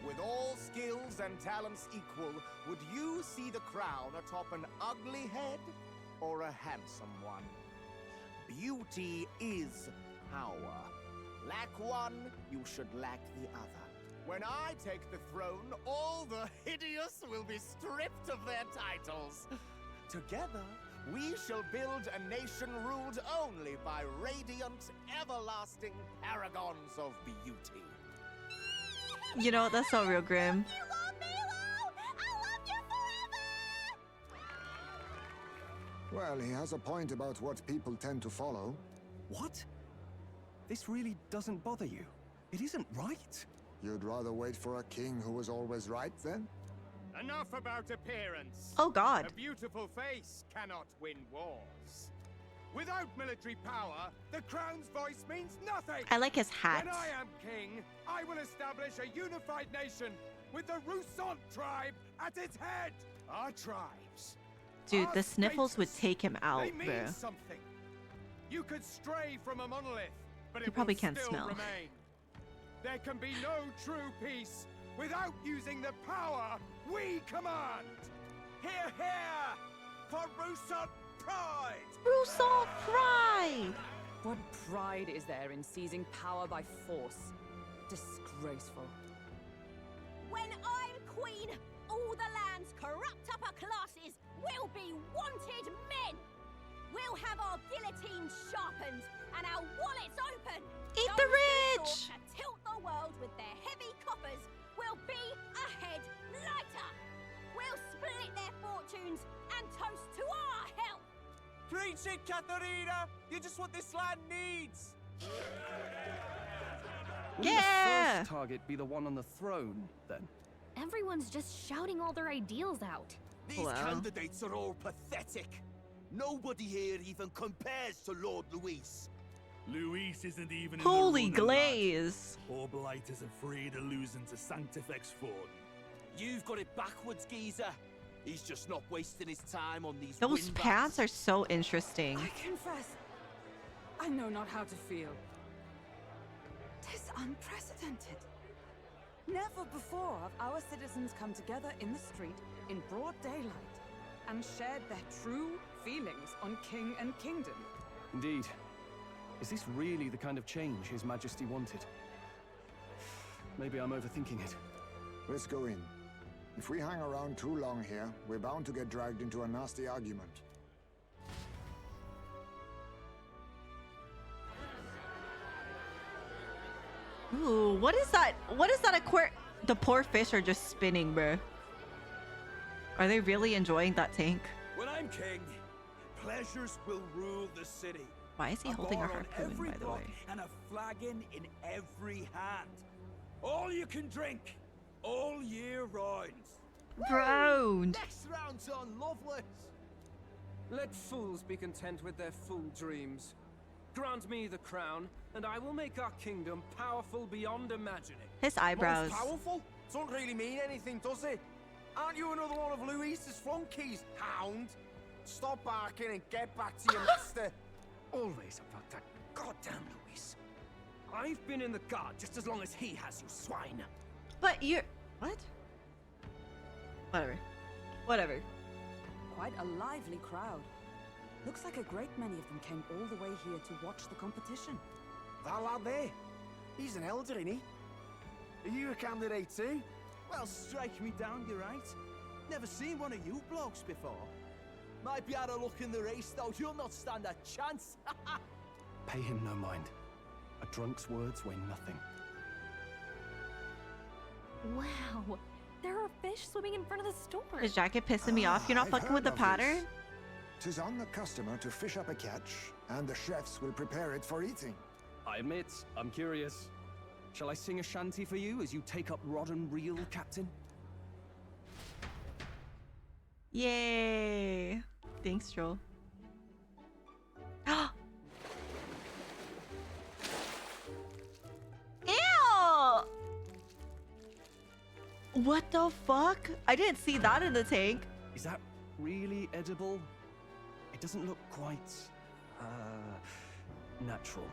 With all skills and talents equal, would you see the crown atop an ugly head or a handsome one? Beauty is power. Lack one, you should lack the other. When I take the throne, all the hideous will be stripped of their titles. Together, we shall build a nation ruled only by radiant, everlasting paragons of beauty. You know, that's so real, Grim. Well, he has a point about what people tend to follow. What? This really doesn't bother you? It isn't right. You'd rather wait for a king who was always right, then? Enough about appearance. Oh, God. A beautiful face cannot win wars. Without military power, the crown's voice means nothing. I like his hat. When I am king, I will establish a unified nation with the Roussant tribe at its head. Our tribes. Dude, our the sniffles would status, take him out, they mean bro. something. You could stray from a monolith, but He it probably will can't still smell. remain. There can be no true peace without using the power we command. Hear, hear! For Roussant pride! Roussant pride! What pride is there in seizing power by force? Disgraceful. When I'm queen, all the land's corrupt upper classes will be wanted men. We'll have our guillotines sharpened and our wallets open. Eat Those the who rich! sought to tilt the world with their heavy coffers will be a head lighter. We'll split their fortunes and toast to our health. Preach it, Katharina! You're just what this land needs! Wouldn't Yeah! the first target be the one on the throne, then? Everyone's just shouting all their ideals out. These Wow. candidates are all pathetic. Nobody here even compares to Lord Luis. Luis isn't even Holy in the running, glaze! lad. Poor Blight is afraid of losing to Sanctifex Ford. You've got it backwards, geezer. He's just not wasting his time on these Those windbags. pants are so interesting. I confess, I know not how to feel. 'Tis unprecedented. Never before have our citizens come together in the street in broad daylight and shared their true feelings on king and kingdom. Indeed. Is this really the kind of change His Majesty wanted? Maybe I'm overthinking it. Let's go in. If we hang around too long here, we're bound to get dragged into a nasty argument. Ooh, what is that? What is that the poor fish are just spinning, bro. Are they really enjoying that tank? When I'm king, pleasures will rule the city. Why is he holding a bar on harpoon, every by the block way? and a flagon in every hand. All you can drink, all year round. Round. Next round's on Loveless. Let fools be content with their fool dreams. Grant me the crown, and I will make our kingdom powerful beyond imagining. His eyebrows. Most powerful? Doesn't really mean anything, does it? Aren't you another one of Luis's flunkies, hound? Stop barking and get back to your master. Always about that goddamn Luis. I've been in the guard just as long as he has, you swine. But you're... What? Whatever. Whatever. Quite a lively crowd. Looks like a great many of them came all the way here to watch the competition. That lad there, he's an elder, isn't he? Are you a candidate too? Well, strike me down, you're right. Never seen one of you blokes before. Might be out of luck in the race, though. You'll not stand a chance. Pay him no mind. A drunk's words weigh nothing. Wow, there are fish swimming in front of the store. Is jacket pissing me off? You're not I've fucking with heard the of pattern? this. 'Tis on the customer to fish up a catch, and the chefs will prepare it for eating. I admit, I'm curious. Shall I sing a shanty for you as you take up rod and reel, Captain? Yay! Thanks, Joel. Ew! What the fuck? I didn't see that in the tank. Is that really edible? It doesn't look quite, natural.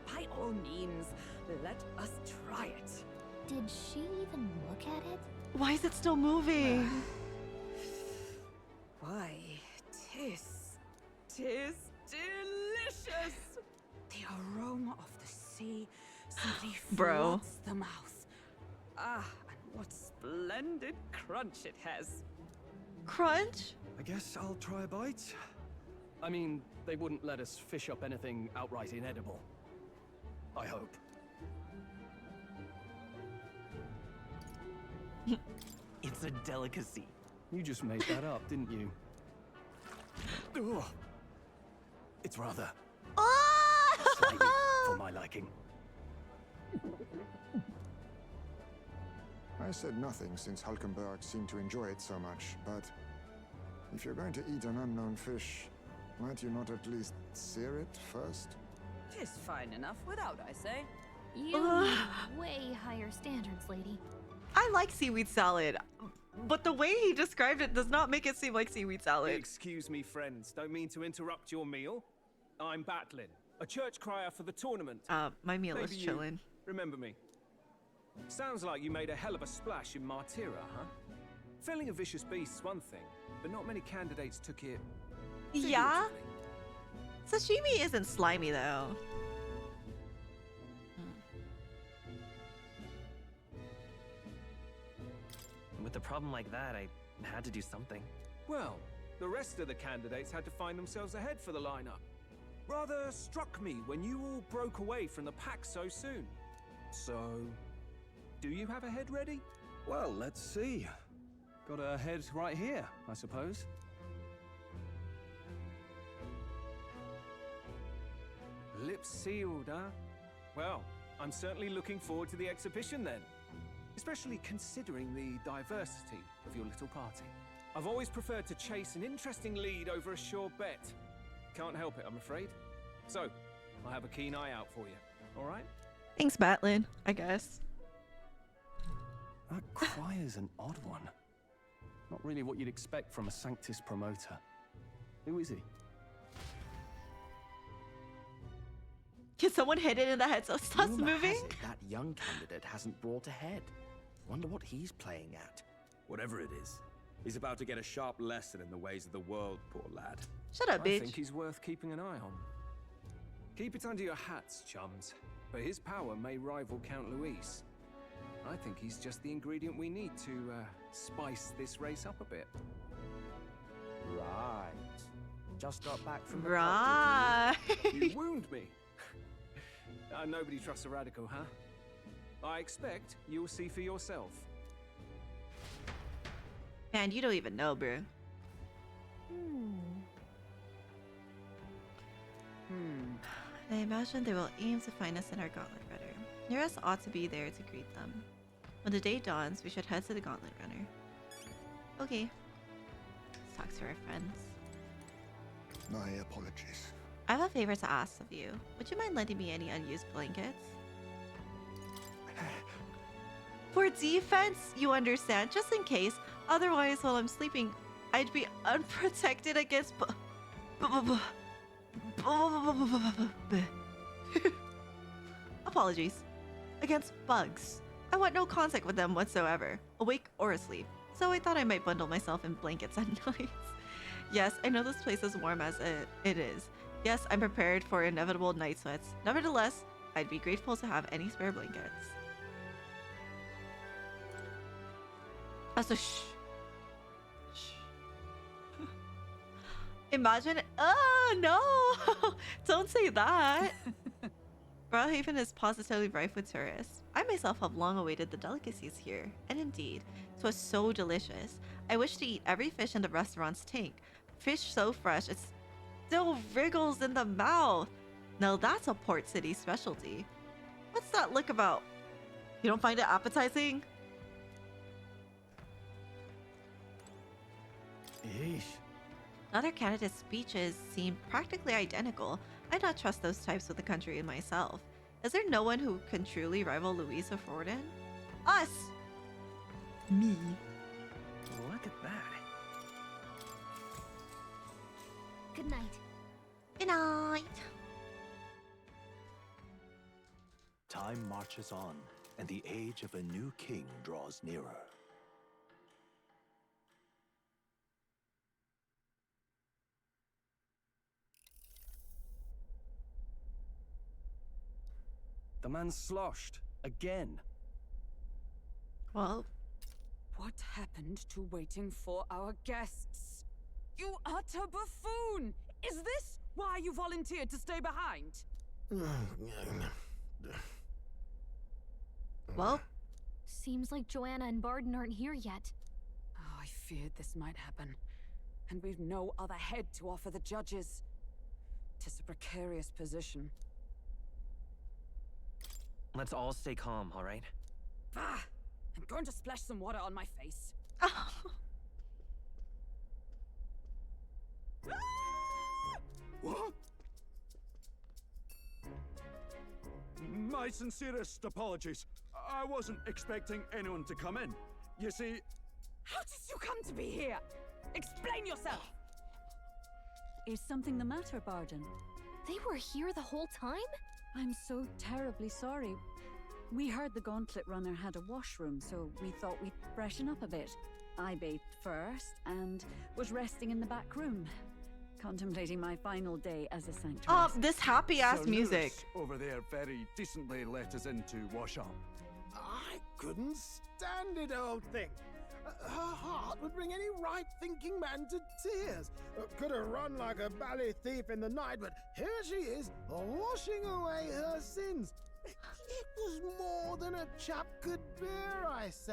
By all means, let us try it. Did she even look at it? Why is it still moving? Why, tis delicious. The aroma of the sea simply Bro. floods the mouth. Ah, and what splendid crunch it has. Crunch? I guess I'll try a bite. I mean, they wouldn't let us fish up anything outright inedible. I hope. It's a delicacy. You just made that up, didn't you? Ugh. It's rather slimy for my liking. I said nothing since Hulkenberg seemed to enjoy it so much, but if you're going to eat an unknown fish, might you not at least sear it first? Tis fine enough without, I say. You need way higher standards, lady. I like seaweed salad, but the way he described it does not make it seem like seaweed salad. Excuse me, friends. Don't mean to interrupt your meal. I'm Batlin, a church crier for the tournament. My meal is Maybe you chillin'. remember me. Sounds like you made a hell of a splash in Martira, huh? Felling a vicious beast's one thing, but not many candidates took it. Yeah? Sashimi isn't slimy though. With a problem like that, I had to do something. Well, the rest of the candidates had to find themselves ahead for the lineup. Rather struck me when you all broke away from the pack so soon. So, do you have a head ready? Well, let's see. Got a head right here, I suppose. Lips sealed, huh? Well, I'm certainly looking forward to the exhibition then. Especially considering the diversity of your little party. I've always preferred to chase an interesting lead over a sure bet. Can't help it, I'm afraid. So, I'll have a keen eye out for you, all right? Thanks, Batlin, I guess. That choir's an odd one. Not really what you'd expect from a Sanctus promoter. Who is he? Can someone hit it in the head so it stops Rumour moving? has it that young candidate hasn't brought ahead. Wonder what he's playing at. Whatever it is, he's about to get a sharp lesson in the ways of the world, poor lad. Shut up, I bitch. think he's worth keeping an eye on. Keep it under your hats, chums. But his power may rival Count Luis. I think he's just the ingredient we need to spice this race up a bit. Right. Just got back from the Right. You wound me. Nobody trusts a radical, huh? I expect you'll see for yourself. Man, you don't even know, bro. I imagine they will aim to find us in our Gauntlet Runner. Nearest ought to be there to greet them. When the day dawns, we should head to the Gauntlet Runner. Okay. Let's talk to our friends. My apologies. I have a favor to ask of you. Would you mind lending me any unused blankets? For defense, you understand, just in case. Otherwise, while I'm sleeping, I'd be unprotected against apologies. Against bugs. I want no contact with them whatsoever, awake or asleep. So I thought I might bundle myself in blankets at night. Yes, I know this place is warm as it is. Yes, I'm prepared for inevitable night sweats. Nevertheless, I'd be grateful to have any spare blankets. Also, shh. Imagine. Oh no! Don't say that. Brilehaven is positively rife with tourists. I myself have long awaited the delicacies here, and indeed, it was so delicious. I wish to eat every fish in the restaurant's tank. Fish so fresh, it still wriggles in the mouth. Now that's a port city specialty. What's that look about? You don't find it appetizing? Yeesh. Other candidates' speeches seem practically identical. I not trust those types with the country in myself. Is there no one who can truly rival Louisa Forden? Us! Me. Look at that. Good night. Good night. Time marches on, and the age of a new king draws nearer. The man's sloshed. Again. Well, what happened to waiting for our guests? You utter buffoon! Is this why you volunteered to stay behind? Well, seems like Joanna and Barden aren't here yet. Oh, I feared this might happen. And we've no other head to offer the judges. 'Tis a precarious position. Let's all stay calm, all right? Ah! I'm going to splash some water on my face. What? My sincerest apologies. I wasn't expecting anyone to come in. You see... How did you come to be here? Explain yourself! Is something the matter, Barden? They were here the whole time? I'm so terribly sorry. We heard the Gauntlet runner had a washroom, so we thought we'd freshen up a bit. I bathed first and was resting in the back room, contemplating my final day as a sanctuary. oh, this happy ass So music. Lewis over there very decently let us in to wash up. I couldn't stand it, old thing. Her heart would bring any right-thinking man to tears. Could have run like a bally thief in the night, but here she is, washing away her sins. It was more than a chap could bear, I say.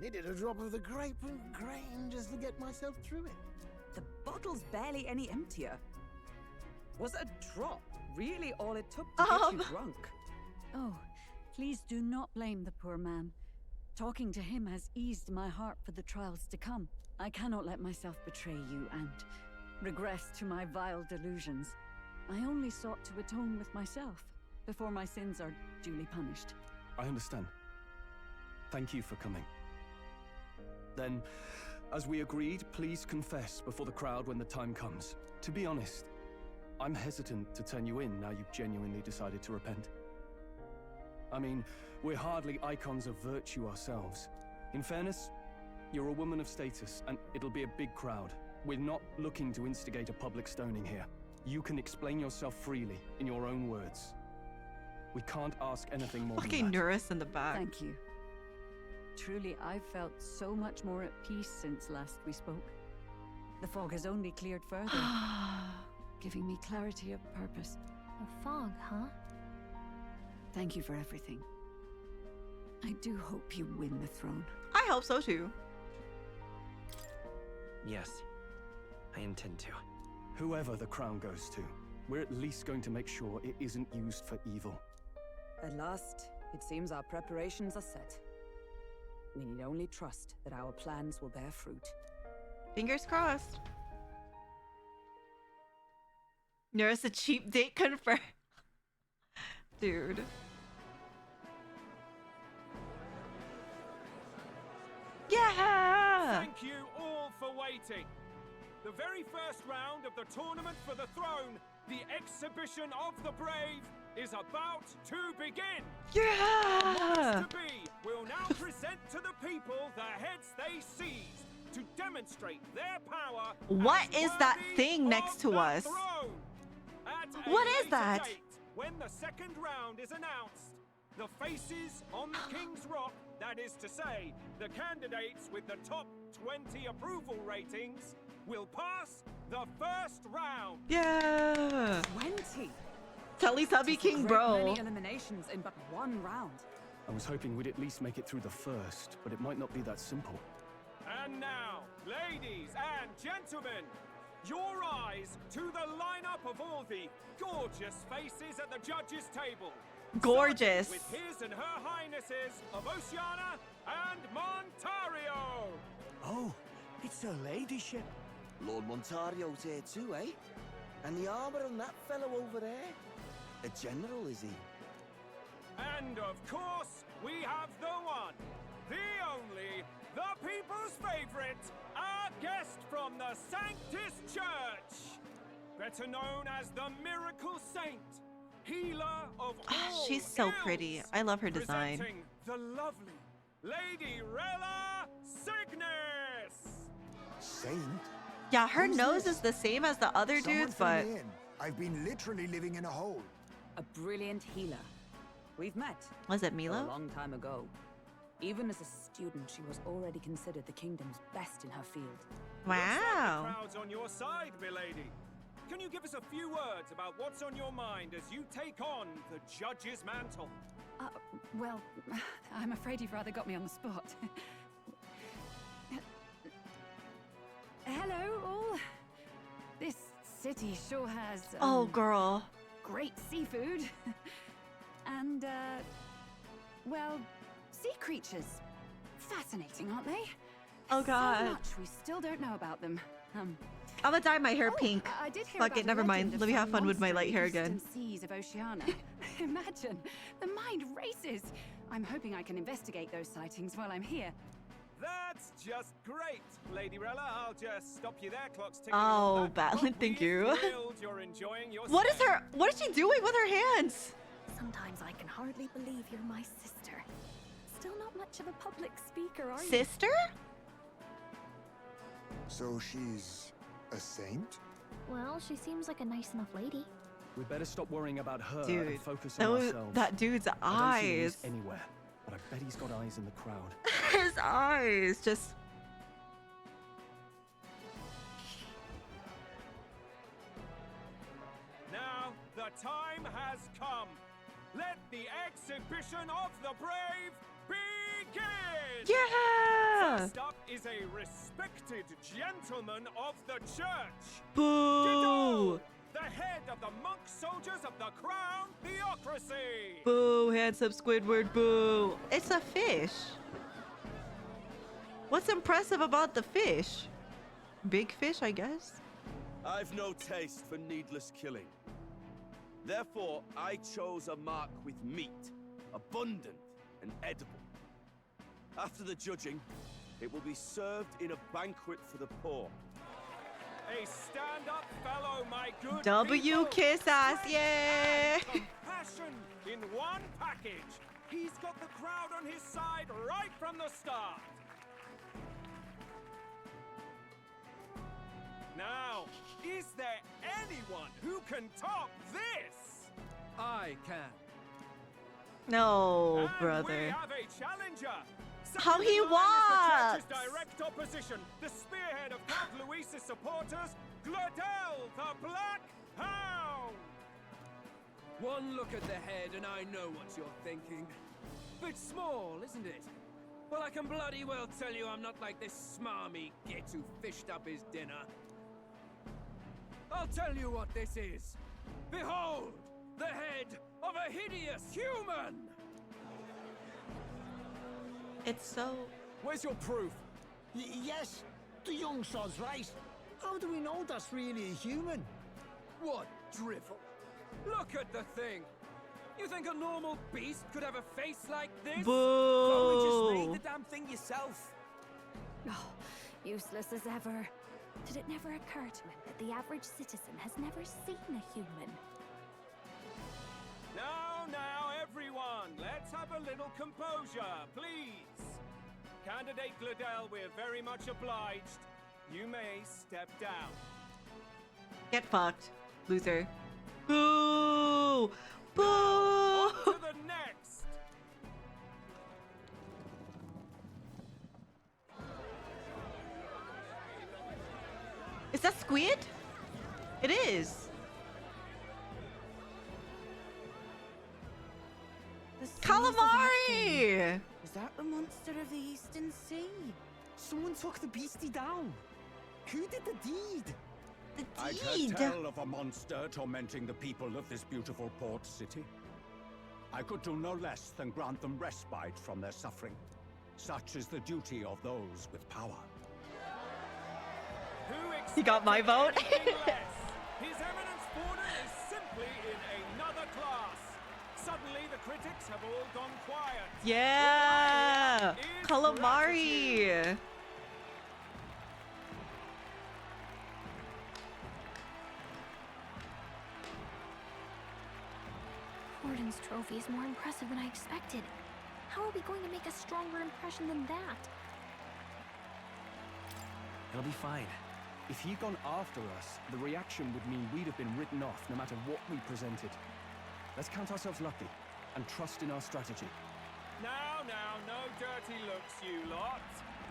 Needed a drop of the grape and grain just to get myself through it. The bottle's barely any emptier. Was a drop really all it took to get you drunk? Oh, please do not blame the poor man. Talking to him has eased my heart for the trials to come. I cannot let myself betray you and regress to my vile delusions. I only sought to atone with myself before my sins are duly punished. I understand. Thank you for coming. Then, as we agreed, please confess before the crowd when the time comes. To be honest, I'm hesitant to turn you in now you've genuinely decided to repent. I mean, we're hardly icons of virtue ourselves. In fairness, you're a woman of status, and it'll be a big crowd. We're not looking to instigate a public stoning here. You can explain yourself freely, in your own words. We can't ask anything more than Fucking that. Nurse in the back. Thank you. Truly, I've felt so much more at peace since last we spoke. The fog has only cleared further, giving me clarity of purpose. A fog, huh? Thank you for everything. I do hope you win the throne. I hope so too. Yes, I intend to. Whoever the crown goes to, we're at least going to make sure it isn't used for evil. At last, it seems our preparations are set. We need only trust that our plans will bear fruit. Fingers crossed. Nurse, a cheap date confirmed. Dude. Yeah! Thank you all for waiting. The very first round of the tournament for the throne, the exhibition of the brave, is about to begin. Yeah! The to-be will now present to the people the heads they seized to demonstrate their power. What as is that worthy thing of next to the us? throne. At a What is later that? date, when the second round is announced, the faces on the King's Rock, that is to say, the candidates with the top 20 approval ratings, will pass the first round. Yeah. 20. Teletubby King, Great bro. many eliminations in but one round. I was hoping we'd at least make it through the first, but it might not be that simple. And now, ladies and gentlemen, your eyes to the lineup of all the gorgeous faces at the judges' table. Gorgeous. With his and her highnesses of Oceana and Montario. Oh, it's her ladyship. Lord Montario's here too, eh? And the armor on that fellow over there? A general, is he? And of course, we have the one, the only, the people's favorite, our guest from the Sanctus Church, better known as the Miracle Saint, healer of all She's so ills, pretty. I love her design. presenting the lovely Lady Rella Cygnus. Saint? Yeah, her Who's nose this? is the same as the other Someone dudes, fill but me in. I've been literally living in a hole. A brilliant healer. We've met. Was it A Milo? long time ago. Even as a student, she was already considered the kingdom's best in her field. Looks like Wow. the crowd's on your side, milady. Can you give us a few words about what's on your mind as you take on the judge's mantle? Well, I'm afraid you've rather got me on the spot. Hello, all. This city sure has. Oh, girl. Great seafood. And, well, sea creatures. Fascinating, aren't they? Oh, So God. much we still don't know about them. I'm gonna dye my hair pink. I did hear Fuck about it, a never mind. legend of Let me have some fun with my monster light in hair the again. distant seas of Oceana. Imagine, the mind races. I'm hoping I can investigate those sightings while I'm here. That's just great, Lady Rella. I'll just stop you there. Clock's ticking. Oh, Batlin, thank you. Thrilled you're enjoying your What is stay. what is she doing with her hands? Sometimes I can hardly believe you're my sister. Still not much of a public speaker, are you? Sister? So she's a saint? Well, she seems like a nice enough lady. We'd better stop worrying about her Dude, and focus on ourselves. that dude's I don't see eyes. Reese anywhere, but I bet he's got eyes in the crowd. His eyes just. Now the time has come. Let the exhibition of the brave begin! Yeah! First up is a respected gentleman of the church. Boo! The head of the monk soldiers of the Crown Theocracy. Boo, handsome Squidward, boo. It's a fish. What's impressive about the fish? Big fish, I guess. I've no taste for needless killing. Therefore, I chose a mark with meat, abundant and edible. After the judging, it will be served in a banquet for the poor. A stand-up fellow, my good W people. kiss ass, Strength yeah! and compassion in one package. He's got the crowd on his side right from the start. Now, is there anyone who can top this? I can. No, And we brother. have a challenger. How Second he in line is the walks. church's direct opposition, the spearhead of Count Luis's supporters, Gladel the Black Hound. One look at the head and I know what you're thinking. Bit small, isn't it? Well, I can bloody well tell you I'm not like this smarmy git who fished up his dinner. I'll tell you what this is. Behold, the head of a hideous human! It's so... Where's your proof? Yes, the young sod's right. How do we know that's really a human? What drivel? Look at the thing! You think a normal beast could have a face like this? Probably just Boo! made the damn thing yourself. Oh, useless as ever. Did it never occur to him that the average citizen has never seen a human? Now, everyone, let's have a little composure, please. Candidate Gladel, we're very much obliged. You may step down. Get fucked, loser. Boo! Boo! On to the next. squid? It is. Calamari! Is that the monster of the Eastern Sea? Someone took the beastie down. Who did the deed? I'd heard tell of a monster tormenting the people of this beautiful port city. I could do no less than grant them respite from their suffering. Such is the duty of those with power. He got my vote. His Eminence Borden is simply in another class. Suddenly, the critics have all gone quiet. Yeah! Calamari! Borden's trophy is more impressive than I expected. How are we going to make a stronger impression than that? It'll be fine. If he'd gone after us, the reaction would mean we'd have been written off no matter what we presented. Let's count ourselves lucky and trust in our strategy. Now, no dirty looks, you lot.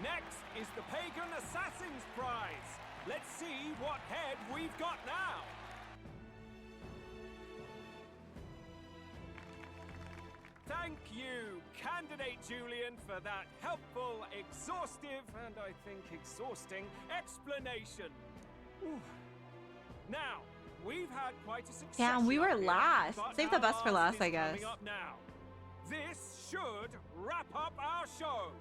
Next is the Pagan Assassin's Prize. Let's see what head we've got now. Thank you, Candidate Julian, for that helpful, exhaustive, and I think exhausting explanation. Ooh. Now, we've had quite a success. Damn, we were last. Save the best for last, I guess. Coming up now. This should wrap up our show.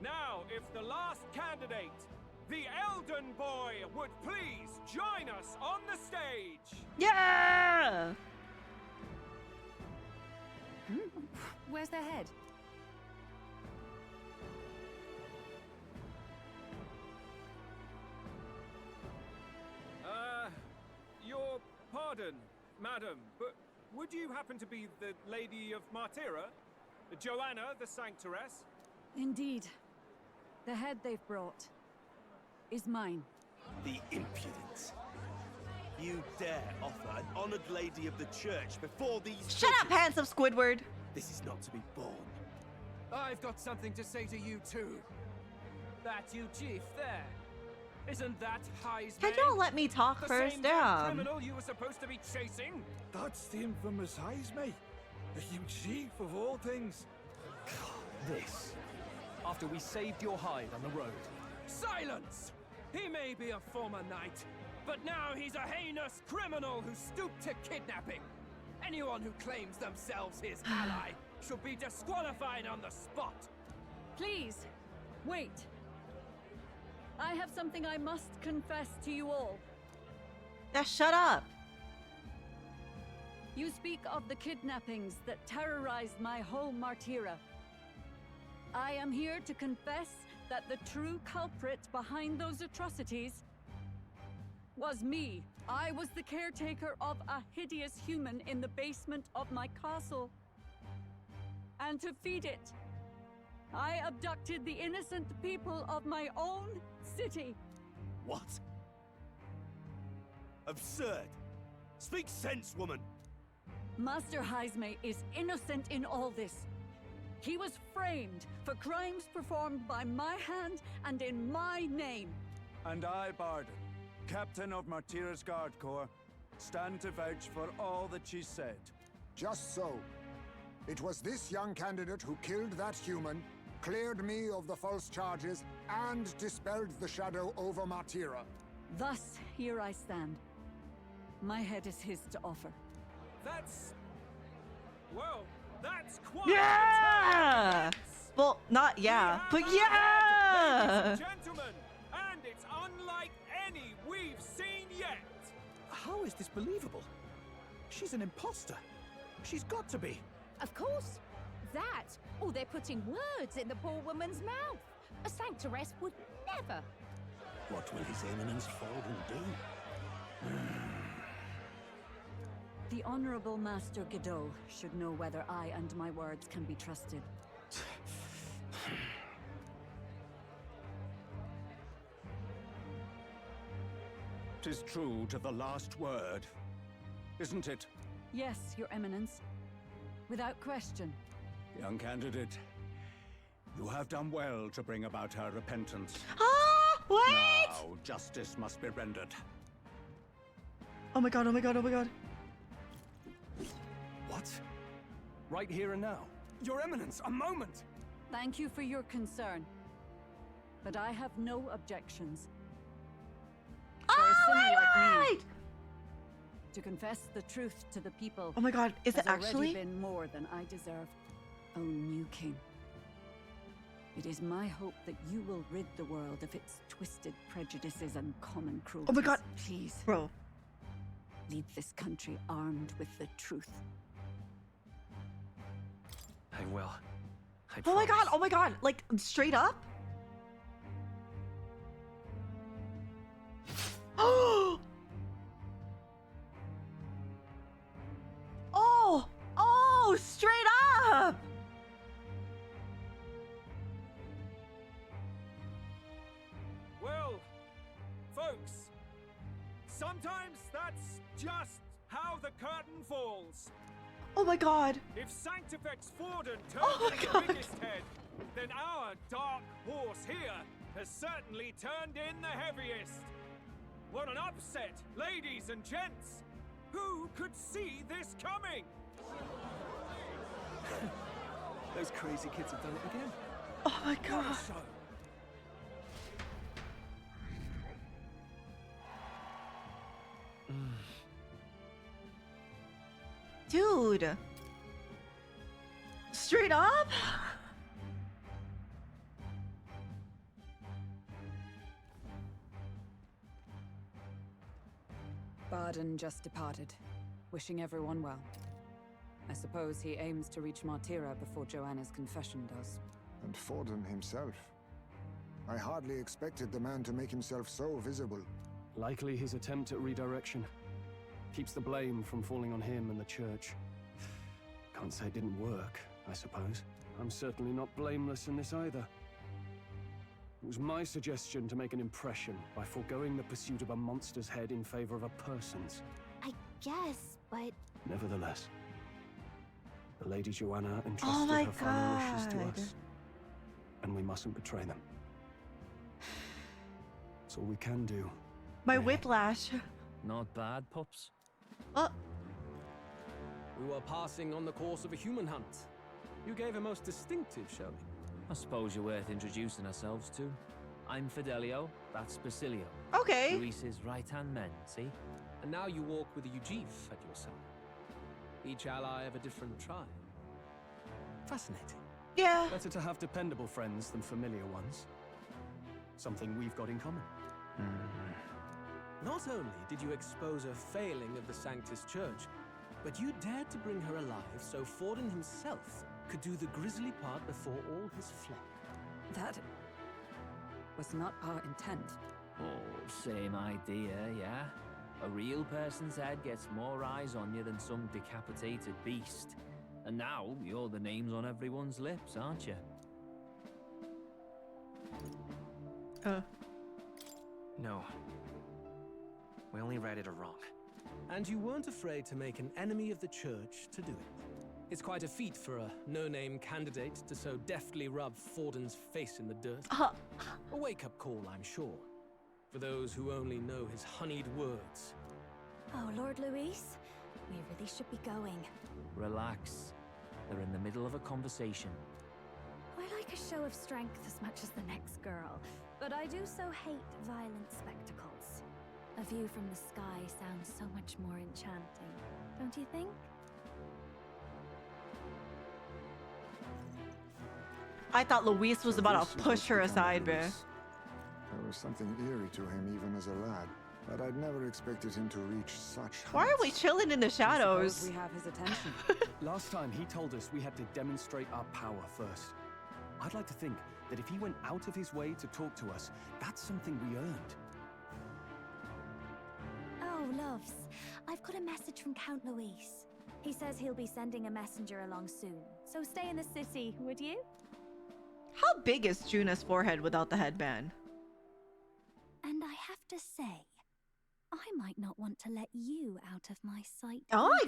Now, if the last candidate, the Elden Boy, would please join us on the stage. Yeah! Where's their head? Your pardon, madam, but would you happen to be the Lady of Martyra? Joanna, the Sanctoress? Indeed. The head they've brought is mine. The impudence. You dare offer an honored lady of the church before these Shut up, handsome Squidward! This is not to be borne. I've got something to say to you too. That you chief there. Isn't that Heisman? Can y'all let me talk the first? same Damn. criminal you were supposed to be chasing? That's the infamous Heisman. You chief of all things. This. After we saved your hide on the road. Silence! He may be a former knight, but now he's a heinous criminal who stooped to kidnapping. Anyone who claims themselves his ally should be disqualified on the spot. Please, wait. I have something I must confess to you all. Yeah, shut up. You speak of the kidnappings that terrorized my home, Martyra. I am here to confess that the true culprit behind those atrocities was me. I was the caretaker of a hideous human in the basement of my castle. And to feed it, I abducted the innocent people of my own city. What? Absurd. Speak sense, woman. Master Heisme is innocent in all this. He was framed for crimes performed by my hand and in my name. And I, Barden, Captain of Martyra's Guard Corps, stand to vouch for all that she said. Just so. It was this young candidate who killed that human, cleared me of the false charges, and dispelled the shadow over Martyra. Thus, here I stand. My head is his to offer. That's... well, that's quite Yeah! Well, not yeah, but yeah! Ladies and gentlemen, and it's unlike any we've seen yet. How is this believable? She's an imposter. She's got to be. Of course. That, or they're putting words in the poor woman's mouth. A sanctoress would never. What will His Eminence Borden do? The Honorable Master Godot should know whether I and my words can be trusted. 'Tis true to the last word, isn't it? Yes, Your Eminence. Without question. Young candidate, you have done well to bring about her repentance. Ah! What? Now, justice must be rendered. Oh my god, oh my god, oh my god. What? Right here and now? Your Eminence, a moment! Thank you for your concern. But I have no objections. For a sinner like me, to confess the truth to the people. Oh my god, is it has already actually? been more than I deserve. O new king. It is my hope that you will rid the world of its twisted prejudices and common cruelties. Oh my god. Please. Bro. Lead this country armed with the truth. I will. I Oh my god, promise. oh my god. Like, straight up? Oh! Oh! Oh! Straight up! Well, folks, sometimes that's just how the curtain falls. Oh my god. If Sanctifex Forden Oh my turned in God. the biggest head, then our dark horse here has certainly turned in the heaviest. What an upset, ladies and gents! Who could see this coming? Those crazy kids have done it again. Oh my god. What a show. Dude. Straight up? Barden just departed, wishing everyone well. I suppose he aims to reach Martira before Joanna's confession does. And Forden himself. I hardly expected the man to make himself so visible. Likely his attempt at redirection. Keeps the blame from falling on him and the church. Can't say it didn't work, I suppose. I'm certainly not blameless in this either. It was my suggestion to make an impression by foregoing the pursuit of a monster's head in favor of a person's. I guess, but... Nevertheless, the Lady Joanna Oh entrusted my her final wishes to God. us, and we mustn't betray them. That's all we can do. My whiplash. Not bad, pups. Oh. We were passing on the course of a human hunt. You gave a most distinctive showing. I suppose you're worth introducing ourselves to. I'm Fidelio, that's Basilio. Okay. Luis's right-hand men, see? And now you walk with a Ujif at your side. Each ally of a different tribe. Fascinating. Yeah. Better to have dependable friends than familiar ones. Something we've got in common. Not only did you expose a failing of the Sanctus Church, but you dared to bring her alive so Forden himself could do the grisly part before all his flock. That was not our intent. Oh, same idea, yeah? A real person's head gets more eyes on you than some decapitated beast. And now, you're the names on everyone's lips, aren't you? No. We only read it wrong. And you weren't afraid to make an enemy of the church to do it. It's quite a feat for a no-name candidate to so deftly rub Forden's face in the dirt. A wake-up call, I'm sure, for those who only know his honeyed words. Oh, Lord Luis, we really should be going. Relax. They're in the middle of a conversation. I like a show of strength as much as the next girl, but I do so hate violent spectacles. A view from the sky sounds so much more enchanting, don't you think? I thought Luis was about to push her aside, There man. was something eerie to him even as a lad, but I'd never expected him to reach such Why are we chilling in the shadows? We have his attention. Last time he told us we had to demonstrate our power first. I'd like to think that if he went out of his way to talk to us, that's something we earned. Oh, loves, I've got a message from Count Luis. He says he'll be sending a messenger along soon, so stay in the city, would you? How big is Juna's forehead without the headband? And I have to say, I might not want to let you out of my sight. Oh my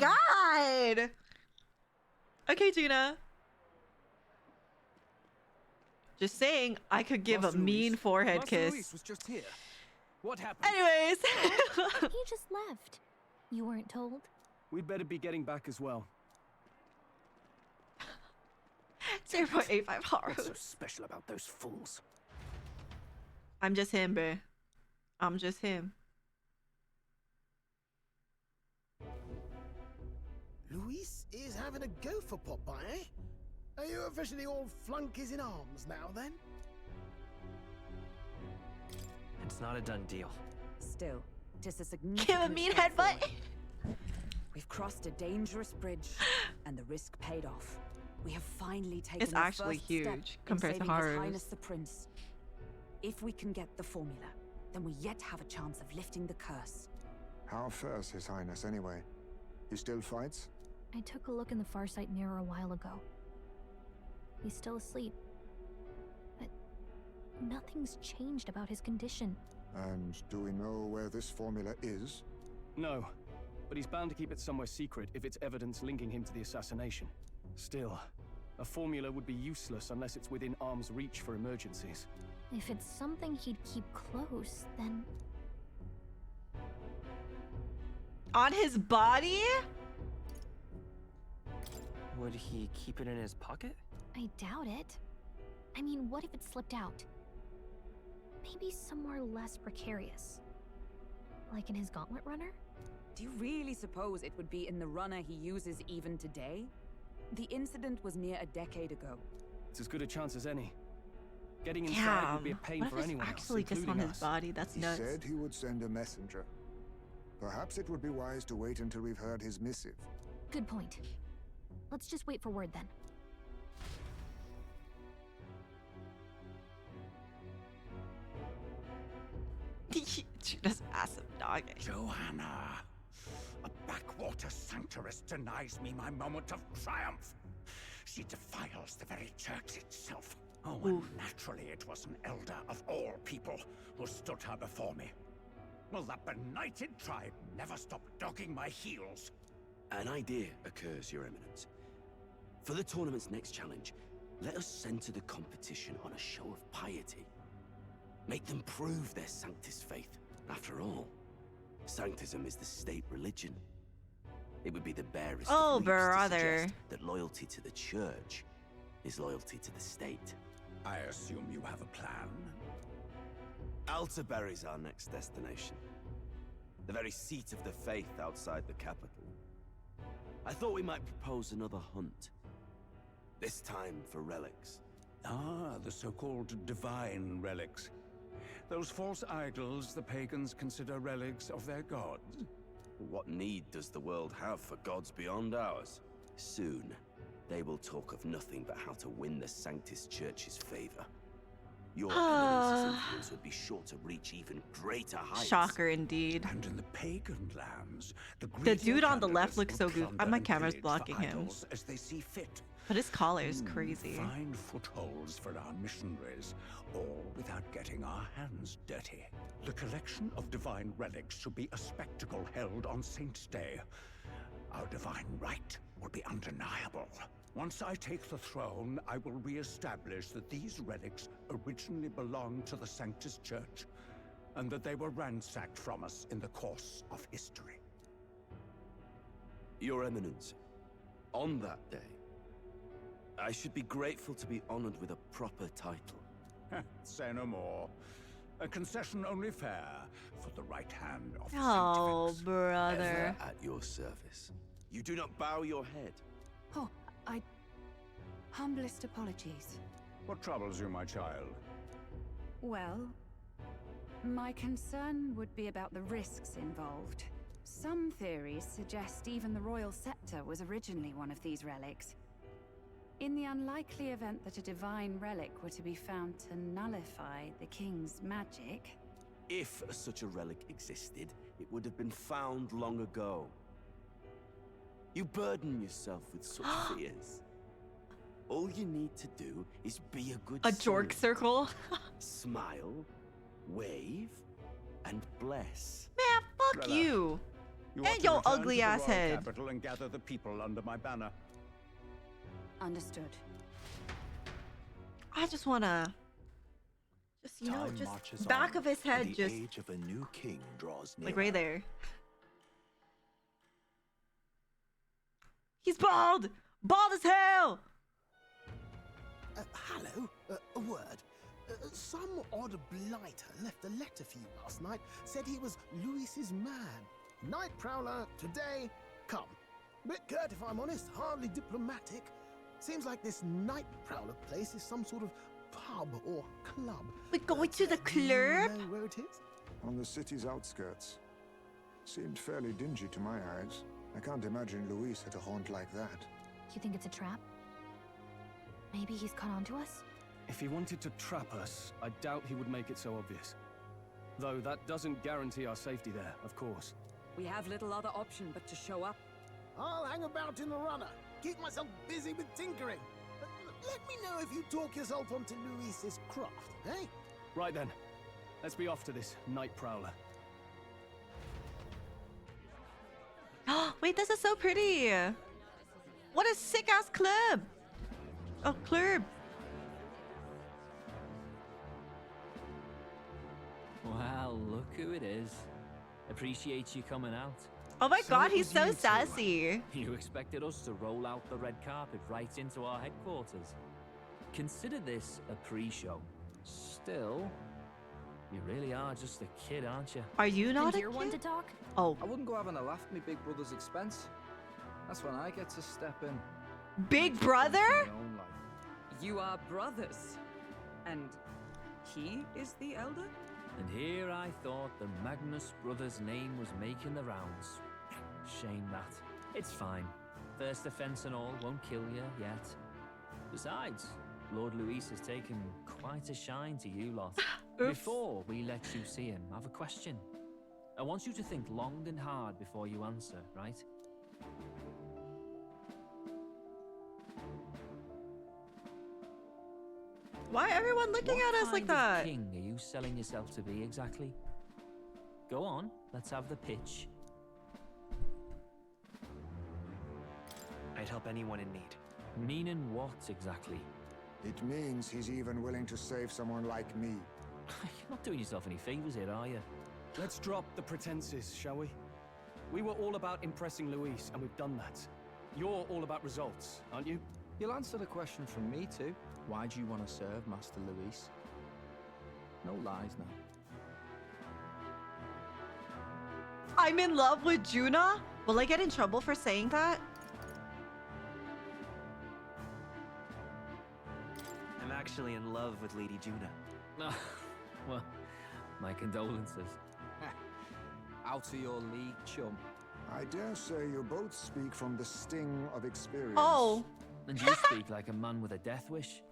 either. god! Okay, Juna. Just saying, I could give Master a mean Luis. forehead Master kiss. Luis was just here. What happened? Anyways. He just left. You weren't told? We'd better be getting back as well. 0.85 What's Haru. so special about those fools? I'm just him, bruh. I'm just him. Luis is having a go for Popeye, eh? Are you officially all flunkies in arms now, then? It's not a done deal. Still, it is a significant Give a mean step headbutt. forward. We've crossed a dangerous bridge, and the risk paid off. We have finally taken It's the actually first huge step in compared to saving His Haru's. Highness the Prince. If we can get the formula, then we yet have a chance of lifting the curse. How fares His Highness anyway? He still fights? I took a look in the Farsight mirror a while ago. He's still asleep. But nothing's changed about his condition. And do we know where this formula is? No, but he's bound to keep it somewhere secret if it's evidence linking him to the assassination. Still, a formula would be useless unless it's within arm's reach for emergencies. If it's something he'd keep close, then On his body? Would he keep it in his pocket? I doubt it. I mean, what if it slipped out? Maybe somewhere less precarious. Like in his Gauntlet runner? Do you really suppose it would be in the runner he uses even today? The incident was near a decade ago. It's as good a chance as any. Getting inside would be a pain What for if it's anyone actually else, just on including his us. body? That's He nuts. said he would send a messenger. Perhaps it would be wise to wait until we've heard his missive. Good point. Let's just wait for word then. Just massive dog. Johanna, a backwater sanctuarist denies me my moment of triumph. She defiles the very church itself. Oh, and naturally it was an elder of all people who stood her before me. Will that benighted tribe never stop dogging my heels? An idea occurs, Your Eminence. For the tournament's next challenge, let us center the competition on a show of piety. Make them prove their Sanctus faith. After all, Sanctism is the state religion. It would be the barest Oh, of leaps to brother. suggest that loyalty to the church is loyalty to the state. I assume you have a plan? Altaberry's our next destination. The very seat of the faith outside the capital. I thought we might propose another hunt. This time for relics. Ah, the so-called divine relics. Those false idols the pagans consider relics of their gods. What need does the world have for gods beyond ours? Soon, they will talk of nothing but how to win the Sanctus Church's favor. Your Eminence's influence would be sure to reach even greater heights. Shocker indeed. And in the pagan lands, The dude on the left looks so good. My camera's blocking him. as they see fit. But his collar is crazy. Find footholds for our missionaries, all without getting our hands dirty. The collection of divine relics should be a spectacle held on Saint's Day. Our divine right will be undeniable. Once I take the throne, I will re-establish that these relics originally belonged to the Sanctus Church, and that they were ransacked from us in the course of history. Your Eminence, on that day, I should be grateful to be honored with a proper title. Say no more. A concession only fair for the right hand of the Oh, sanctifex. brother. Ever at your service. You do not bow your head. Oh, humblest apologies. What troubles you, my child? Well, my concern would be about the risks involved. Some theories suggest even the royal scepter was originally one of these relics. In the unlikely event that a divine relic were to be found to nullify the king's magic... If such a relic existed, it would have been found long ago. You burden yourself with such fears. All you need to do is be a good A jork soul. circle? Smile, wave, and bless. Man, fuck Rella, you. You are And to your return ugly to the ass royal head. capital and gather the people under my banner. Understood. I just wanna, just you know, Time just marches back on, of his and head, the just age of a new king draws near. like right there. He's bald, bald as hell. Hello, a word. Some odd blighter left a letter for you last night. Said he was Luis's man. Night prowler, today, come. Bit curt if I'm honest, hardly diplomatic. Seems like this night prowler place is some sort of pub or club. We're going to the Do you club? know where it is? On the city's outskirts. Seemed fairly dingy to my eyes. I can't imagine Luis at a haunt like that. You think it's a trap? Maybe he's caught on to us? If he wanted to trap us, I doubt he would make it so obvious. Though that doesn't guarantee our safety there, of course. We have little other option but to show up. I'll hang about in the runner. Keep myself busy with tinkering. Let me know if you talk yourself onto Luis's craft, eh? Right then. Let's be off to this night prowler. Wait, this is so pretty. What a sick ass club. Oh, club. Well, look who it is. Appreciate you coming out. Oh my So god, it he's was so you two. sassy. You expected us to roll out the red carpet right into our headquarters. Consider this a pre-show. Still, you really are just a kid, aren't you? Are you not And a you're one to kid? talk? Oh, I wouldn't go having a laugh at my big brother's expense. That's when I get to step in. big brother? My own life. You are brothers. And he is the elder? And here I thought the Magnus brothers' name was making the rounds. Shame that. It's fine. First offense and all won't kill you yet. Besides, Lord Luis has taken quite a shine to you lot. Before we let you see him, I have a question. I want you to think long and hard before you answer, right? Why everyone looking What at us like kind of that? king are you selling yourself to be exactly? Go on, let's have the pitch. I'd help anyone in need. Meaning what exactly? It means he's even willing to save someone like me. You're not doing yourself any favors here, are you? Let's drop the pretenses, shall we? We were all about impressing Luis, and we've done that. You're all about results, aren't you? You'll answer the question from me too. Why do you want to serve Master Luis? No lies now. I'm in love with Juna? Will I get in trouble for saying that? I'm actually in love with Lady Juna. Well, my condolences. Out of your league, chum. I dare say you both speak from the sting of experience. Oh. And you speak like a man with a death wish.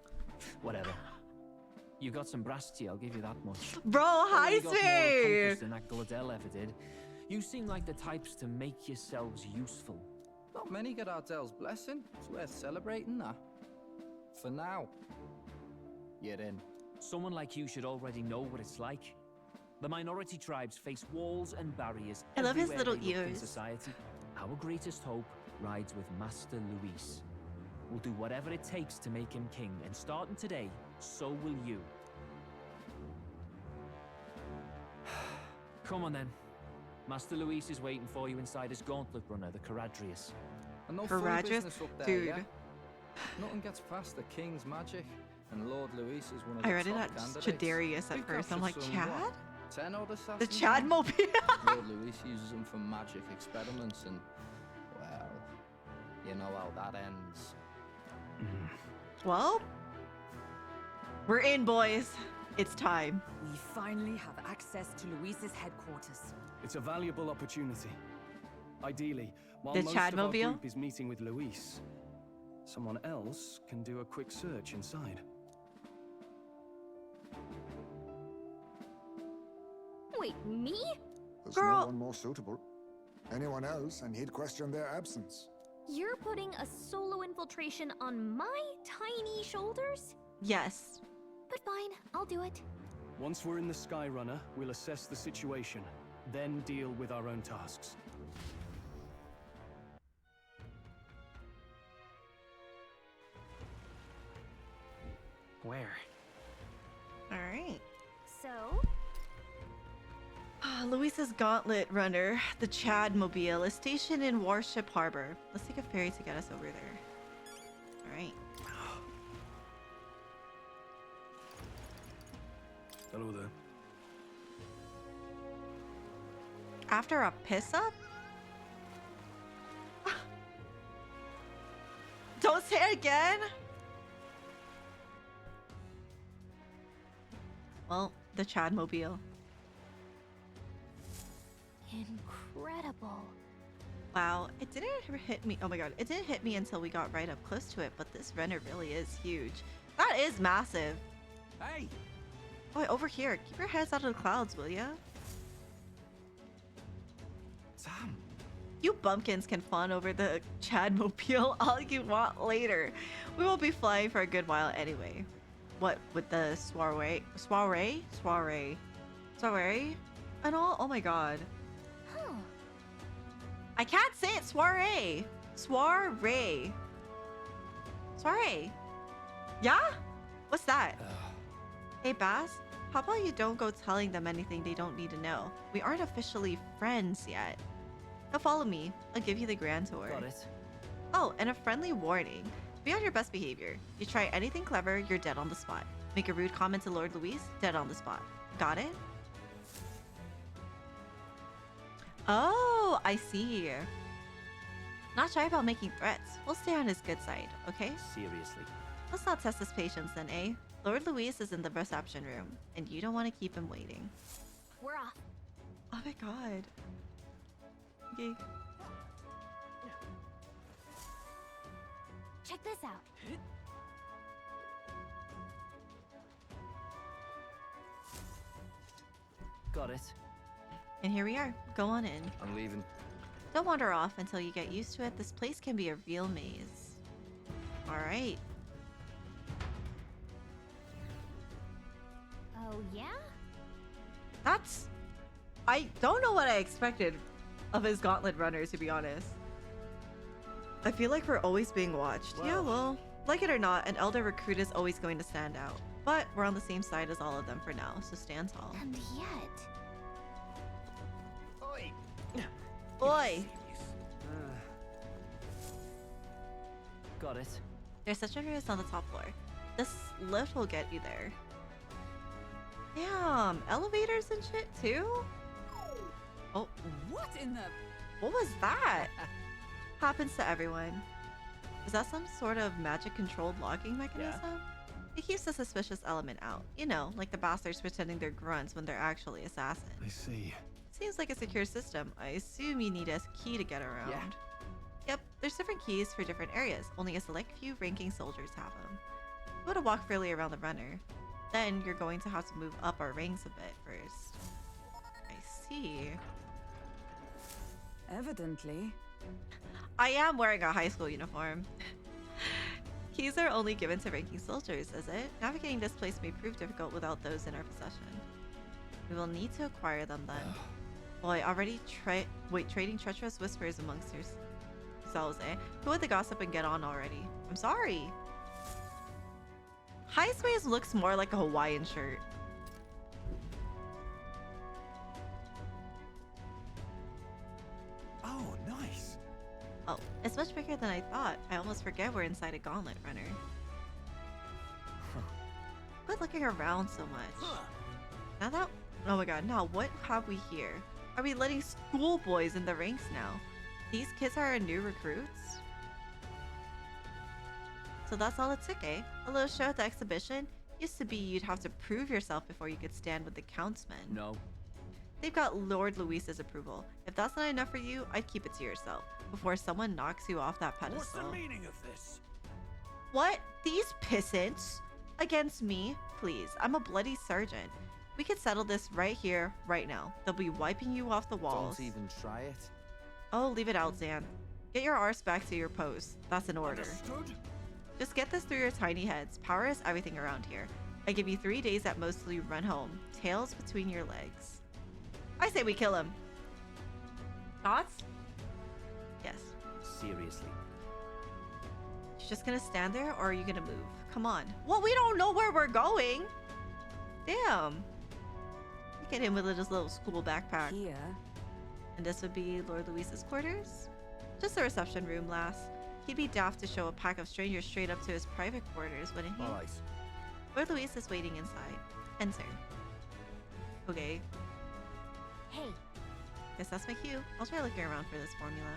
Whatever. You got some brass to you, I'll give you that much. Bro, Only heist got more me! accomplished than that Gladell ever did. You seem like the types to make yourselves useful. Not many get Ardel's blessing. It's worth celebrating that. For now. You're in. Someone like you should already know what it's like. The minority tribes face walls and barriers I love his everywhere little they look in ears. society. Our greatest hope rides with Master Luis. We'll do whatever it takes to make him king, and starting today, so will you. Come on then. Master Luis is waiting for you inside his gauntlet runner, the Caradrius. And no For full Rajas? business up there, Dude. yeah? Nothing gets past the king's magic, and Lord Luis is one of the I read it top at candidates. Chadarius at We've first. I'm captured like, some, Chad? what, 10 odd The assassins Chad now? mobile. Lord Luis uses them for magic experiments, and, well, you know how that ends. Well, we're in, boys. It's time. We finally have access to Luis's headquarters. It's a valuable opportunity. Ideally, while The most of our Chadmobile? group is meeting with Luis, someone else can do a quick search inside. Wait, me? There's Girl. no one more suitable. Anyone else, and he'd question their absence. You're putting a solo infiltration on my tiny shoulders? Yes. But fine, I'll do it. Once we're in the Skyrunner, we'll assess the situation, then deal with our own tasks. Where? So? Luisa's Gauntlet runner, the Chad Mobile, is stationed in Warship Harbor. Let's take a ferry to get us over there. Alright. Hello there. After a piss up? Don't say it again! Well, the Chad Mobile. Incredible. Wow, it didn't hit me. Oh my god, it didn't hit me until we got right up close to it, but this runner really is huge. That is massive. Hey! Oh, over here. Keep your heads out of the clouds, will ya? Sam! You bumpkins can fawn over the Chad Mobile all you want later. We won't be flying for a good while anyway. What with the soiree and all? Oh my god. Huh. I can't say it. Soiree. Yeah? What's that? Hey, Bass. How about you don't go telling them anything they don't need to know? We aren't officially friends yet. Now follow me. I'll give you the grand tour. Got it. Oh, and a friendly warning. Be on your best behavior. You try anything clever, you're dead on the spot. Make a rude comment to Lord Luis, dead on the spot. Got it? Oh, I see. Not shy about making threats. We'll stay on his good side, okay? Seriously. Let's not test his patience then, eh? Lord Luis is in the reception room, and you don't want to keep him waiting. We're off. Oh my god. Okay. Check this out. Got it. And here we are. Go on in. I'm leaving. Don't wander off until you get used to it. This place can be a real maze. Alright. Oh, yeah? That's... I don't know what I expected of his Gauntlet runner, to be honest. I feel like we're always being watched. Well. Yeah, well, like it or not, an elder recruit is always going to stand out. But we're on the same side as all of them for now, so stand tall. And yet... Oi! Oi! Got it. There's such a race on the top floor. This lift will get you there. Damn, elevators and shit too? Oh, What in the... what was that? Happens to everyone. Is that some sort of magic controlled locking mechanism? It keeps the suspicious element out. You know, like the bastards pretending they're grunts when they're actually assassins. I see. Seems like a secure system. I assume you need a key to get around. Yeah. Yep, there's different keys for different areas. Only a select few ranking soldiers have them. You want to walk freely around the runner. Then you're going to have to move up our ranks a bit first. I see. Evidently. I am wearing a high school uniform. Keys are only given to ranking soldiers, is it? Navigating this place may prove difficult without those in our possession. We will need to acquire them then. Boy, already trading treacherous whispers amongst yourselves, eh? Go with the gossip and get on already. I'm sorry. Highsways looks more like a Hawaiian shirt. Oh, nice. Oh, it's much bigger than I thought. I almost forget we're inside a Gauntlet runner. Quit looking around so much. Now that... Oh my god, now what have we here? Are we letting schoolboys in the ranks now? These kids are our new recruits? So that's all it took, eh? A little show at the exhibition? Used to be you'd have to prove yourself before you could stand with the countsmen. No. They've got Lord Luis's approval. If that's not enough for you, I'd keep it to yourself before someone knocks you off that pedestal. What's the meaning of this? What? These pissants? Against me? Please, I'm a bloody sergeant. We could settle this right here, right now. They'll be wiping you off the walls. Don't even try it. Oh, leave it out, Zan. Get your arse back to your post. That's an order. Understood? Just get this through your tiny heads. Power is everything around here. I give you 3 days at most till you run home. Tails between your legs. I say we kill him. Thoughts? Yes. Seriously. You just gonna stand there or are you gonna move? Come on. Well, we don't know where we're going. Damn. Get in with his little school backpack. Here. And this would be Lord Luis's quarters? Just a reception room, lass. He'd be daft to show a pack of strangers straight up to his private quarters, wouldn't he? Alright. Lord Luis is waiting inside. Enter. Okay. Hey. Guess that's my cue. I'll try looking around for this formula.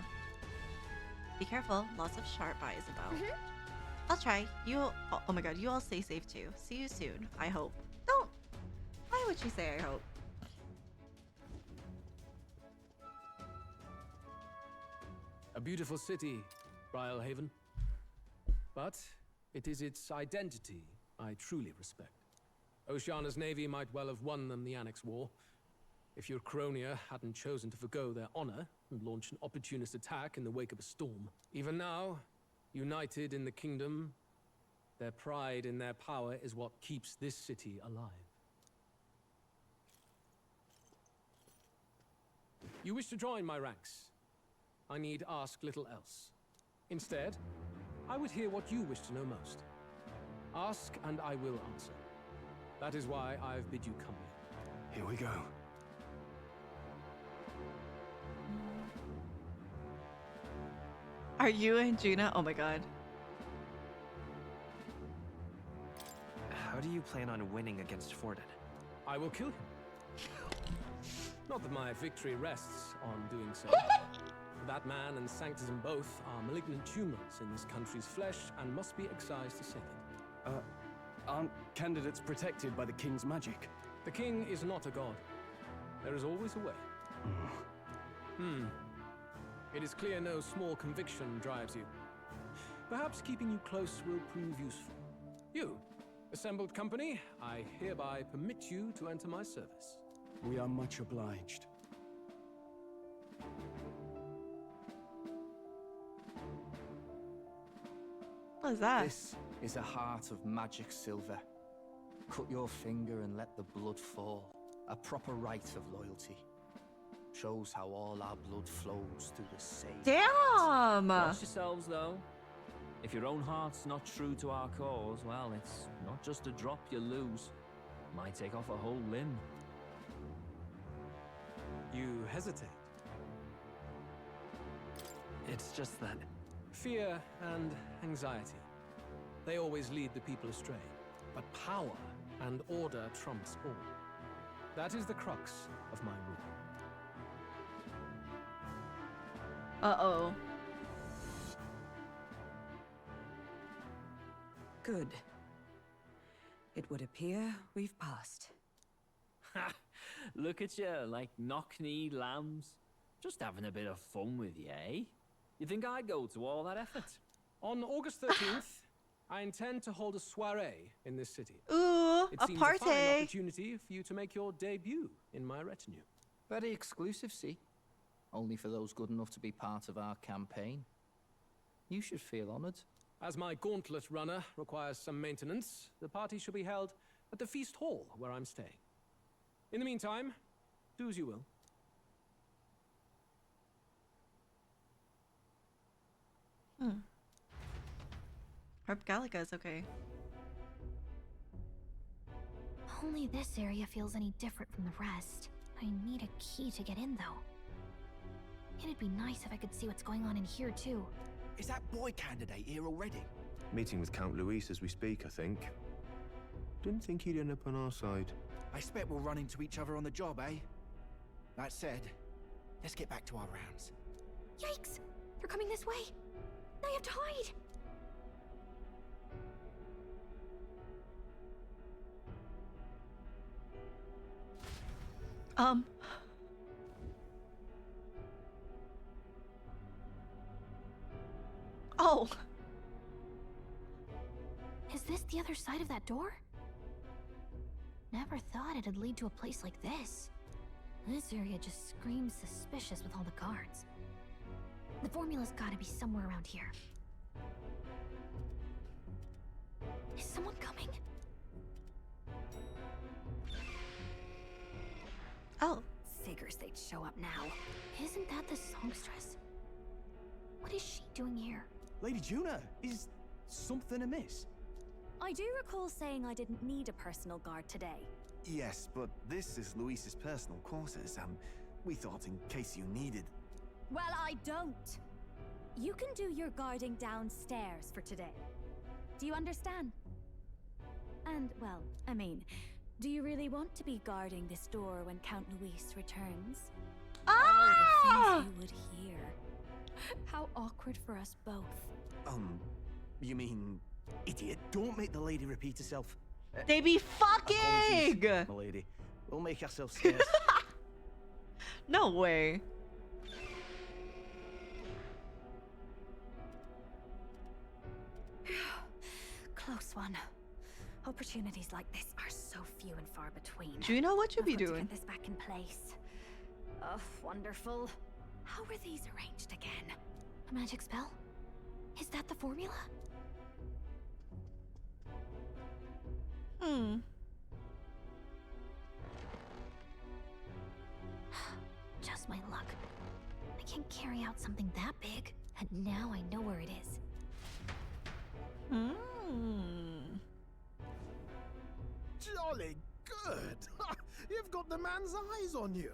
Be careful, lots of sharp eyes about. I'll try. Oh my god, you all stay safe too. See you soon, I hope. Don't! Why would you say I hope? A beautiful city, Brilehaven. But it is its identity I truly respect. Oceana's navy might well have won them the Annex War, if your Cronia hadn't chosen to forgo their honor and launch an opportunist attack in the wake of a storm. Even now, united in the kingdom, their pride in their power is what keeps this city alive. You wish to join my ranks. I need ask little else. Instead, I would hear what you wish to know most. Ask and I will answer. That is why I've bid you come here. Here we go. Are you and Juna? Oh my god. How do you plan on winning against Forden? I will kill him. Not that my victory rests on doing so. That man and Sanctism both are malignant tumors in this country's flesh and must be excised to save it. Aren't candidates protected by the king's magic? The king is not a god. There is always a way. It is clear no small conviction drives you. Perhaps keeping you close will prove useful. You, assembled company, I hereby permit you to enter my service. We are much obliged. What is that? This is a heart of magic silver. Cut your finger and let the blood fall. A proper rite of loyalty. Shows how all our blood flows through the same. Damn! Watch yourselves, though. If your own heart's not true to our cause, well, it's not just a drop you lose. Might take off a whole limb. You hesitate. It's just that... Fear and anxiety. They always lead the people astray. But power and order trumps all. That is the crux of my rule. Uh-oh. Good. It would appear we've passed. Ha! Look at you, like knock-kneed lambs. Just having a bit of fun with you, eh? You think I'd go to all that effort? On August 13th, I intend to hold a soiree in this city. Ooh, it a seems party! a fine opportunity for you to make your debut in my retinue. Very exclusive, see? Only for those good enough to be part of our campaign. You should feel honored. As my Gauntlet runner requires some maintenance, the party shall be held at the feast hall where I'm staying. In the meantime, do as you will. Hope Gallica is okay. Only this area feels any different from the rest. I need a key to get in, though. It'd be nice if I could see what's going on in here, too. Is that boy candidate here already? Meeting with Count Luis as we speak, I think. Didn't think he'd end up on our side. I expect we'll run into each other on the job, eh? That said, let's get back to our rounds. Yikes! They're coming this way! I have to hide! Oh! Is this the other side of that door? Never thought it'd lead to a place like this. This area just screams suspicious with all the guards. The formula's gotta be somewhere around here. Is someone coming? Oh. Figures they'd show up now. Isn't that the songstress? What is she doing here? Lady Juna, is something amiss? I do recall saying I didn't need a personal guard today. Yes, but this is Luis's personal quarters. We thought in case you needed... Well, I don't. You can do your guarding downstairs for today. Do you understand? And, well, I mean, do you really want to be guarding this door when Count Luis returns? Oh, the things you would hear. How awkward for us both. You mean... Idiot, don't make the lady repeat herself. They be fucking! Apologies, my lady. We'll make ourselves scarce. No way. Close one. Opportunities like this are so few and far between. Do you know what you'd be I've got to doing? get this back in place. Oh, wonderful. How were these arranged again? A magic spell? Is that the formula? Just my luck. I can't carry out something that big, and now I know where it is. Jolly good! You've got the man's eyes on you.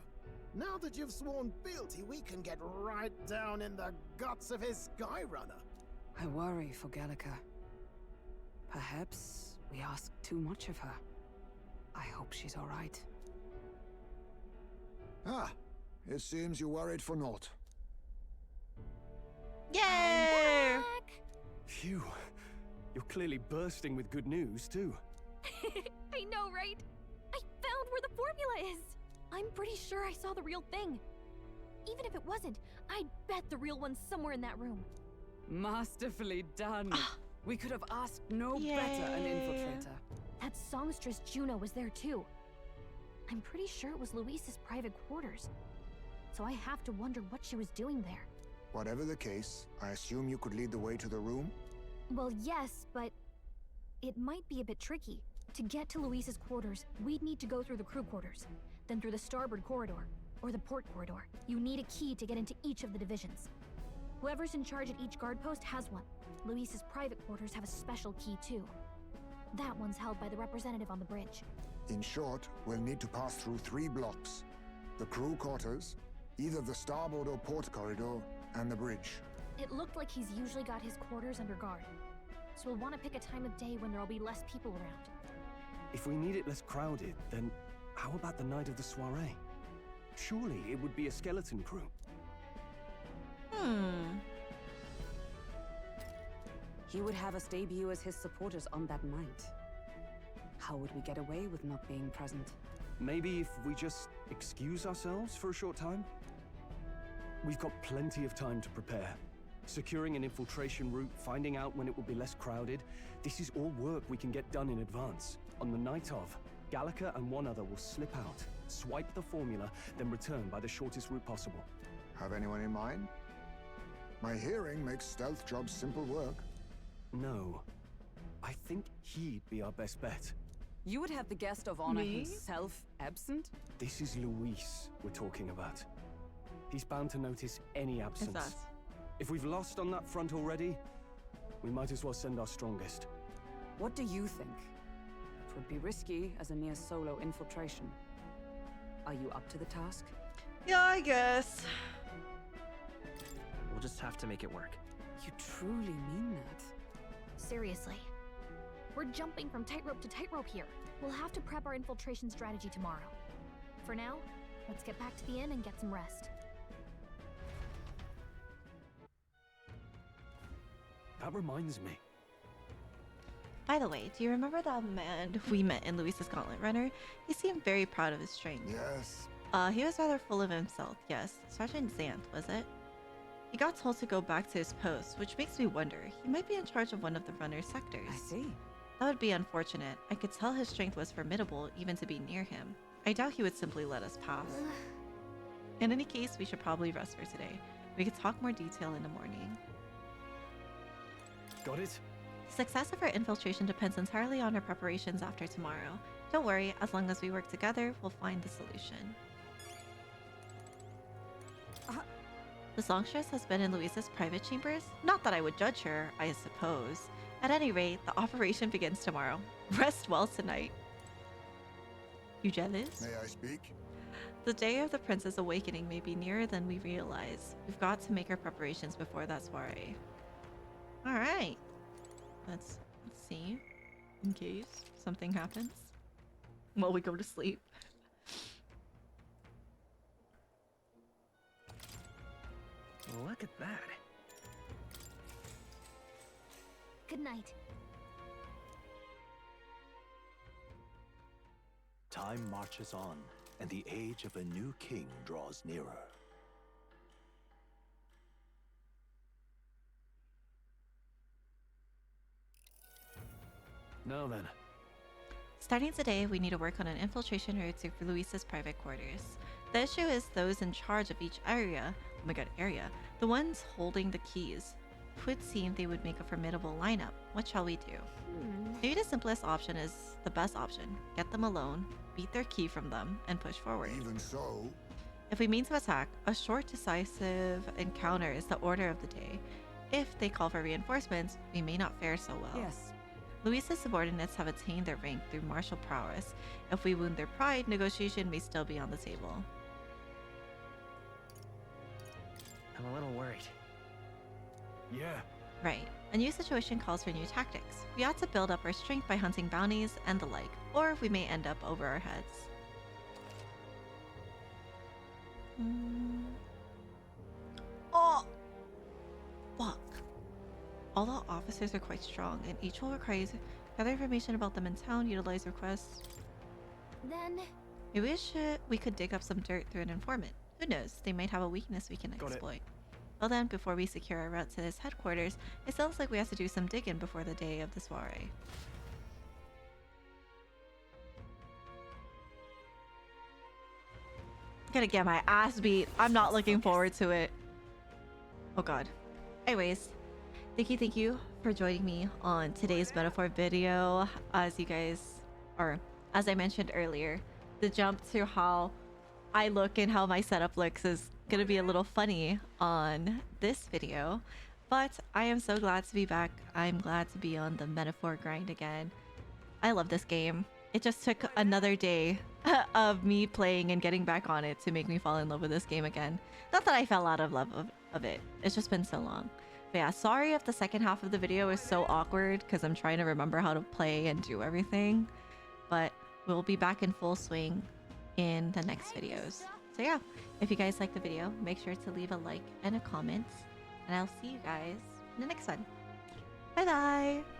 Now that you've sworn fealty, we can get right down in the guts of his Skyrunner. I worry for Gallica. Perhaps we ask too much of her. I hope she's all right. Ah, it seems you worried for naught. Yay! Phew. You're clearly bursting with good news, too. I know, right? I found where the formula is! I'm pretty sure I saw the real thing. Even if it wasn't, I'd bet the real one's somewhere in that room. Masterfully done. We could have asked no better an infiltrator. That songstress Juno was there too. I'm pretty sure it was Luis's private quarters. So I have to wonder what she was doing there. Whatever the case, I assume you could lead the way to the room? Well, yes, but it might be a bit tricky. To get to Luis's quarters, we'd need to go through the crew quarters, then through the starboard corridor, or the port corridor. You need a key to get into each of the divisions. Whoever's in charge at each guard post has one. Luis's private quarters have a special key too. That one's held by the representative on the bridge. In short, we'll need to pass through 3 blocks. The crew quarters, either the starboard or port corridor, and the bridge. It looked like he's usually got his quarters under guard. So we'll want to pick a time of day when there'll be less people around. If we need it less crowded, then how about the night of the soiree? Surely it would be a skeleton crew. He would have us debut as his supporters on that night. How would we get away with not being present? Maybe if we just excuse ourselves for a short time? We've got plenty of time to prepare. Securing an infiltration route, finding out when it will be less crowded. This is all work we can get done in advance. On the night of, Gallica and one other will slip out, swipe the formula, then return by the shortest route possible. Have anyone in mind? My hearing makes stealth jobs simple work. No. I think he'd be our best bet. You would have the guest of honor Me? himself absent? This is Luis we're talking about. He's bound to notice any absence. us. If we've lost on that front already, we might as well send our strongest. What do you think? It would be risky as a near solo infiltration. Are you up to the task? Yeah, I guess. We'll just have to make it work. You truly mean that? Seriously. We're jumping from tightrope to tightrope here. We'll have to prep our infiltration strategy tomorrow. For now, let's get back to the inn and get some rest. That reminds me. By the way, do you remember that man we met in Luis's Gauntlet Runner? He seemed very proud of his strength. Yes. He was rather full of himself, yes. Sergeant Zant, was it? He got told to go back to his post, which makes me wonder. He might be in charge of one of the runner's sectors. I see. That would be unfortunate. I could tell his strength was formidable even to be near him. I doubt he would simply let us pass. In any case, we should probably rest for today. We could talk more detail in the morning. Got it? The success of our infiltration depends entirely on our preparations after tomorrow. Don't worry, as long as we work together, we'll find the solution. The songstress has been in Luisa's private chambers? Not that I would judge her, I suppose. At any rate, the operation begins tomorrow. Rest well tonight. You jealous? May I speak? The day of the princess awakening may be nearer than we realize. We've got to make our preparations before that soiree. Alright. Let's see. In case something happens. While we go to sleep. Look at that. Good night. Time marches on, and the age of a new king draws nearer. Now then. Starting today, we need to work on an infiltration route to Luisa's private quarters. The issue is those in charge of each area, oh my god, area, the ones holding the keys. It would seem they would make a formidable lineup. What shall we do? Maybe the simplest option is the best option. Get them alone, beat their key from them, and push forward. Even so, if we mean to attack, a short, decisive encounter is the order of the day. If they call for reinforcements, we may not fare so well. Yes. Luisa's subordinates have attained their rank through martial prowess. If we wound their pride, negotiation may still be on the table. I'm a little worried. Yeah. Right. A new situation calls for new tactics. We ought to build up our strength by hunting bounties and the like, or we may end up over our heads. Oh! Fuck. All the officers are quite strong, and each will require gather information about them in town, utilize requests. Then... Maybe we could dig up some dirt through an informant. Who knows? They might have a weakness we can exploit. Well then, before we secure our route to his headquarters, it sounds like we have to do some digging before the day of the soiree. I'm gonna get my ass beat. I'm not looking forward to it. Oh god. Anyways, thank you for joining me on today's metaphor video. As I mentioned earlier, the jump to how I look and how my setup looks is gonna be a little funny on this video, but I am so glad to be back. I'm glad to be on the metaphor grind again. I love this game. It just took another day of me playing and getting back on it to make me fall in love with this game again. Not that I fell out of love of it. It's just been so long. But yeah, sorry if the second half of the video is so awkward because I'm trying to remember how to play and do everything. But we'll be back in full swing in the next videos. So yeah, if you guys liked the video, make sure to leave a like and a comment. And I'll see you guys in the next one. Bye bye!